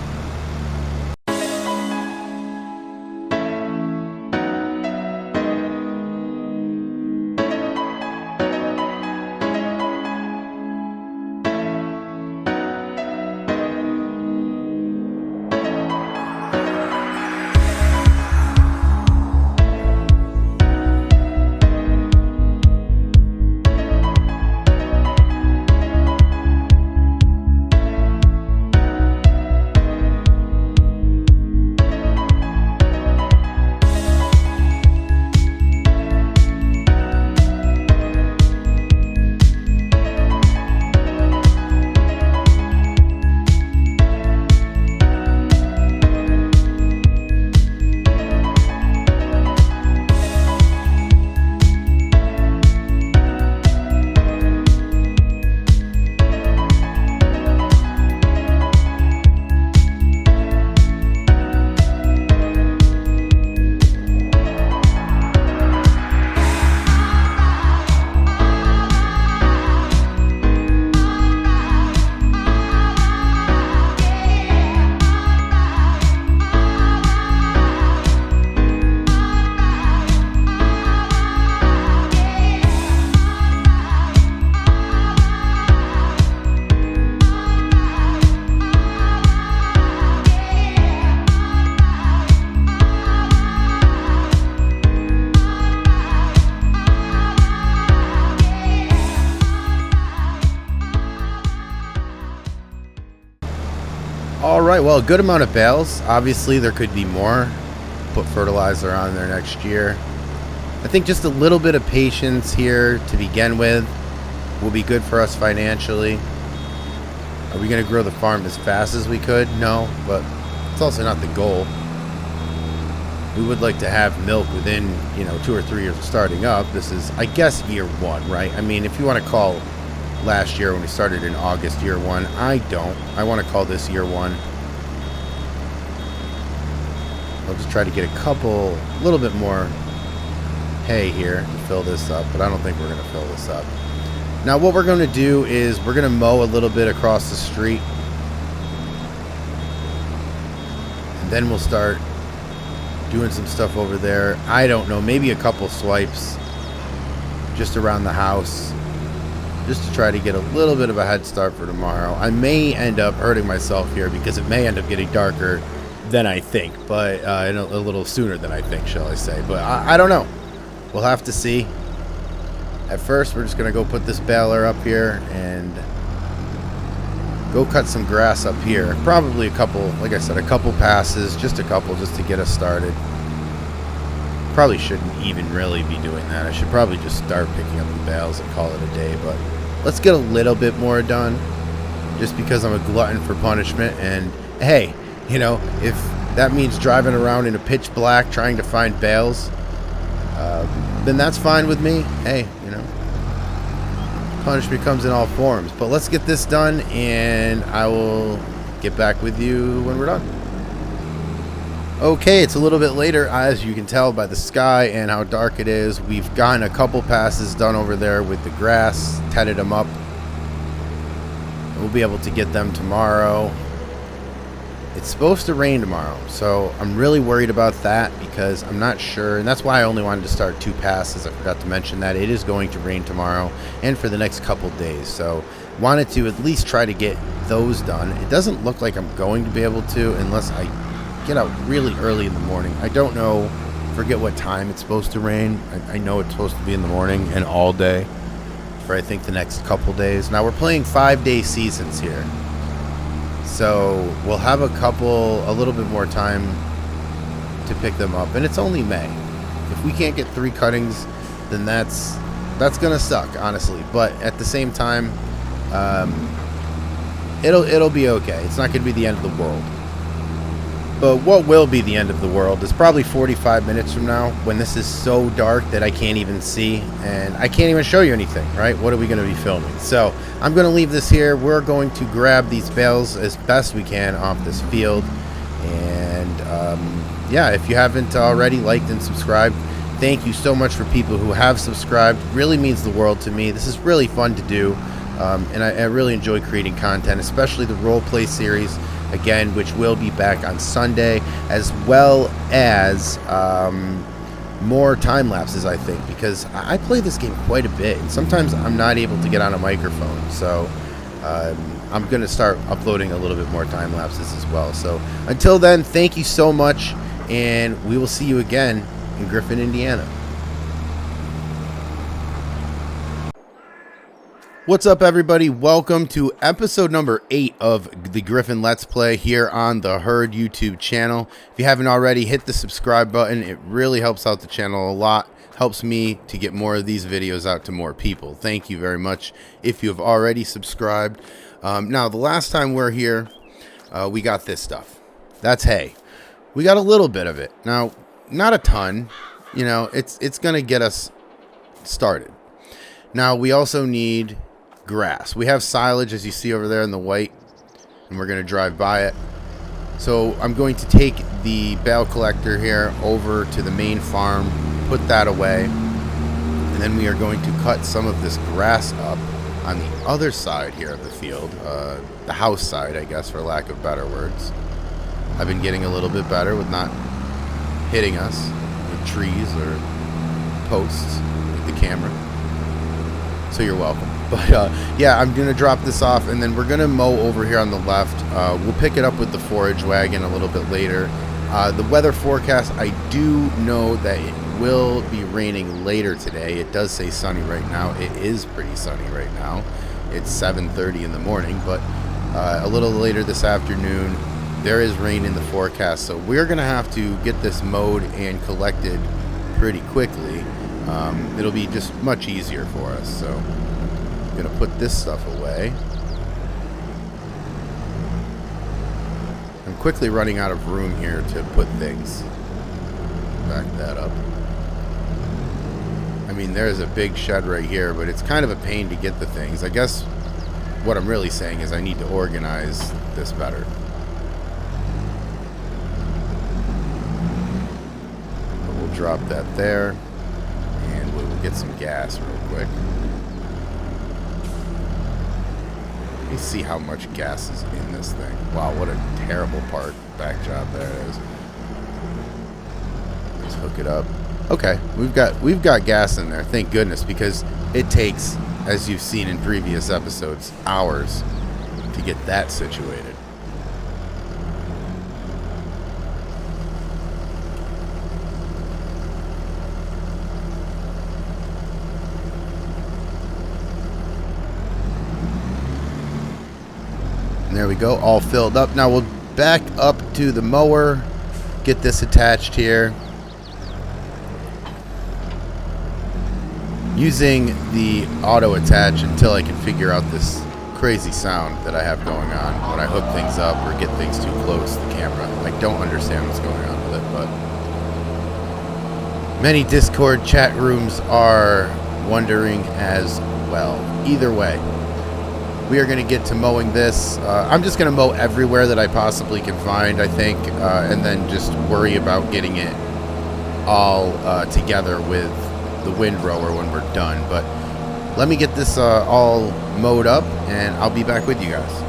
Alright, well, a good amount of bales. Obviously, there could be more. Put fertilizer on there next year. I think just a little bit of patience here to begin with will be good for us financially. Are we going to grow the farm as fast as we could? No, but it's also not the goal. We would like to have milk within, 2 or 3 years of starting up. This is, I guess, year 1, right? I mean, if you want to call last year when we started in August year 1, I don't. I want to call this year 1. I'll just try to get a little bit more hay here to fill this up, but I don't think we're going to fill this up. Now what we're going to do is we're going to mow a little bit across the street, and then we'll start doing some stuff over there. I don't know, maybe a couple swipes just around the house, just to try to get a little bit of a head start for tomorrow. I may end up hurting myself here because it may end up getting darker than I think, but a little sooner than I think, shall I say. But I don't know. We'll have to see. At first, we're just going to go put this baler up here and go cut some grass up here. Probably a couple, like I said, a couple passes, just a couple, just to get us started. Probably shouldn't even really be doing that. I should probably just start picking up the bales and call it a day, but let's get a little bit more done, just because I'm a glutton for punishment. And hey, you know, if that means driving around in a pitch black trying to find bales, then that's fine with me. Hey, you know, punishment comes in all forms. But let's get this done, and I will get back with you when we're done. Okay, it's a little bit later, as you can tell by the sky and how dark it is. We've gotten a couple passes done over there with the grass, tedded them up. We'll be able to get them tomorrow. It's supposed to rain tomorrow, so I'm really worried about that because I'm not sure, and that's why I only wanted to start 2 passes. I forgot to mention that it is going to rain tomorrow and for the next couple days, so wanted to at least try to get those done. It doesn't look like I'm going to be able to unless I get out really early in the morning. I don't know, forget what time it's supposed to rain. I know it's supposed to be in the morning and all day for I think the next couple days. Now we're playing 5-day seasons here, so we'll have a little bit more time to pick them up, and it's only May. If we can't get 3 cuttings, then that's gonna suck, honestly. But at the same time, it'll be okay. It's not gonna be the end of the world. But what will be the end of the world is probably 45 minutes from now, when this is so dark that I can't even see and I can't even show you anything, right? What are we going to be filming? So I'm going to leave this here. We're going to grab these bales as best we can off this field. And yeah, if you haven't already liked and subscribed, thank you so much for people who have subscribed. It really means the world to me. This is really fun to do. And I really enjoy creating content, especially the role play series, again, which will be back on Sunday, as well as more time lapses, I think, because I play this game quite a bit, and sometimes I'm not able to get on a microphone, so I'm going to start uploading a little bit more time lapses as well. So until then, thank you so much, and we will see you again in Griffin, Indiana. What's up, everybody? Welcome to episode number 8 of the Griffin Let's Play here on the Herd YouTube channel. If you haven't already, hit the subscribe button. It really helps out the channel a lot. Helps me to get more of these videos out to more people. Thank you very much if you have already subscribed. Now, the last time we're here, we got this stuff. That's hay. We got a little bit of it. Now, not a ton. You know, it's going to get us started. Now, we also need grass. We have silage, as you see over there in the white, and we're going to drive by it. So I'm going to take the bale collector here over to the main farm, put that away, and then we are going to cut some of this grass up on the other side here of the field, the house side, I guess, for lack of better words. I've been getting a little bit better with not hitting us with trees or posts with the camera, so you're welcome. But yeah, I'm going to drop this off, and then we're going to mow over here on the left. We'll pick it up with the forage wagon a little bit later. The weather forecast, I do know that it will be raining later today. It does say sunny right now. It is pretty sunny right now. It's 7:30 in the morning, but a little later this afternoon, there is rain in the forecast. So we're going to have to get this mowed and collected pretty quickly. It'll be just much easier for us. So I'm going to put this stuff away. I'm quickly running out of room here to put things. Back that up. I mean, there's a big shed right here, but it's kind of a pain to get the things. I guess what I'm really saying is I need to organize this better. But we'll drop that there, and we'll get some gas real quick. Let me see how much gas is in this thing. Wow, what a terrible back job there it is. Let's hook it up. Okay, we've got gas in there, thank goodness, because it takes, as you've seen in previous episodes, hours to get that situated. There we go, all filled up. Now we'll back up to the mower, get this attached here. Using the auto attach until I can figure out this crazy sound that I have going on when I hook things up or get things too close to the camera. I don't understand what's going on with it, but many Discord chat rooms are wondering as well. Either way, we are going to get to mowing this. I'm just going to mow everywhere that I possibly can find, I think, and then just worry about getting it all together with the windrower when we're done. But let me get this all mowed up, and I'll be back with you guys.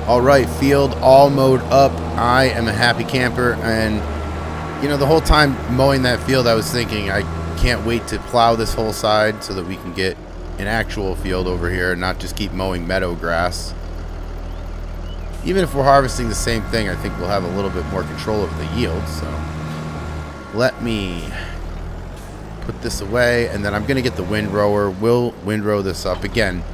All right, field all mowed up. I am a happy camper, and you know, the whole time mowing that field, I was thinking I can't wait to plow this whole side so that we can get an actual field over here and not just keep mowing meadow grass. Even if we're harvesting the same thing, I think we'll have a little bit more control over the yield. So let me put this away, and then I'm going to get the windrower. We'll windrow this up again.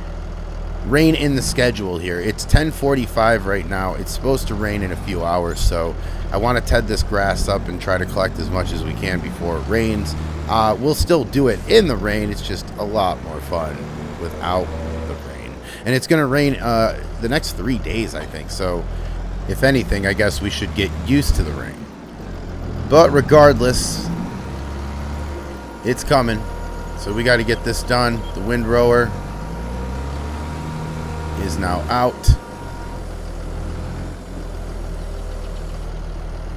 Rain in the schedule here. It's 10:45 right now. It's supposed to rain in a few hours, so I want to ted this grass up and try to collect as much as we can before it rains. We'll still do it in the rain. It's just a lot more fun without the rain. And it's going to rain the next 3 days, I think. So if anything, I guess we should get used to the rain. But regardless, it's coming. So we got to get this done. The windrower is now out,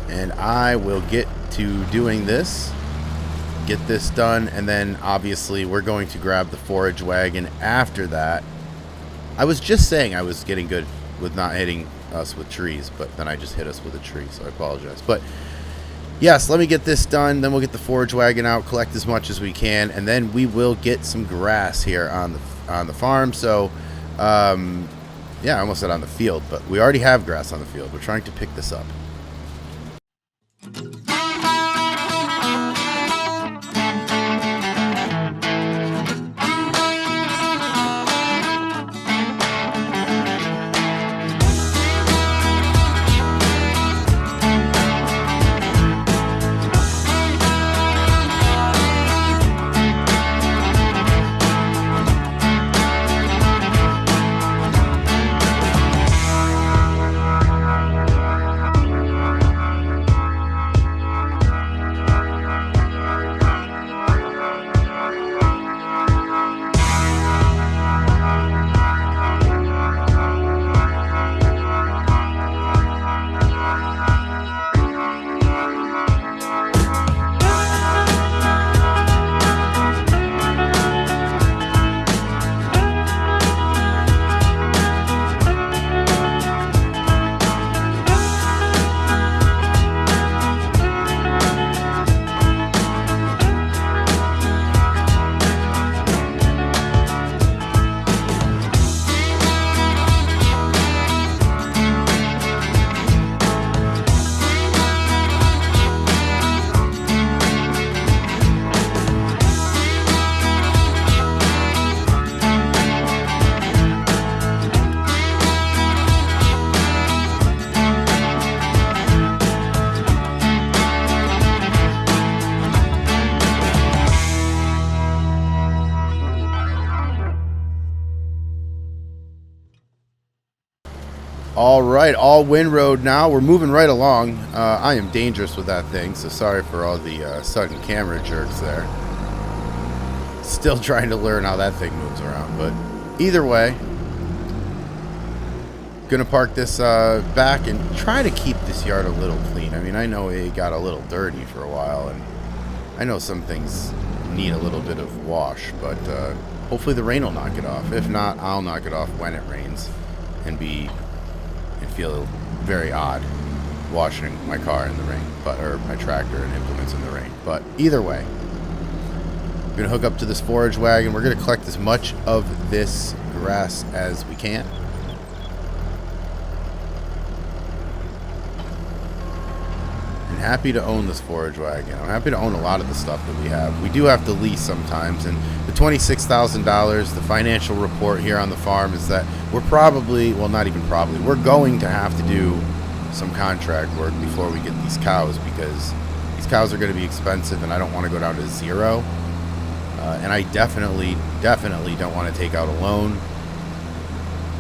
and I will get to doing this, get this done, and then obviously we're going to grab the forage wagon after that. I was just saying I was getting good with not hitting us with trees, but then I just hit us with a tree, so I apologize. But yes, let me get this done, then we'll get the forage wagon out, collect as much as we can, and then we will get some grass here on the farm. So yeah, I almost said on the field, but we already have grass on the field. We're trying to pick this up. All right, all wind road now. We're moving right along. I am dangerous with that thing, so sorry for all the sudden camera jerks there. Still trying to learn how that thing moves around, but either way, gonna park this back and try to keep this yard a little clean. I mean, I know it got a little dirty for a while, and I know some things need a little bit of wash, but hopefully the rain will knock it off. If not, I'll knock it off when it rains and feel very odd washing my car in the rain, or my tractor and implements in the rain. But either way, we're gonna hook up to this forage wagon. We're gonna collect as much of this grass as we can. I'm happy to own this forage wagon. I'm happy to own a lot of the stuff that we have. We do have to lease sometimes, and the $26,000, the financial report here on the farm is that we're probably, well, not even probably, we're going to have to do some contract work before we get these cows, because these cows are going to be expensive and I don't want to go down to zero. And I definitely don't want to take out a loan.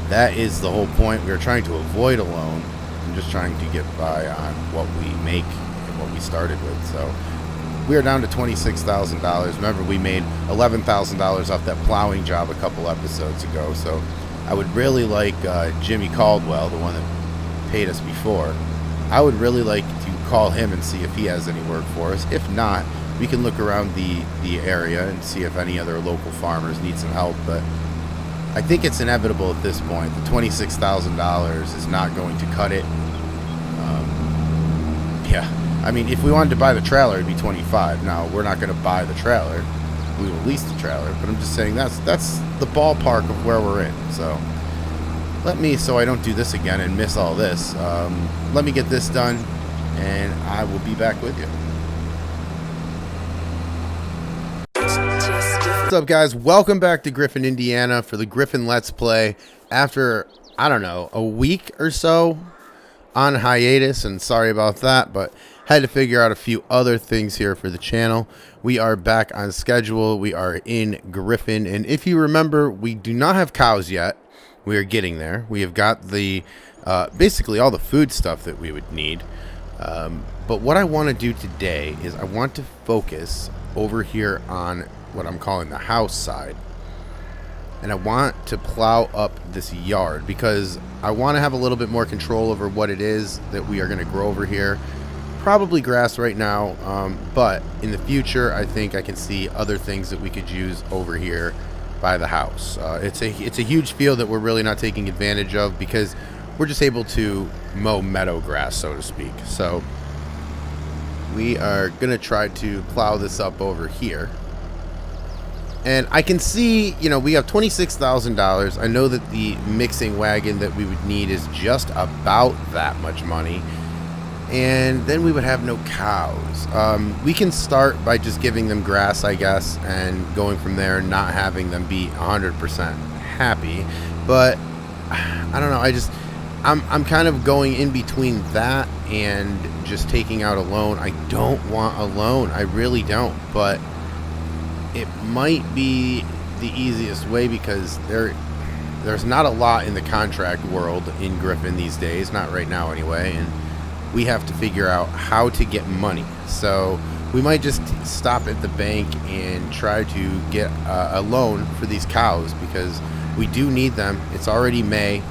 That is the whole point. We are trying to avoid a loan. I'm just trying to get by on what we make and what we started with. So we are down to $26,000. Remember, we made $11,000 off that plowing job a couple episodes ago. So I would really like Jimmy Caldwell, the one that paid us before. I would really like to call him and see if he has any work for us. If not, we can look around the area and see if any other local farmers need some help. But I think it's inevitable at this point. The $26,000 is not going to cut it. Yeah, I mean, if we wanted to buy the trailer, it'd be 25. Now, we're not going to buy the trailer. We will lease the trailer. But I'm just saying that's the ballpark of where we're in. So so I don't do this again and miss all this. Let me get this done, and I will be back with you. What's up, guys? Welcome back to Griffin, Indiana for the Griffin Let's Play. After, I don't know, a week or so on hiatus, and sorry about that, but had to figure out a few other things here for the channel. We are back on schedule. We are in Griffin, and if you remember, we do not have cows yet. We are getting there. We have got the basically all the food stuff that we would need. But what I want to do today is I want to focus over here on what I'm calling the house side, and I want to plow up this yard because I want to have a little bit more control over what it is that we are going to grow over here. Probably grass right now, but in the future I think I can see other things that we could use over here by the house. It's a huge field that we're really not taking advantage of because we're just able to mow meadow grass, so to speak. So we are gonna try to plow this up over here. And I can see, you know, we have $26,000. I know that the mixing wagon that we would need is just about that much money. And then we would have no cows. We can start by just giving them grass, I guess, and going from there and not having them be 100% happy. But I don't know. I'm kind of going in between that and just taking out a loan. I don't want a loan. I really don't. But it might be the easiest way because there's not a lot in the contract world in Griffin these days. Not right now anyway. And we have to figure out how to get money. So we might just stop at the bank and try to get a loan for these cows because we do need them. It's already May.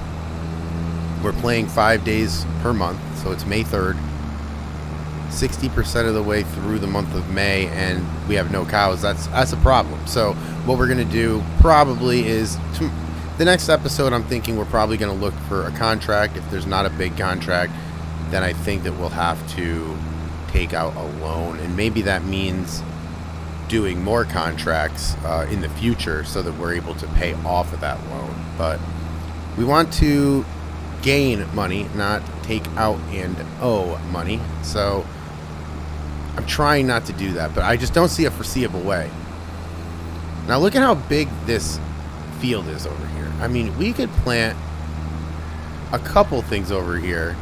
We're playing 5 days per month, so it's May 3rd. 60% of the way through the month of May, and we have no cows. That's a problem. So what we're going to do probably is the next episode, I'm thinking we're probably going to look for a contract. If there's not a big contract, then I think that we'll have to take out a loan, and maybe that means doing more contracts in the future so that we're able to pay off of that loan. But we want to gain money, not take out and owe money. So I'm trying not to do that, but I just don't see a foreseeable way. Now look at how big this field is over here. I mean, we could plant a couple things over here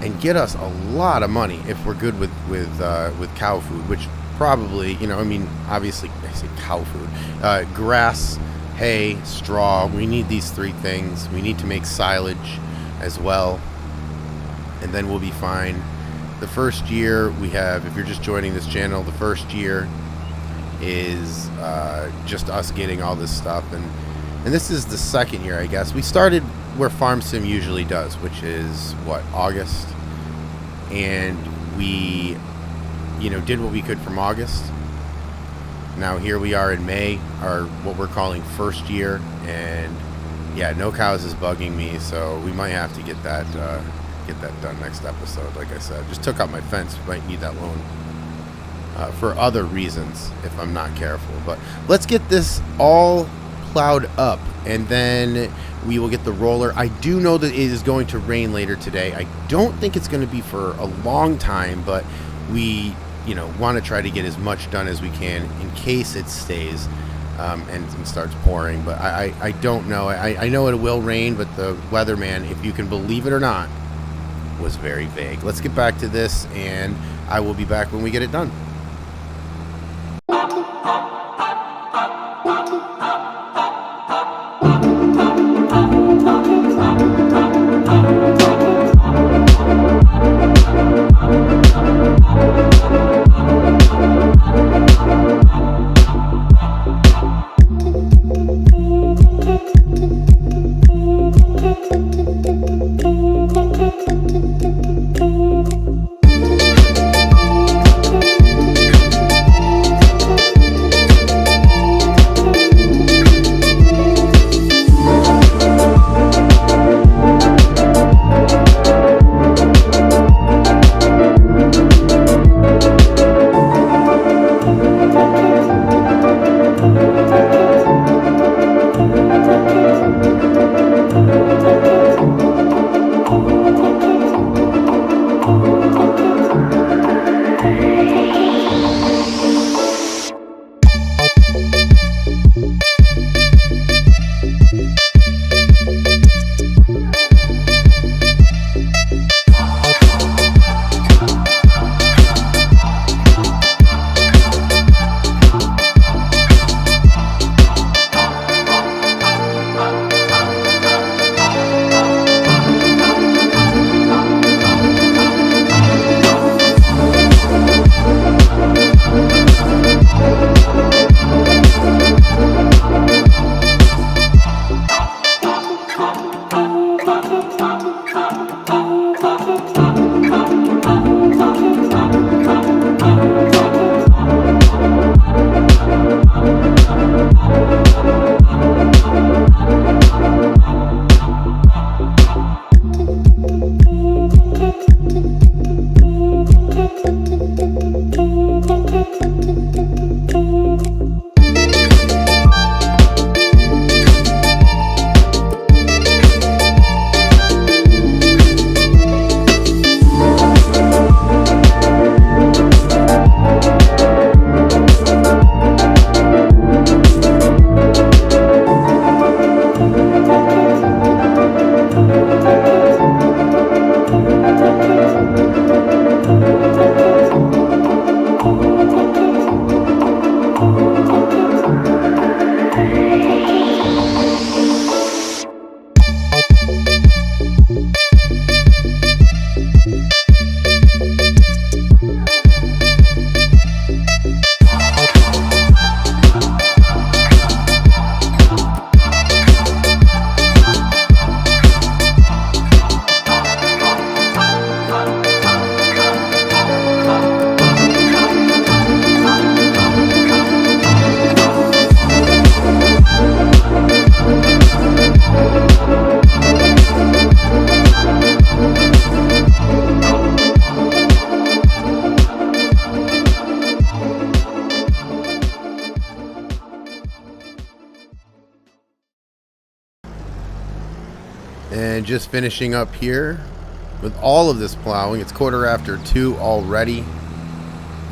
and get us a lot of money if we're good with cow food, which probably, you know, I mean, obviously I say cow food, grass hay, straw. We need these 3 things. We need to make silage as well, and then we'll be fine. The first year we have, if you're just joining this channel, the first year is just us getting all this stuff, and this is the second year, I guess. We started where Farm Sim usually does, which is what, August, and we, you know, did what we could from August. Now here we are in May, our what we're calling first year, and yeah, no cows is bugging me, so we might have to get that done next episode. Like I said, just took out my fence. Might need that loan for other reasons if I'm not careful. But let's get this all plowed up, and then we will get the roller. I do know that it is going to rain later today. I don't think it's going to be for a long time, but we, you know, want to try to get as much done as we can in case it stays and starts pouring. But I don't know. I know it will rain, but the weatherman, if you can believe it or not, was very vague. Let's get back to this, and I will be back when we get it done. And just finishing up here with all of this plowing. It's 2:15 already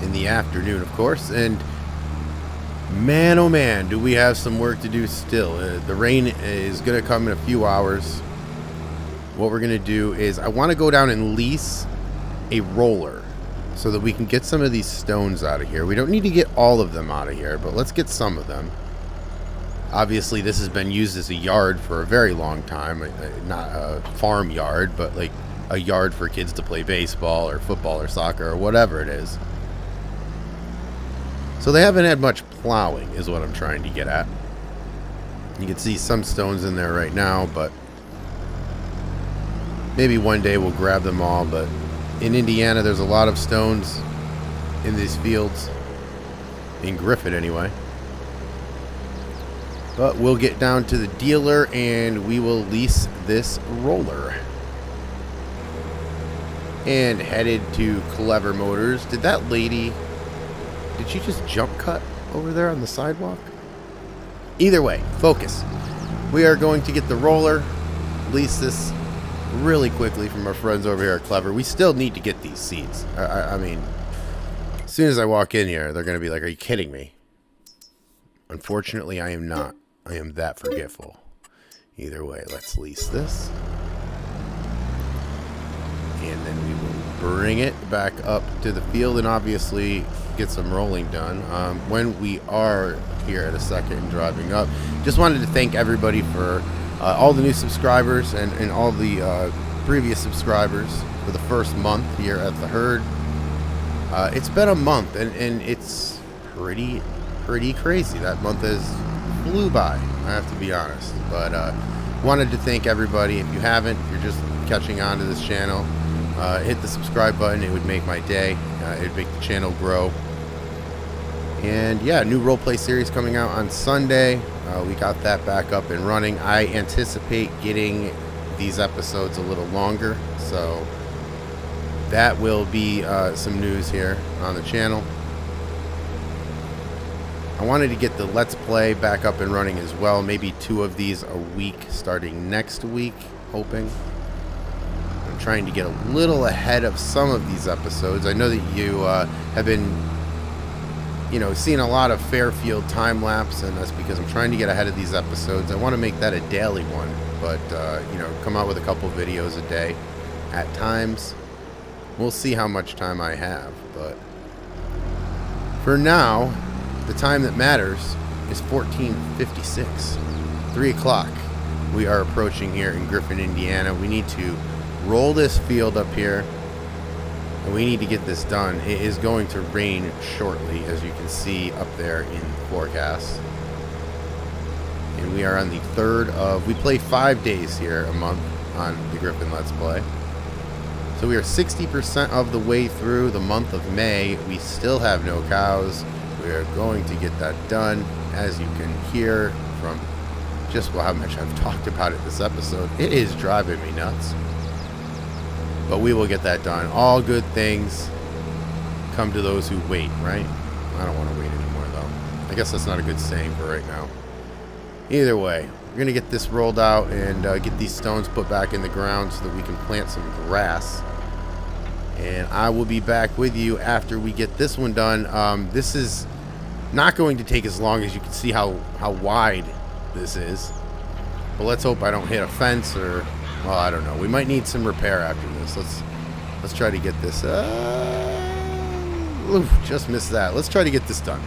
in the afternoon, of course, and man, oh man, do we have some work to do still. The rain is going to come in a few hours. What we're going to do is I want to go down and lease a roller so that we can get some of these stones out of here. We don't need to get all of them out of here, but let's get some of them. Obviously, this has been used as a yard for a very long time. Not a farm yard, but like a yard for kids to play baseball or football or soccer or whatever it is. So they haven't had much plowing, is what I'm trying to get at. You can see some stones in there right now, but maybe one day we'll grab them all. But in Indiana, there's a lot of stones in these fields. In Griffin, anyway. But we'll get down to the dealer and we will lease this roller. And headed to Clever Motors. Did that lady... Did she just jump cut over there on the sidewalk? Either way, focus. We are going to get the roller, lease this really quickly from our friends over here at Clever. We still need to get these seats. I mean, as soon as I walk in here, they're going to be like, are you kidding me? Unfortunately, I am not. I am that forgetful. Either way, let's lease this. And then we will bring it back up to the field and obviously get some rolling done. When we are here at a second and driving up, just wanted to thank everybody for all the new subscribers and all the previous subscribers for the first month here at the herd. It's been a month and it's pretty crazy. That month has flew by, I have to be honest. But wanted to thank everybody. If you haven't, if you're just catching on to this channel, hit the subscribe button. It would make my day. It would make the channel grow. And yeah, new roleplay series coming out on Sunday. We got that back up and running. I anticipate getting these episodes a little longer, so that will be some news here on the channel. I wanted to get the Let's Play back up and running as well. Maybe 2 of these a week starting next week, hoping. I'm trying to get a little ahead of some of these episodes. I know that you have been, seeing a lot of Fairfield time lapse, and that's because I'm trying to get ahead of these episodes. I want to make that a daily one, but come out with a couple videos a day at times. We'll see how much time I have, but for now, the time that matters is 14:56, 3 o'clock. We are approaching here in Griffin, Indiana. We need to roll this field up here, and we need to get this done. It is going to rain shortly, as you can see up there in the forecast. And we are on the 3rd of... We play 5 days here a month on the Griffin Let's Play. So we are 60% of the way through the month of May. We still have no cows. We are going to get that done. As you can hear from just how much I've talked about it this episode, it is driving me nuts. But we will get that done. All good things come to those who wait, right? I don't want to wait anymore, though. I guess that's not a good saying for right now. Either way, we're going to get this rolled out and get these stones put back in the ground so that we can plant some grass. And I will be back with you after we get this one done. This is not going to take as long, as you can see how wide this is. But let's hope I don't hit a fence or... Well, I don't know. We might need some repair after this. Let's try to get this... Oof, just missed that. Let's try to get this done.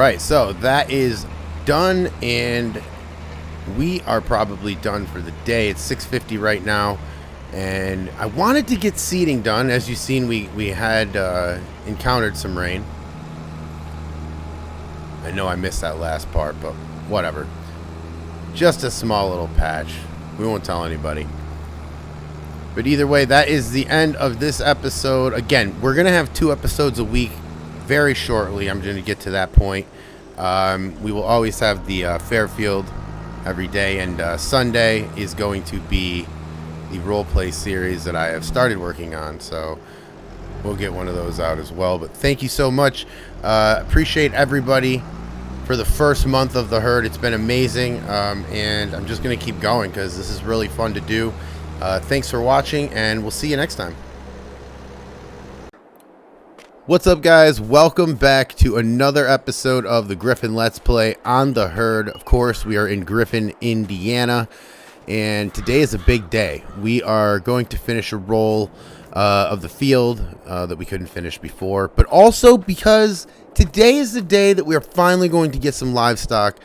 right, so that is done, and we are probably done for the day. It's 6:50 right now, and I wanted to get seeding done. As you've seen, we had encountered some rain. I know I missed that last part, but whatever. Just a small little patch. We won't tell anybody. But either way, that is the end of this episode. Again, we're going to have 2 episodes a week very shortly. I'm going to get to that point. We will always have the Fairfield every day, and Sunday is going to be the roleplay series that I have started working on. So we'll get one of those out as well. But thank you so much. Appreciate everybody for the first month of the herd. It's been amazing, and I'm just going to keep going because this is really fun to do. Thanks for watching, and we'll see you next time. What's up, guys? Welcome back to another episode of the Griffin Let's Play on the herd. Of course, we are in Griffin, Indiana, and today is a big day. We are going to finish a roll of the field that we couldn't finish before, but also because today is the day that we are finally going to get some livestock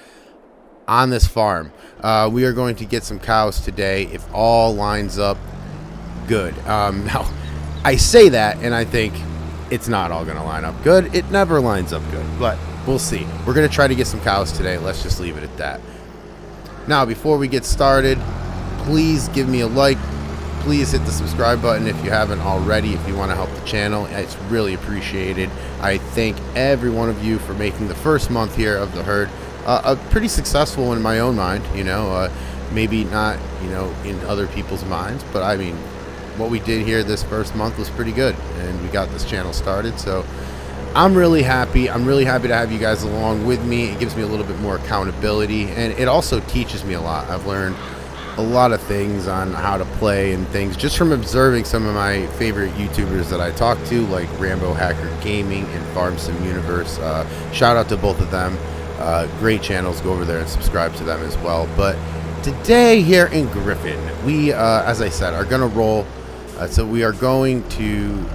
on this farm. We are going to get some cows today if all lines up good. Now, I say that and I think it's not all going to line up good. It never lines up good, but we'll see. We're going to try to get some cows today. Let's just leave it at that. Now, before we get started, please give me a like. Please hit the subscribe button if you haven't already, if you want to help the channel. It's really appreciated. I thank every one of you for making the first month here of the herd a pretty successful in my own mind, you know, maybe not, you know, in other people's minds, but I mean, what we did here this first month was pretty good, and we got this channel started, so I'm really happy. I'm really happy to have you guys along with me. It gives me a little bit more accountability, and it also teaches me a lot. I've learned a lot of things on how to play and things just from observing some of my favorite YouTubers that I talk to, like Rambo Hacker Gaming and Farm Sim Universe. Shout out to both of them. Great channels. Go over there and subscribe to them as well. But today here in Griffin, we, as I said, are going to roll. So we are going to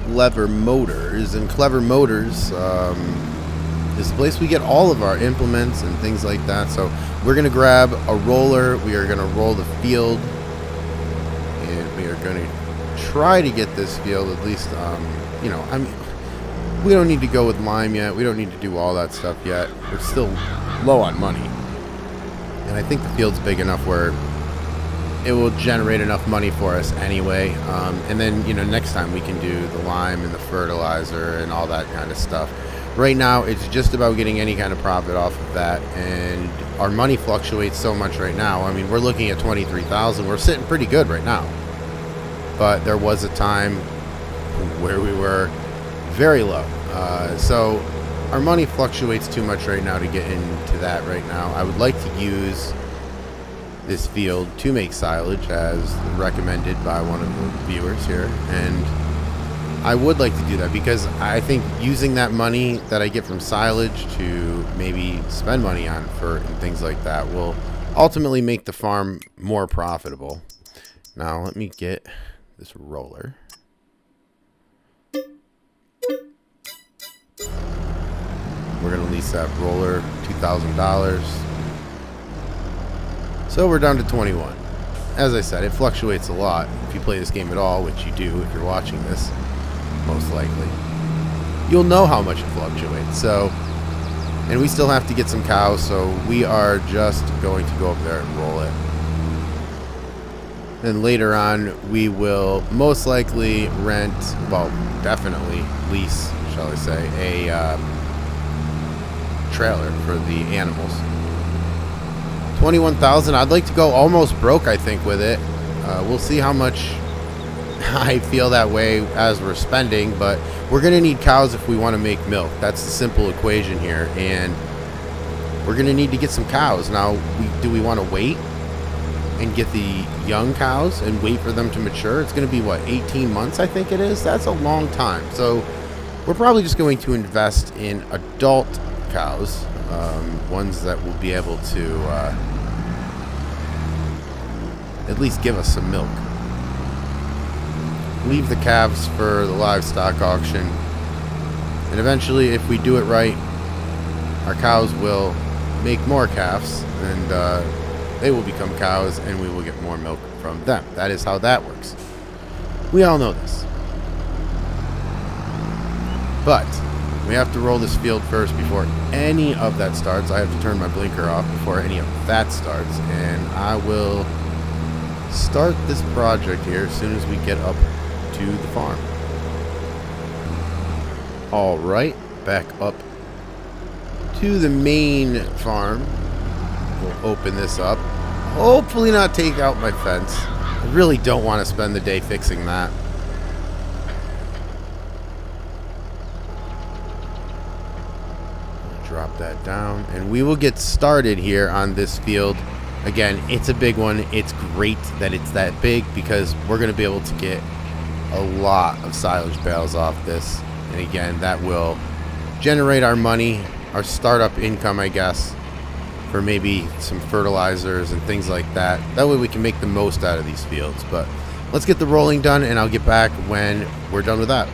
Clever Motors, and Clever Motors is the place we get all of our implements and things like that. So we're going to grab a roller. We are going to roll the field, and we are going to try to get this field at least, you know, I mean, we don't need to go with lime yet. We don't need to do all that stuff yet. We're still low on money. And I think the field's big enough where it will generate enough money for us anyway. And then, you know, next time we can do the lime and the fertilizer and all that kind of stuff. Right now, it's just about getting any kind of profit off of that. And our money fluctuates so much right now. I mean, we're looking at 23,000. We're sitting pretty good right now. But there was a time where we were very low. So our money fluctuates too much right now to get into that right now. I would like to use this field to make silage as recommended by one of the viewers here, and I would like to do that because I think using that money that I get from silage to maybe spend money on fert and things like that will ultimately make the farm more profitable. Now let me get this roller. We're going to lease that roller, $2,000. So we're down to 21. As I said, it fluctuates a lot. If you play this game at all, which you do if you're watching this, most likely, you'll know how much it fluctuates. So, and we still have to get some cows, so we are just going to go up there and roll it. Then later on, we will most likely rent, well, definitely lease, shall I say, a trailer for the animals. 21,000. I'd like to go almost broke, I think, with it. We'll see how much I feel that way as we're spending, but we're going to need cows if we want to make milk. That's the simple equation here, and we're going to need to get some cows. Now, do we want to wait and get the young cows and wait for them to mature? It's going to be, what, 18 months, I think it is? That's a long time. So we're probably just going to invest in adult cows, ones that will be able to at least give us some milk. Leave the calves for the livestock auction, and eventually, if we do it right, our cows will make more calves, and they will become cows, and we will get more milk from them. That is how that works. We all know this. But we have to roll this field first before any of that starts. I have to turn my blinker off before any of that starts, and I will start this project here as soon as we get up to the farm. Alright, back up to the main farm. We'll open this up. Hopefully not take out my fence. I really don't want to spend the day fixing that. Drop that down, and we will get started here on this field. Again, it's a big one. It's great that it's that big because we're going to be able to get a lot of silage bales off this. And again, that will generate our money, our startup income, I guess, for maybe some fertilizers and things like that. That way we can make the most out of these fields. But let's get the rolling done, and I'll get back when we're done with that.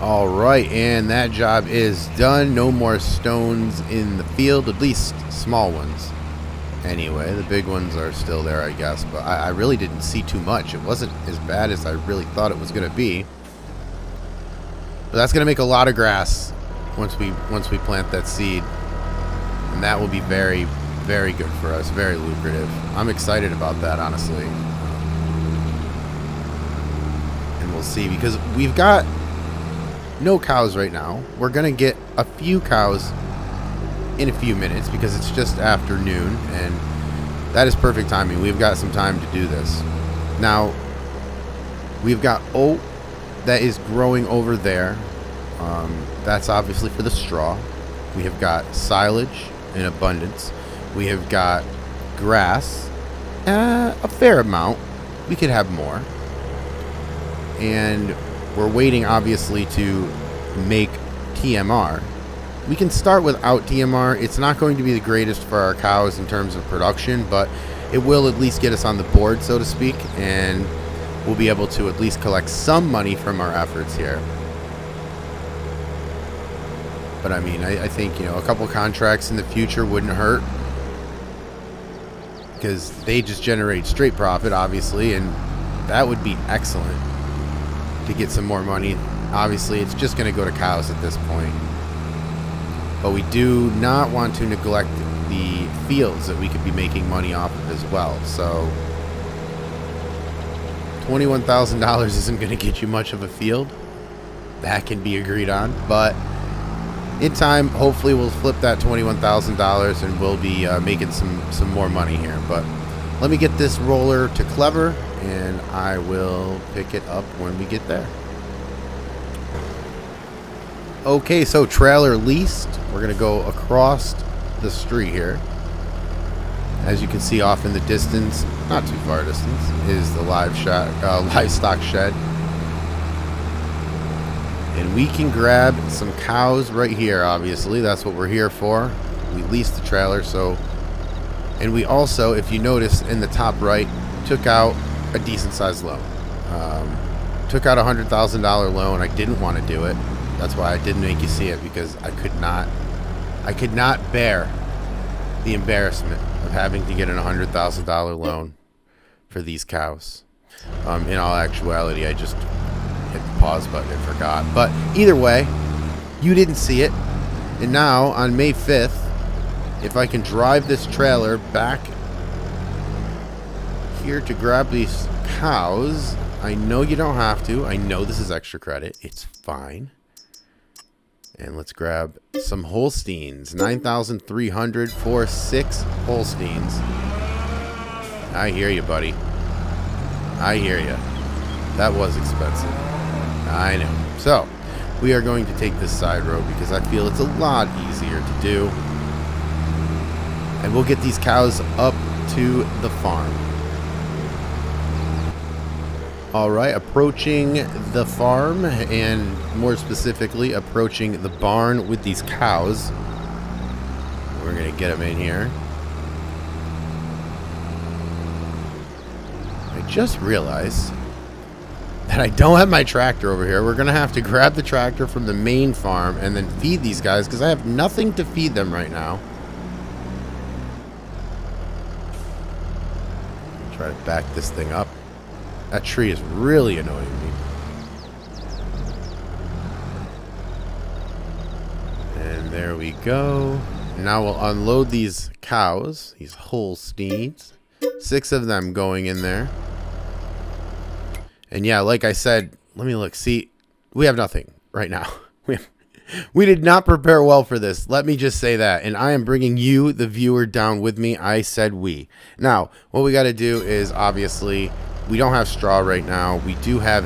Alright, and that job is done. No more stones in the field, at least small ones. Anyway, the big ones are still there, I guess, but I really didn't see too much. It wasn't as bad as I really thought it was going to be. But that's going to make a lot of grass once we plant that seed. And that will be very, very good for us, very lucrative. I'm excited about that, honestly. And we'll see, because we've got no cows right now. We're gonna get a few cows in a few minutes because it's just afternoon, and that is perfect timing. We've got some time to do this. Now, we've got oat that is growing over there. That's obviously for the straw. We have got silage in abundance. We have got grass, a fair amount. We could have more. And we're waiting, obviously, to make TMR. We can start without TMR. It's not going to be the greatest for our cows in terms of production, but it will at least get us on the board, so to speak, and we'll be able to at least collect some money from our efforts here. But I mean, I think, you know, a couple contracts in the future wouldn't hurt, because they just generate straight profit, obviously, and that would be excellent to get some more money. Obviously, it's just going to go to cows at this point. But we do not want to neglect the fields that we could be making money off of as well. So $21,000 isn't going to get you much of a field. That can be agreed on. But in time, hopefully we'll flip that $21,000 and we'll be making some more money here. But let me get this roller to Clever, and I will pick it up when we get there. Okay, so trailer leased. We're going to go across the street here. As you can see off in the distance, not too far distance, is the livestock shed. And we can grab some cows right here, obviously. That's what we're here for. We leased the trailer, so... And we also, if you notice in the top right, took out a decent-sized loan. Took out a $100,000 loan. I didn't want to do it. That's why I didn't make you see it, because I could not bear the embarrassment of having to get a $100,000 loan for these cows. In all actuality, I just hit the pause button and forgot. But either way, you didn't see it. And now, on May 5th, if I can drive this trailer back here to grab these cows, I know you don't have to. I know this is extra credit. It's fine. And let's grab some Holsteins. 9,300 for 6 Holsteins. I hear you, buddy. I hear you. That was expensive. I know. So, we are going to take this side road because I feel it's a lot easier to do. And we'll get these cows up to the farm. Alright, approaching the farm, and more specifically, approaching the barn with these cows. We're going to get them in here. I just realized that I don't have my tractor over here. We're going to have to grab the tractor from the main farm and then feed these guys, because I have nothing to feed them right now. Try to back this thing up. That tree is really annoying me. And there we go. Now we'll unload these cows, these Holsteins. 6 of them going in there. And yeah, like I said, let me look. See, we have nothing right now. We did not prepare well for this. Let me just say that. And I am bringing you, the viewer, down with me. I said we. Now, what we got to do is, obviously, we don't have straw right now. We do have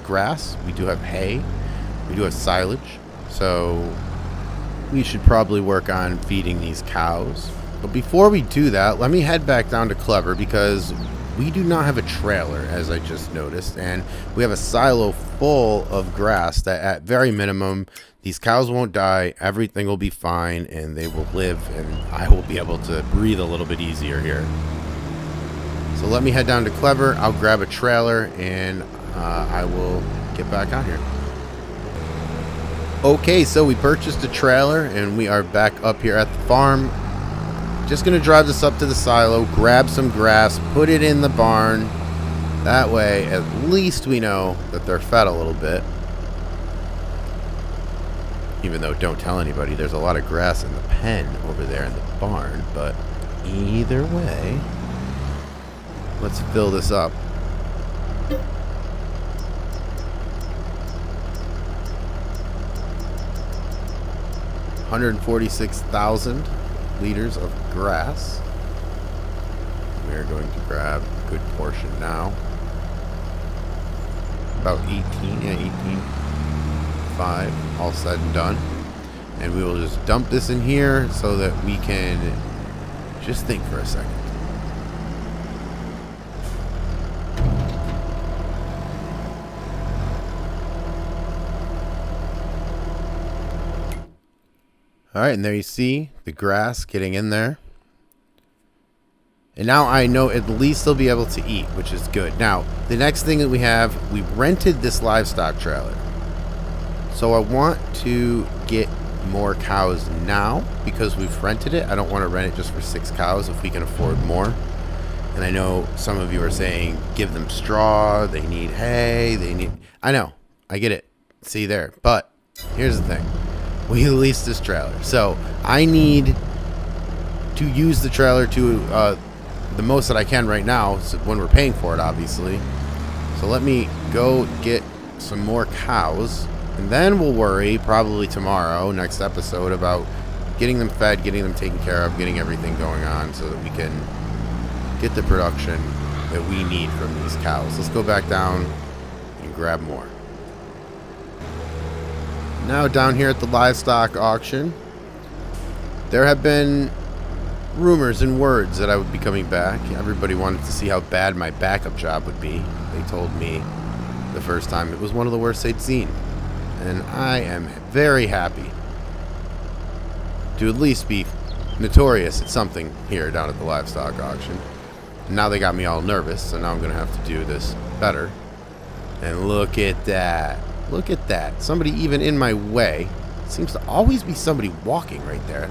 grass. We do have hay. We do have silage. So we should probably work on feeding these cows. But before we do that, let me head back down to Clever, because we do not have a trailer, as I just noticed. And we have a silo full of grass that, at very minimum, these cows won't die. Everything will be fine, and they will live, and I will be able to breathe a little bit easier here. So let me head down to Clever. I'll grab a trailer, and I will get back out here. Okay, so we purchased a trailer, and we are back up here at the farm. Just going to drive this up to the silo, grab some grass, put it in the barn. That way, at least we know that they're fed a little bit. Even though, don't tell anybody, there's a lot of grass in the pen over there in the barn. But either way, let's fill this up. $146,000 liters of grass. We are going to grab a good portion now. About 18.5, all said and done. And we will just dump this in here so that we can just think for a second. Alright, and there you see the grass getting in there. And now I know at least they'll be able to eat, which is good. Now, the next thing that we have, we rented this livestock trailer. So I want to get more cows now because we've rented it. I don't want to rent it just for 6 cows if we can afford more. And I know some of you are saying, give them straw, they need hay, they need... I know, I get it. See there. But here's the thing. We leased this trailer. So I need to use the trailer to the most that I can right now when we're paying for it, obviously. So let me go get some more cows. And then we'll worry, probably tomorrow, next episode, about getting them fed, getting them taken care of, getting everything going on so that we can get the production that we need from these cows. Let's go back down and grab more. Now down here at the livestock auction, there have been rumors and words that I would be coming back. Everybody wanted to see how bad my backup job would be. They told me the first time it was one of the worst they'd seen. and I am very happy to at least be notorious at something here down at the livestock auction. Now they got me all nervous, so now I'm going to have to do this better. And look at that. Look at that. Somebody even in my way. Seems to always be somebody walking right there.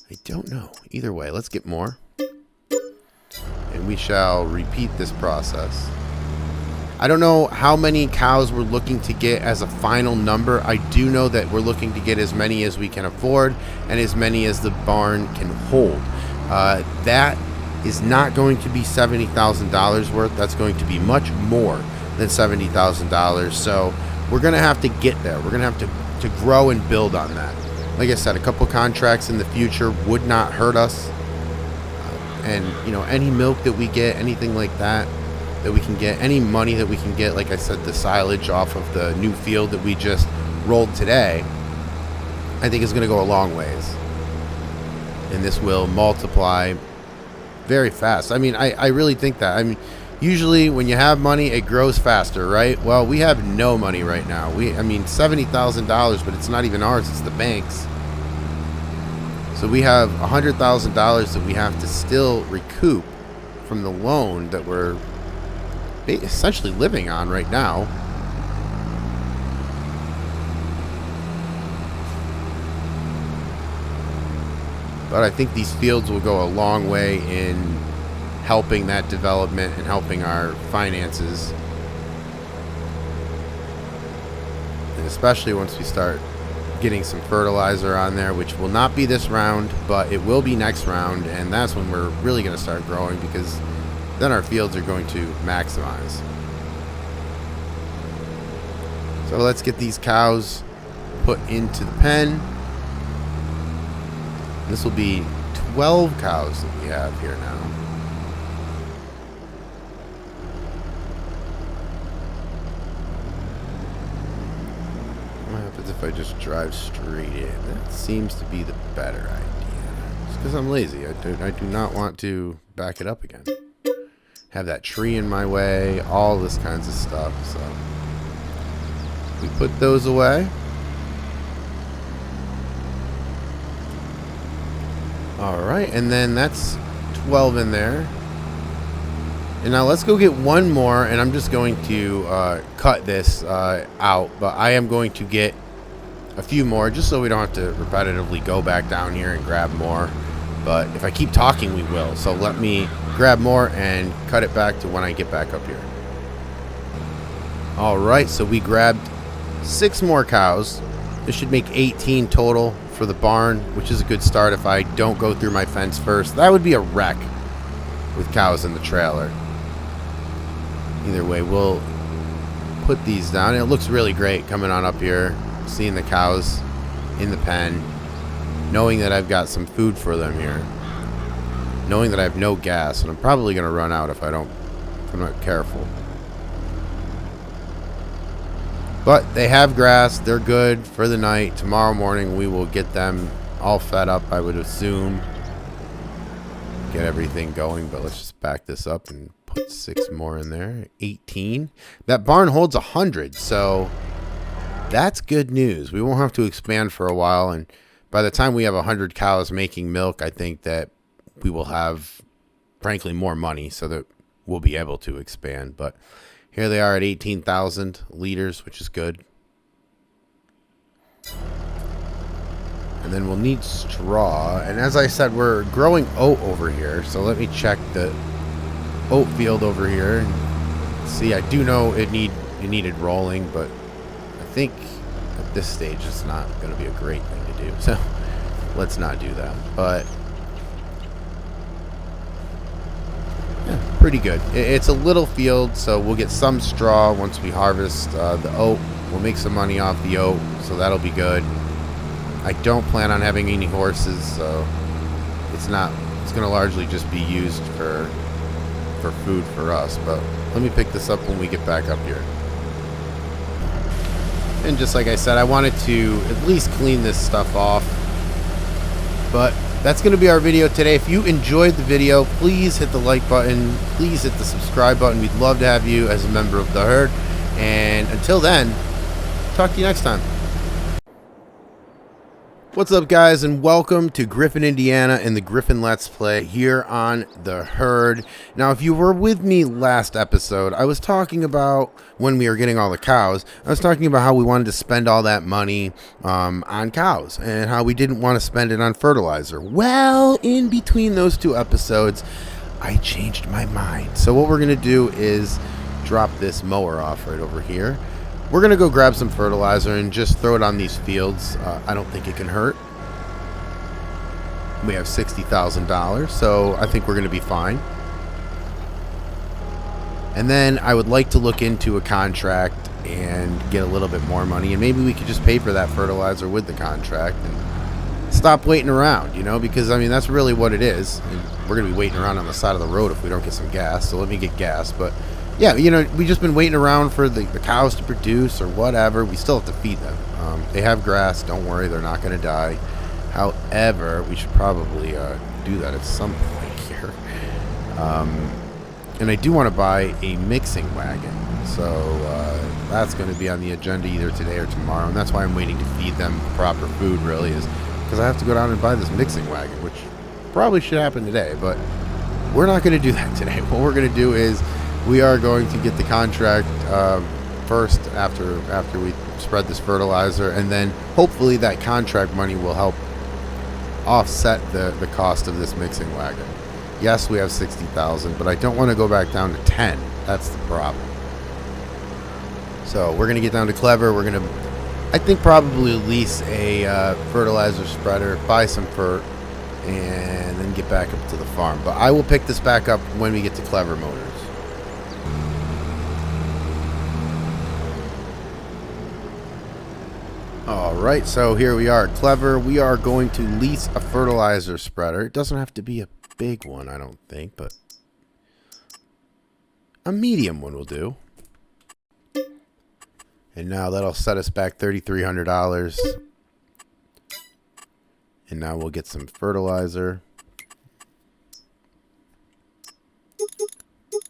I don't know. Either way, let's get more. And we shall repeat this process. I don't know how many cows we're looking to get as a final number. I do know that we're looking to get as many as we can afford and as many as the barn can hold. That is not going to be $70,000 worth. That's going to be much more than $70,000. So we're going to have to get there. We're going to have to grow and build on that. Like I said, a couple contracts in the future would not hurt us. And, you know, any milk that we get, anything like that, that we can get, any money that we can get, like I said, the silage off of the new field that we just rolled today, I think is going to go a long ways. And this will multiply very fast. I mean, I really think that. I mean, usually when you have money, it grows faster, right? Well, we have no money right now. I mean, $70,000, but it's not even ours, it's the bank's. So we have $100,000 that we have to still recoup from the loan that we're essentially living on right now. But I think these fields will go a long way in helping that development and helping our finances. And especially once we start getting some fertilizer on there, which will not be this round, but it will be next round, and that's when we're really going to start growing, because then our fields are going to maximize. So let's get these cows put into the pen. This will be 12 cows that we have here now. What happens if I just drive straight in? That seems to be the better idea. Just because I'm lazy. I do not want to back it up again. Have that tree in my way, all this kinds of stuff. So we put those away. Alright, and then that's 12 in there. And now let's go get one more, and I'm just going to cut this out. But I am going to get a few more, just so we don't have to repetitively go back down here and grab more. But if I keep talking, we will. So let me grab more and cut it back to when I get back up here. Alright, so we grabbed 6 more cows. This should make 18 total for the barn, which is a good start if I don't go through my fence first. That would be a wreck with cows in the trailer. Either way, we'll put these down. It looks really great coming on up here, seeing the cows in the pen, knowing that I've got some food for them here, knowing that I have no gas, and I'm probably going to run out if I'm not careful. But they have grass. They're good for the night. Tomorrow morning we will get them all fed up, I would assume. Get everything going. But let's just back this up and put 6 more in there. 18. That barn holds 100. So that's good news. We won't have to expand for a while. And by the time we have 100 cows making milk, I think that we will have, frankly, more money so that we'll be able to expand. But here they are at 18,000 liters, which is good. And then we'll need straw. And as I said, we're growing oat over here. So let me check the oat field over here. See, I do know it needed rolling, but I think at this stage it's not going to be a great thing to do. So let's not do that. But yeah, pretty good. It's a little field, so we'll get some straw once we harvest the oat. We'll make some money off the oat, so that'll be good. I don't plan on having any horses, so it's going to largely just be used for food for us. But let me pick this up when we get back up here. And just like I said, I wanted to at least clean this stuff off. But that's going to be our video today. If you enjoyed the video, please hit the like button. Please hit the subscribe button. We'd love to have you as a member of the herd. And until then, talk to you next time. What's up, guys, and welcome to Griffin, Indiana, and the Griffin Let's Play here on the herd. Now, if you were with me last episode, I was talking about when we were getting all the cows. I was talking about how we wanted to spend all that money on cows and how we didn't want to spend it on fertilizer. Well, in between those two episodes, I changed my mind. So what we're going to do is drop this mower off right over here. We're going to go grab some fertilizer and just throw it on these fields. I don't think it can hurt. We have $60,000, so I think we're going to be fine. And then I would like to look into a contract and get a little bit more money. And maybe we could just pay for that fertilizer with the contract and stop waiting around, you know, because, I mean, that's really what it is. We're going to be waiting around on the side of the road if we don't get some gas. So let me get gas. But yeah, you know, we've just been waiting around for the cows to produce or whatever. We still have to feed them. They have grass. Don't worry, they're not going to die. However, we should probably do that at some point here. And I do want to buy a mixing wagon. So that's going to be on the agenda either today or tomorrow. And that's why I'm waiting to feed them proper food, really, is because I have to go down and buy this mixing wagon, which probably should happen today. But we're not going to do that today. What we're going to do is we are going to get the contract first after we spread this fertilizer, and then hopefully that contract money will help offset the cost of this mixing wagon. Yes, we have 60,000, but I don't want to go back down to 10. That's the problem. So we're going to get down to Clever. We're going to, I think, probably lease a fertilizer spreader, buy some fert, and then get back up to the farm. But I will pick this back up when we get to Clever Motors. Alright, so here we are at Clever. We are going to lease a fertilizer spreader. It doesn't have to be a big one, I don't think, but a medium one will do. And now that'll set us back $3,300. And now we'll get some fertilizer.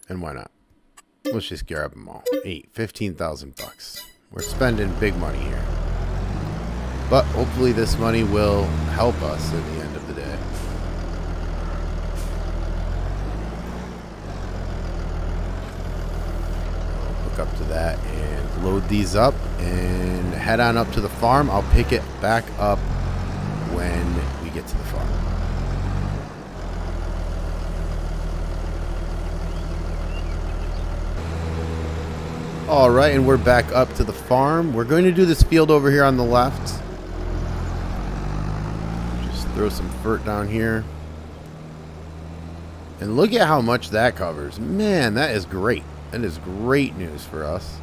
And why not? Let's just grab them all. 15,000 bucks. We're spending big money here. But hopefully this money will help us at the end of the day. Hook up to that and load these up and head on up to the farm. I'll pick it back up when we get to the farm. Alright, and we're back up to the farm. We're going to do this field over here on the left. Throw some fert down here. And look at how much that covers. Man, that is great. That is great news for us.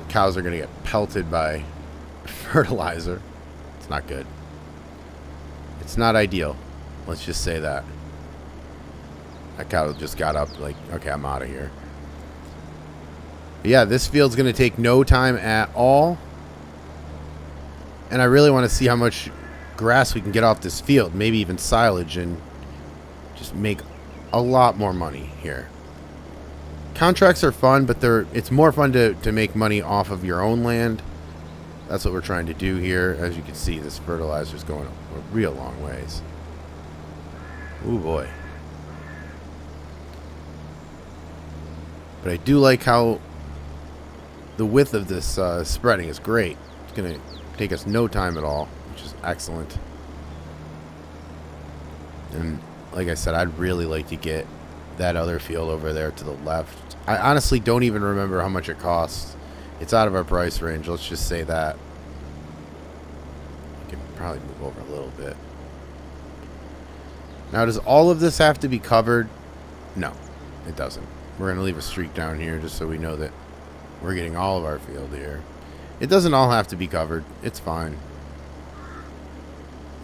The cows are going to get pelted by fertilizer. It's not good. It's not ideal. Let's just say that. That cow just got up like, okay, I'm out of here. But yeah, this field's going to take no time at all. And I really want to see how much grass we can get off this field, maybe even silage, and just make a lot more money here. Contracts are fun, but it's more fun to make money off of your own land. That's what we're trying to do here. As you can see, this fertilizer is going a real long ways. Ooh boy. But I do like how the width of this spreading is great. It's going to take us no time at all, which is excellent. And like I said, I'd really like to get that other field over there to the left. I honestly don't even remember how much it costs. It's out of our price range, let's just say that. I can probably move over a little bit. Now, does all of this have to be covered? No, it doesn't. We're going to leave a streak down here just so we know that we're getting all of our field here. It doesn't all have to be covered. It's fine.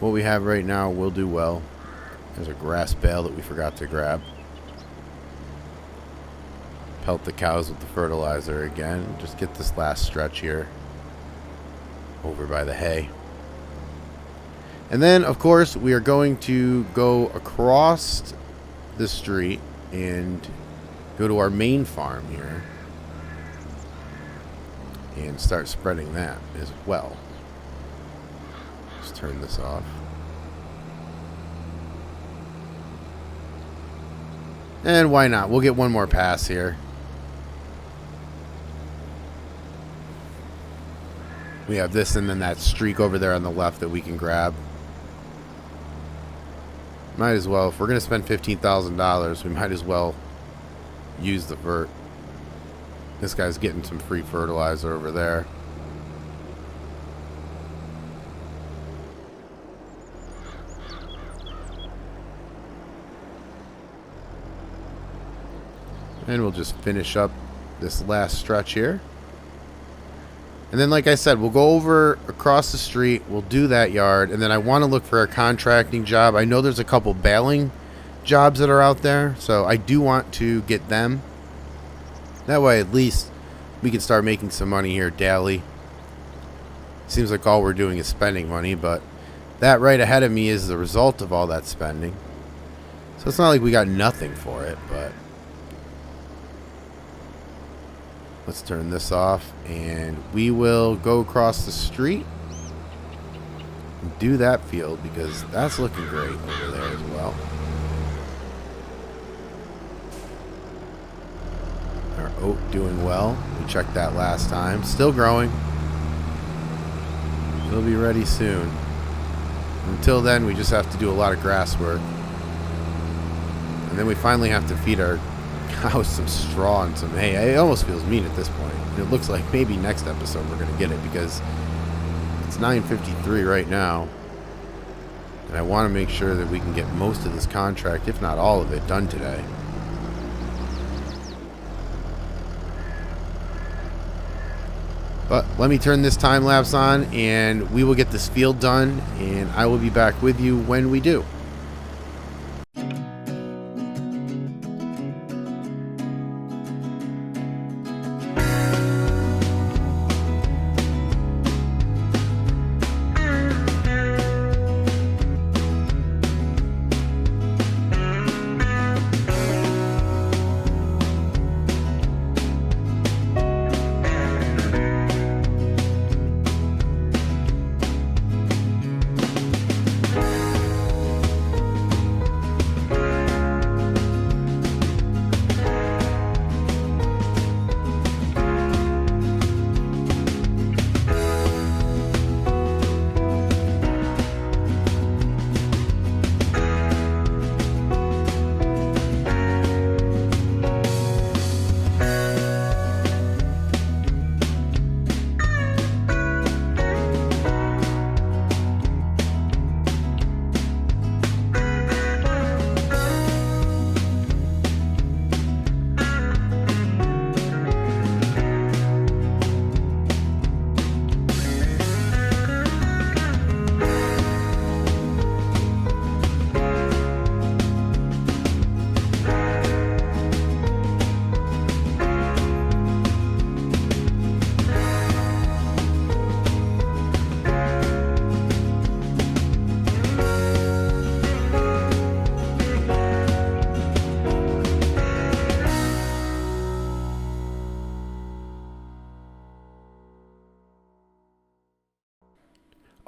What we have right now will do well. There's a grass bale that we forgot to grab. Pelt the cows with the fertilizer again. Just get this last stretch here over by the hay. And then, of course, we are going to go across the street and go to our main farm here. and start spreading that as well. Just turn this off. And why not? We'll get one more pass here. We have this and then that streak over there on the left that we can grab. Might as well. If we're going to spend $15,000, we might as well use the vert. This guy's getting some free fertilizer over there. And we'll just finish up this last stretch here. And then, like I said, we'll go over across the street. We'll do that yard. And then I want to look for a contracting job. I know there's a couple baling jobs that are out there. So I do want to get them. That way, at least, we can start making some money here daily. Seems like all we're doing is spending money. But that right ahead of me is the result of all that spending. So it's not like we got nothing for it, but... let's turn this off, and we will go across the street and do that field because that's looking great over there as well. Our oat doing well. We checked that last time. Still growing. It'll be ready soon. Until then, we just have to do a lot of grass work. And then we finally have to feed our cows some straw and some hay. It almost feels mean at this point. It looks like maybe next episode we're going to get it because it's 9:53 right now. And I want to make sure that we can get most of this contract, if not all of it, done today. But let me turn this time lapse on and we will get this field done, and I will be back with you when we do.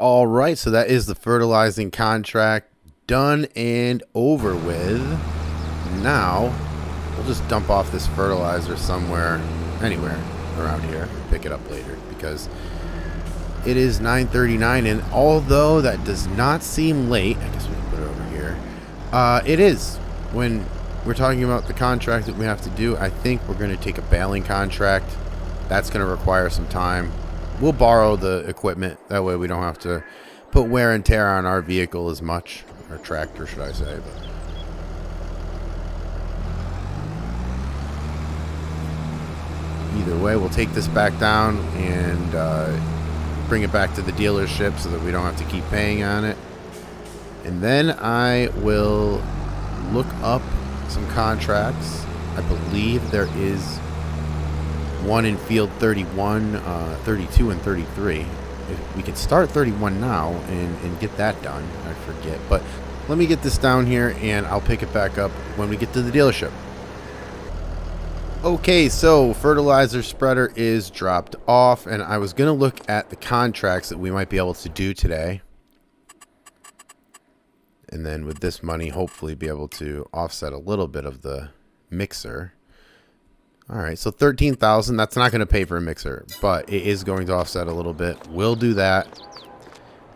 All right, so that is the fertilizing contract done and over with. Now, we'll just dump off this fertilizer somewhere, anywhere around here, and pick it up later because it is 9:39, and although that does not seem late, I guess we can put it over here. It is. When we're talking about the contract that we have to do, I think we're going to take a baling contract. That's going to require some time. We'll borrow the equipment. That way we don't have to put wear and tear on our vehicle as much. Our tractor, should I say. But either way, we'll take this back down and bring it back to the dealership so that we don't have to keep paying on it. And then I will look up some contracts. I believe there is one in field 31, 32, and 33. We could start 31 now and get that done. I forget. But let me get this down here, and I'll pick it back up when we get to the dealership. Okay, so fertilizer spreader is dropped off, and I was going to look at the contracts that we might be able to do today. And then with this money, hopefully be able to offset a little bit of the mixer. All right, so 13,000, that's not going to pay for a mixer, but it is going to offset a little bit. We'll do that.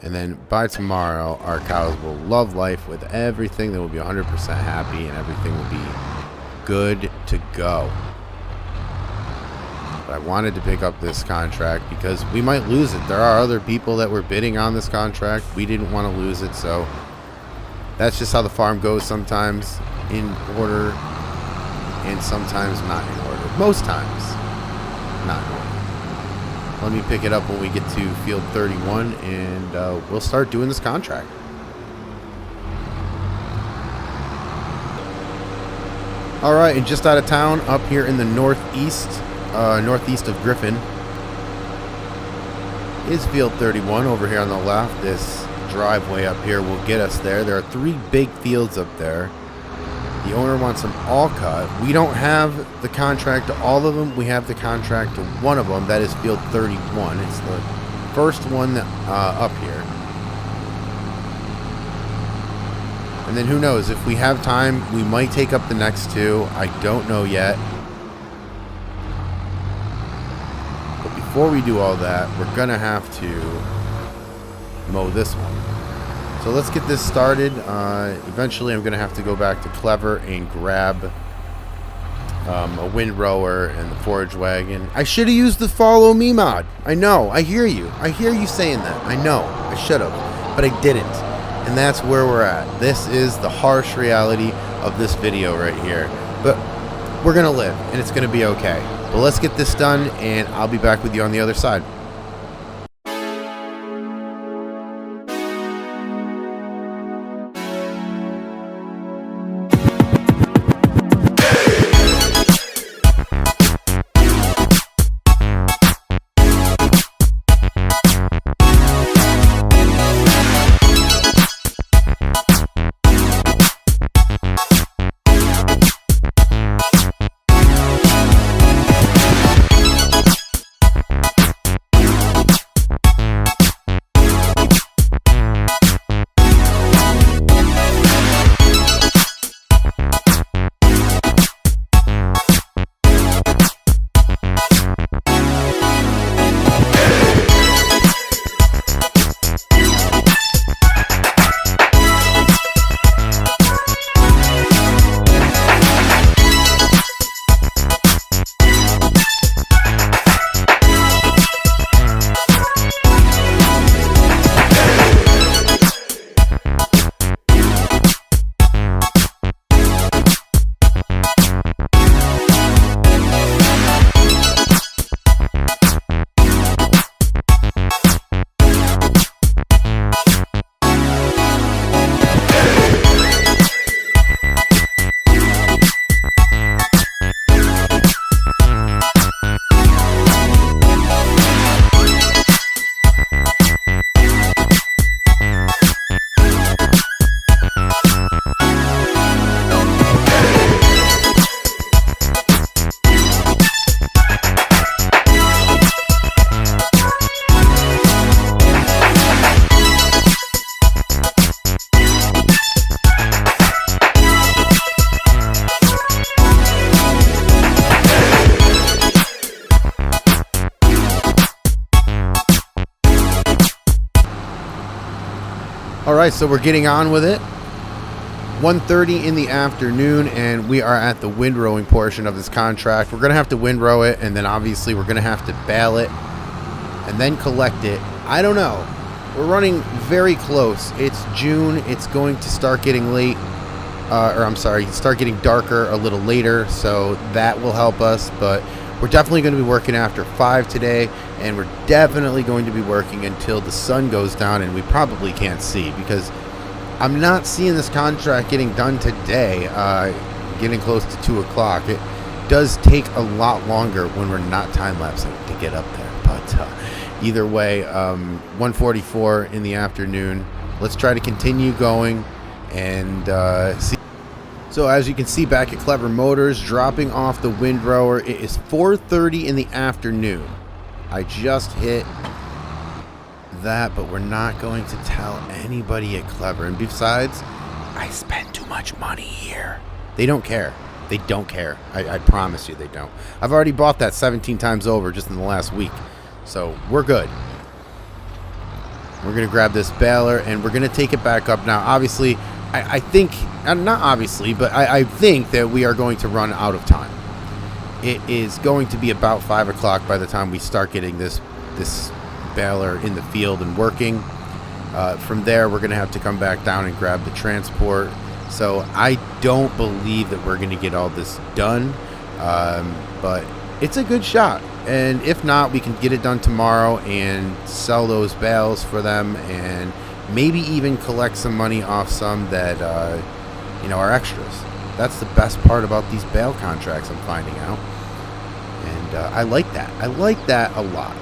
And then by tomorrow, our cows will love life with everything. They will be 100% happy, and everything will be good to go. But I wanted to pick up this contract because we might lose it. There are other people that were bidding on this contract. We didn't want to lose it, so that's just how the farm goes, sometimes in order and sometimes not in order. Most times not in order. Let me pick it up when we get to field 31, and we'll start doing this contract. All right, and just out of town, up here in the northeast of Griffin, is field 31 over here on the left. This driveway up here will get us there. There are 3 big fields up there. The owner wants them all cut. We don't have the contract to all of them. We have the contract to one of them. That is field 31. It's the first one that, up here. And then who knows? If we have time, we might take up the next 2. I don't know yet. But before we do all that, we're going to have to mow this one. So let's get this started. Eventually I'm going to have to go back to Clever and grab a windrower and the forage wagon. I should have used the follow me mod. I know. I hear you. I hear you saying that. I know. I should have. But I didn't. And that's where we're at. This is the harsh reality of this video right here. But we're going to live, and it's going to be okay. But let's get this done, and I'll be back with you on the other side. Alright, so we're getting on with it. 1:30 in the afternoon, and we are at the windrowing portion of this contract. We're going to have to windrow it, and then obviously we're going to have to bale it and then collect it. I don't know. We're running very close. It's June. It's going to start getting late. Start getting darker a little later, so that will help us. But we're definitely going to be working after 5 today, and we're definitely going to be working until the sun goes down and we probably can't see, because I'm not seeing this contract getting done today, getting close to 2 o'clock. It does take a lot longer when we're not time-lapsing to get up there. But either way, 1:44 in the afternoon. Let's try to continue going and see. So as you can see back at Clever Motors, dropping off the windrower, it is 4:30 in the afternoon. I just hit that, but we're not going to tell anybody at Clever. And besides, I spend too much money here. They don't care. They don't care. I promise you they don't. I've already bought that 17 times over just in the last week. So we're good. We're going to grab this baler and we're going to take it back up. Now, obviously, I think, not obviously, but I think that we are going to run out of time. It is going to be about 5 o'clock by the time we start getting this baler in the field and working. From there, we're going to have to come back down and grab the transport. So I don't believe that we're going to get all this done, but it's a good shot. And if not, we can get it done tomorrow and sell those bales for them and maybe even collect some money off some that, are extras. That's the best part about these bale contracts I'm finding out. And I like that. I like that a lot.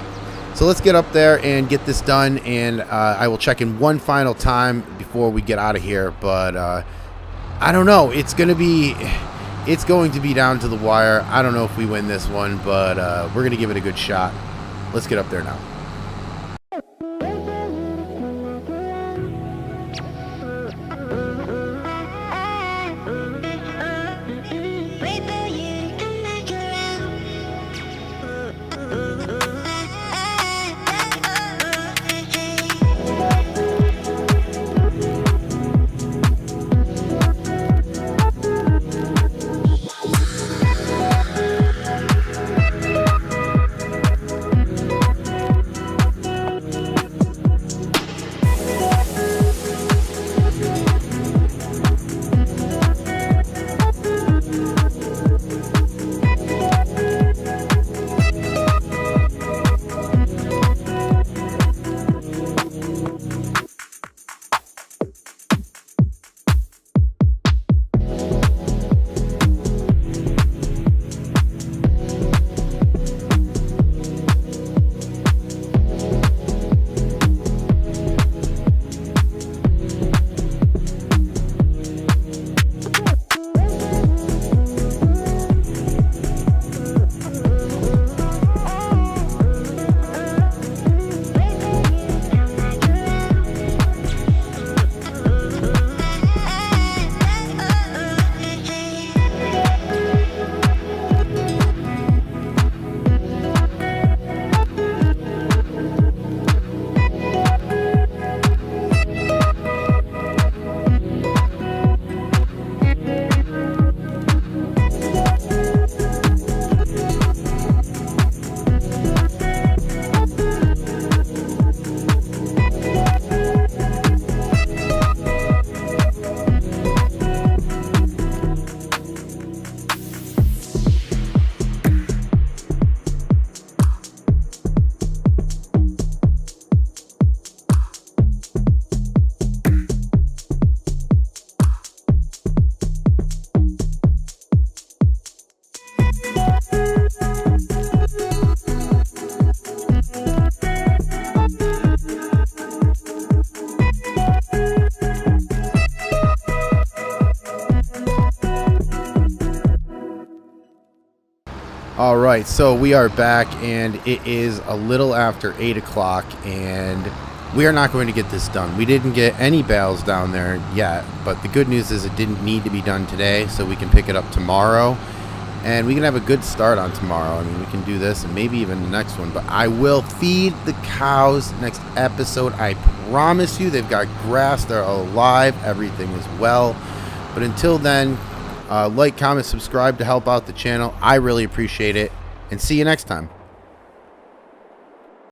So let's get up there and get this done. And I will check in one final time before we get out of here. But I don't know. It's going to be down to the wire. I don't know if we win this one, but we're going to give it a good shot. Let's get up there now. All right, so we are back, and it is a little after 8 o'clock, and we are not going to get this done. We didn't get any bales down there yet, but the good news is it didn't need to be done today, so we can pick it up tomorrow, and we can have a good start on tomorrow. I mean, we can do this and maybe even the next one, but I will feed the cows next episode. I promise you, they've got grass, they're alive, everything is well. But until then, like, comment, subscribe to help out the channel. I really appreciate it, and see you next time.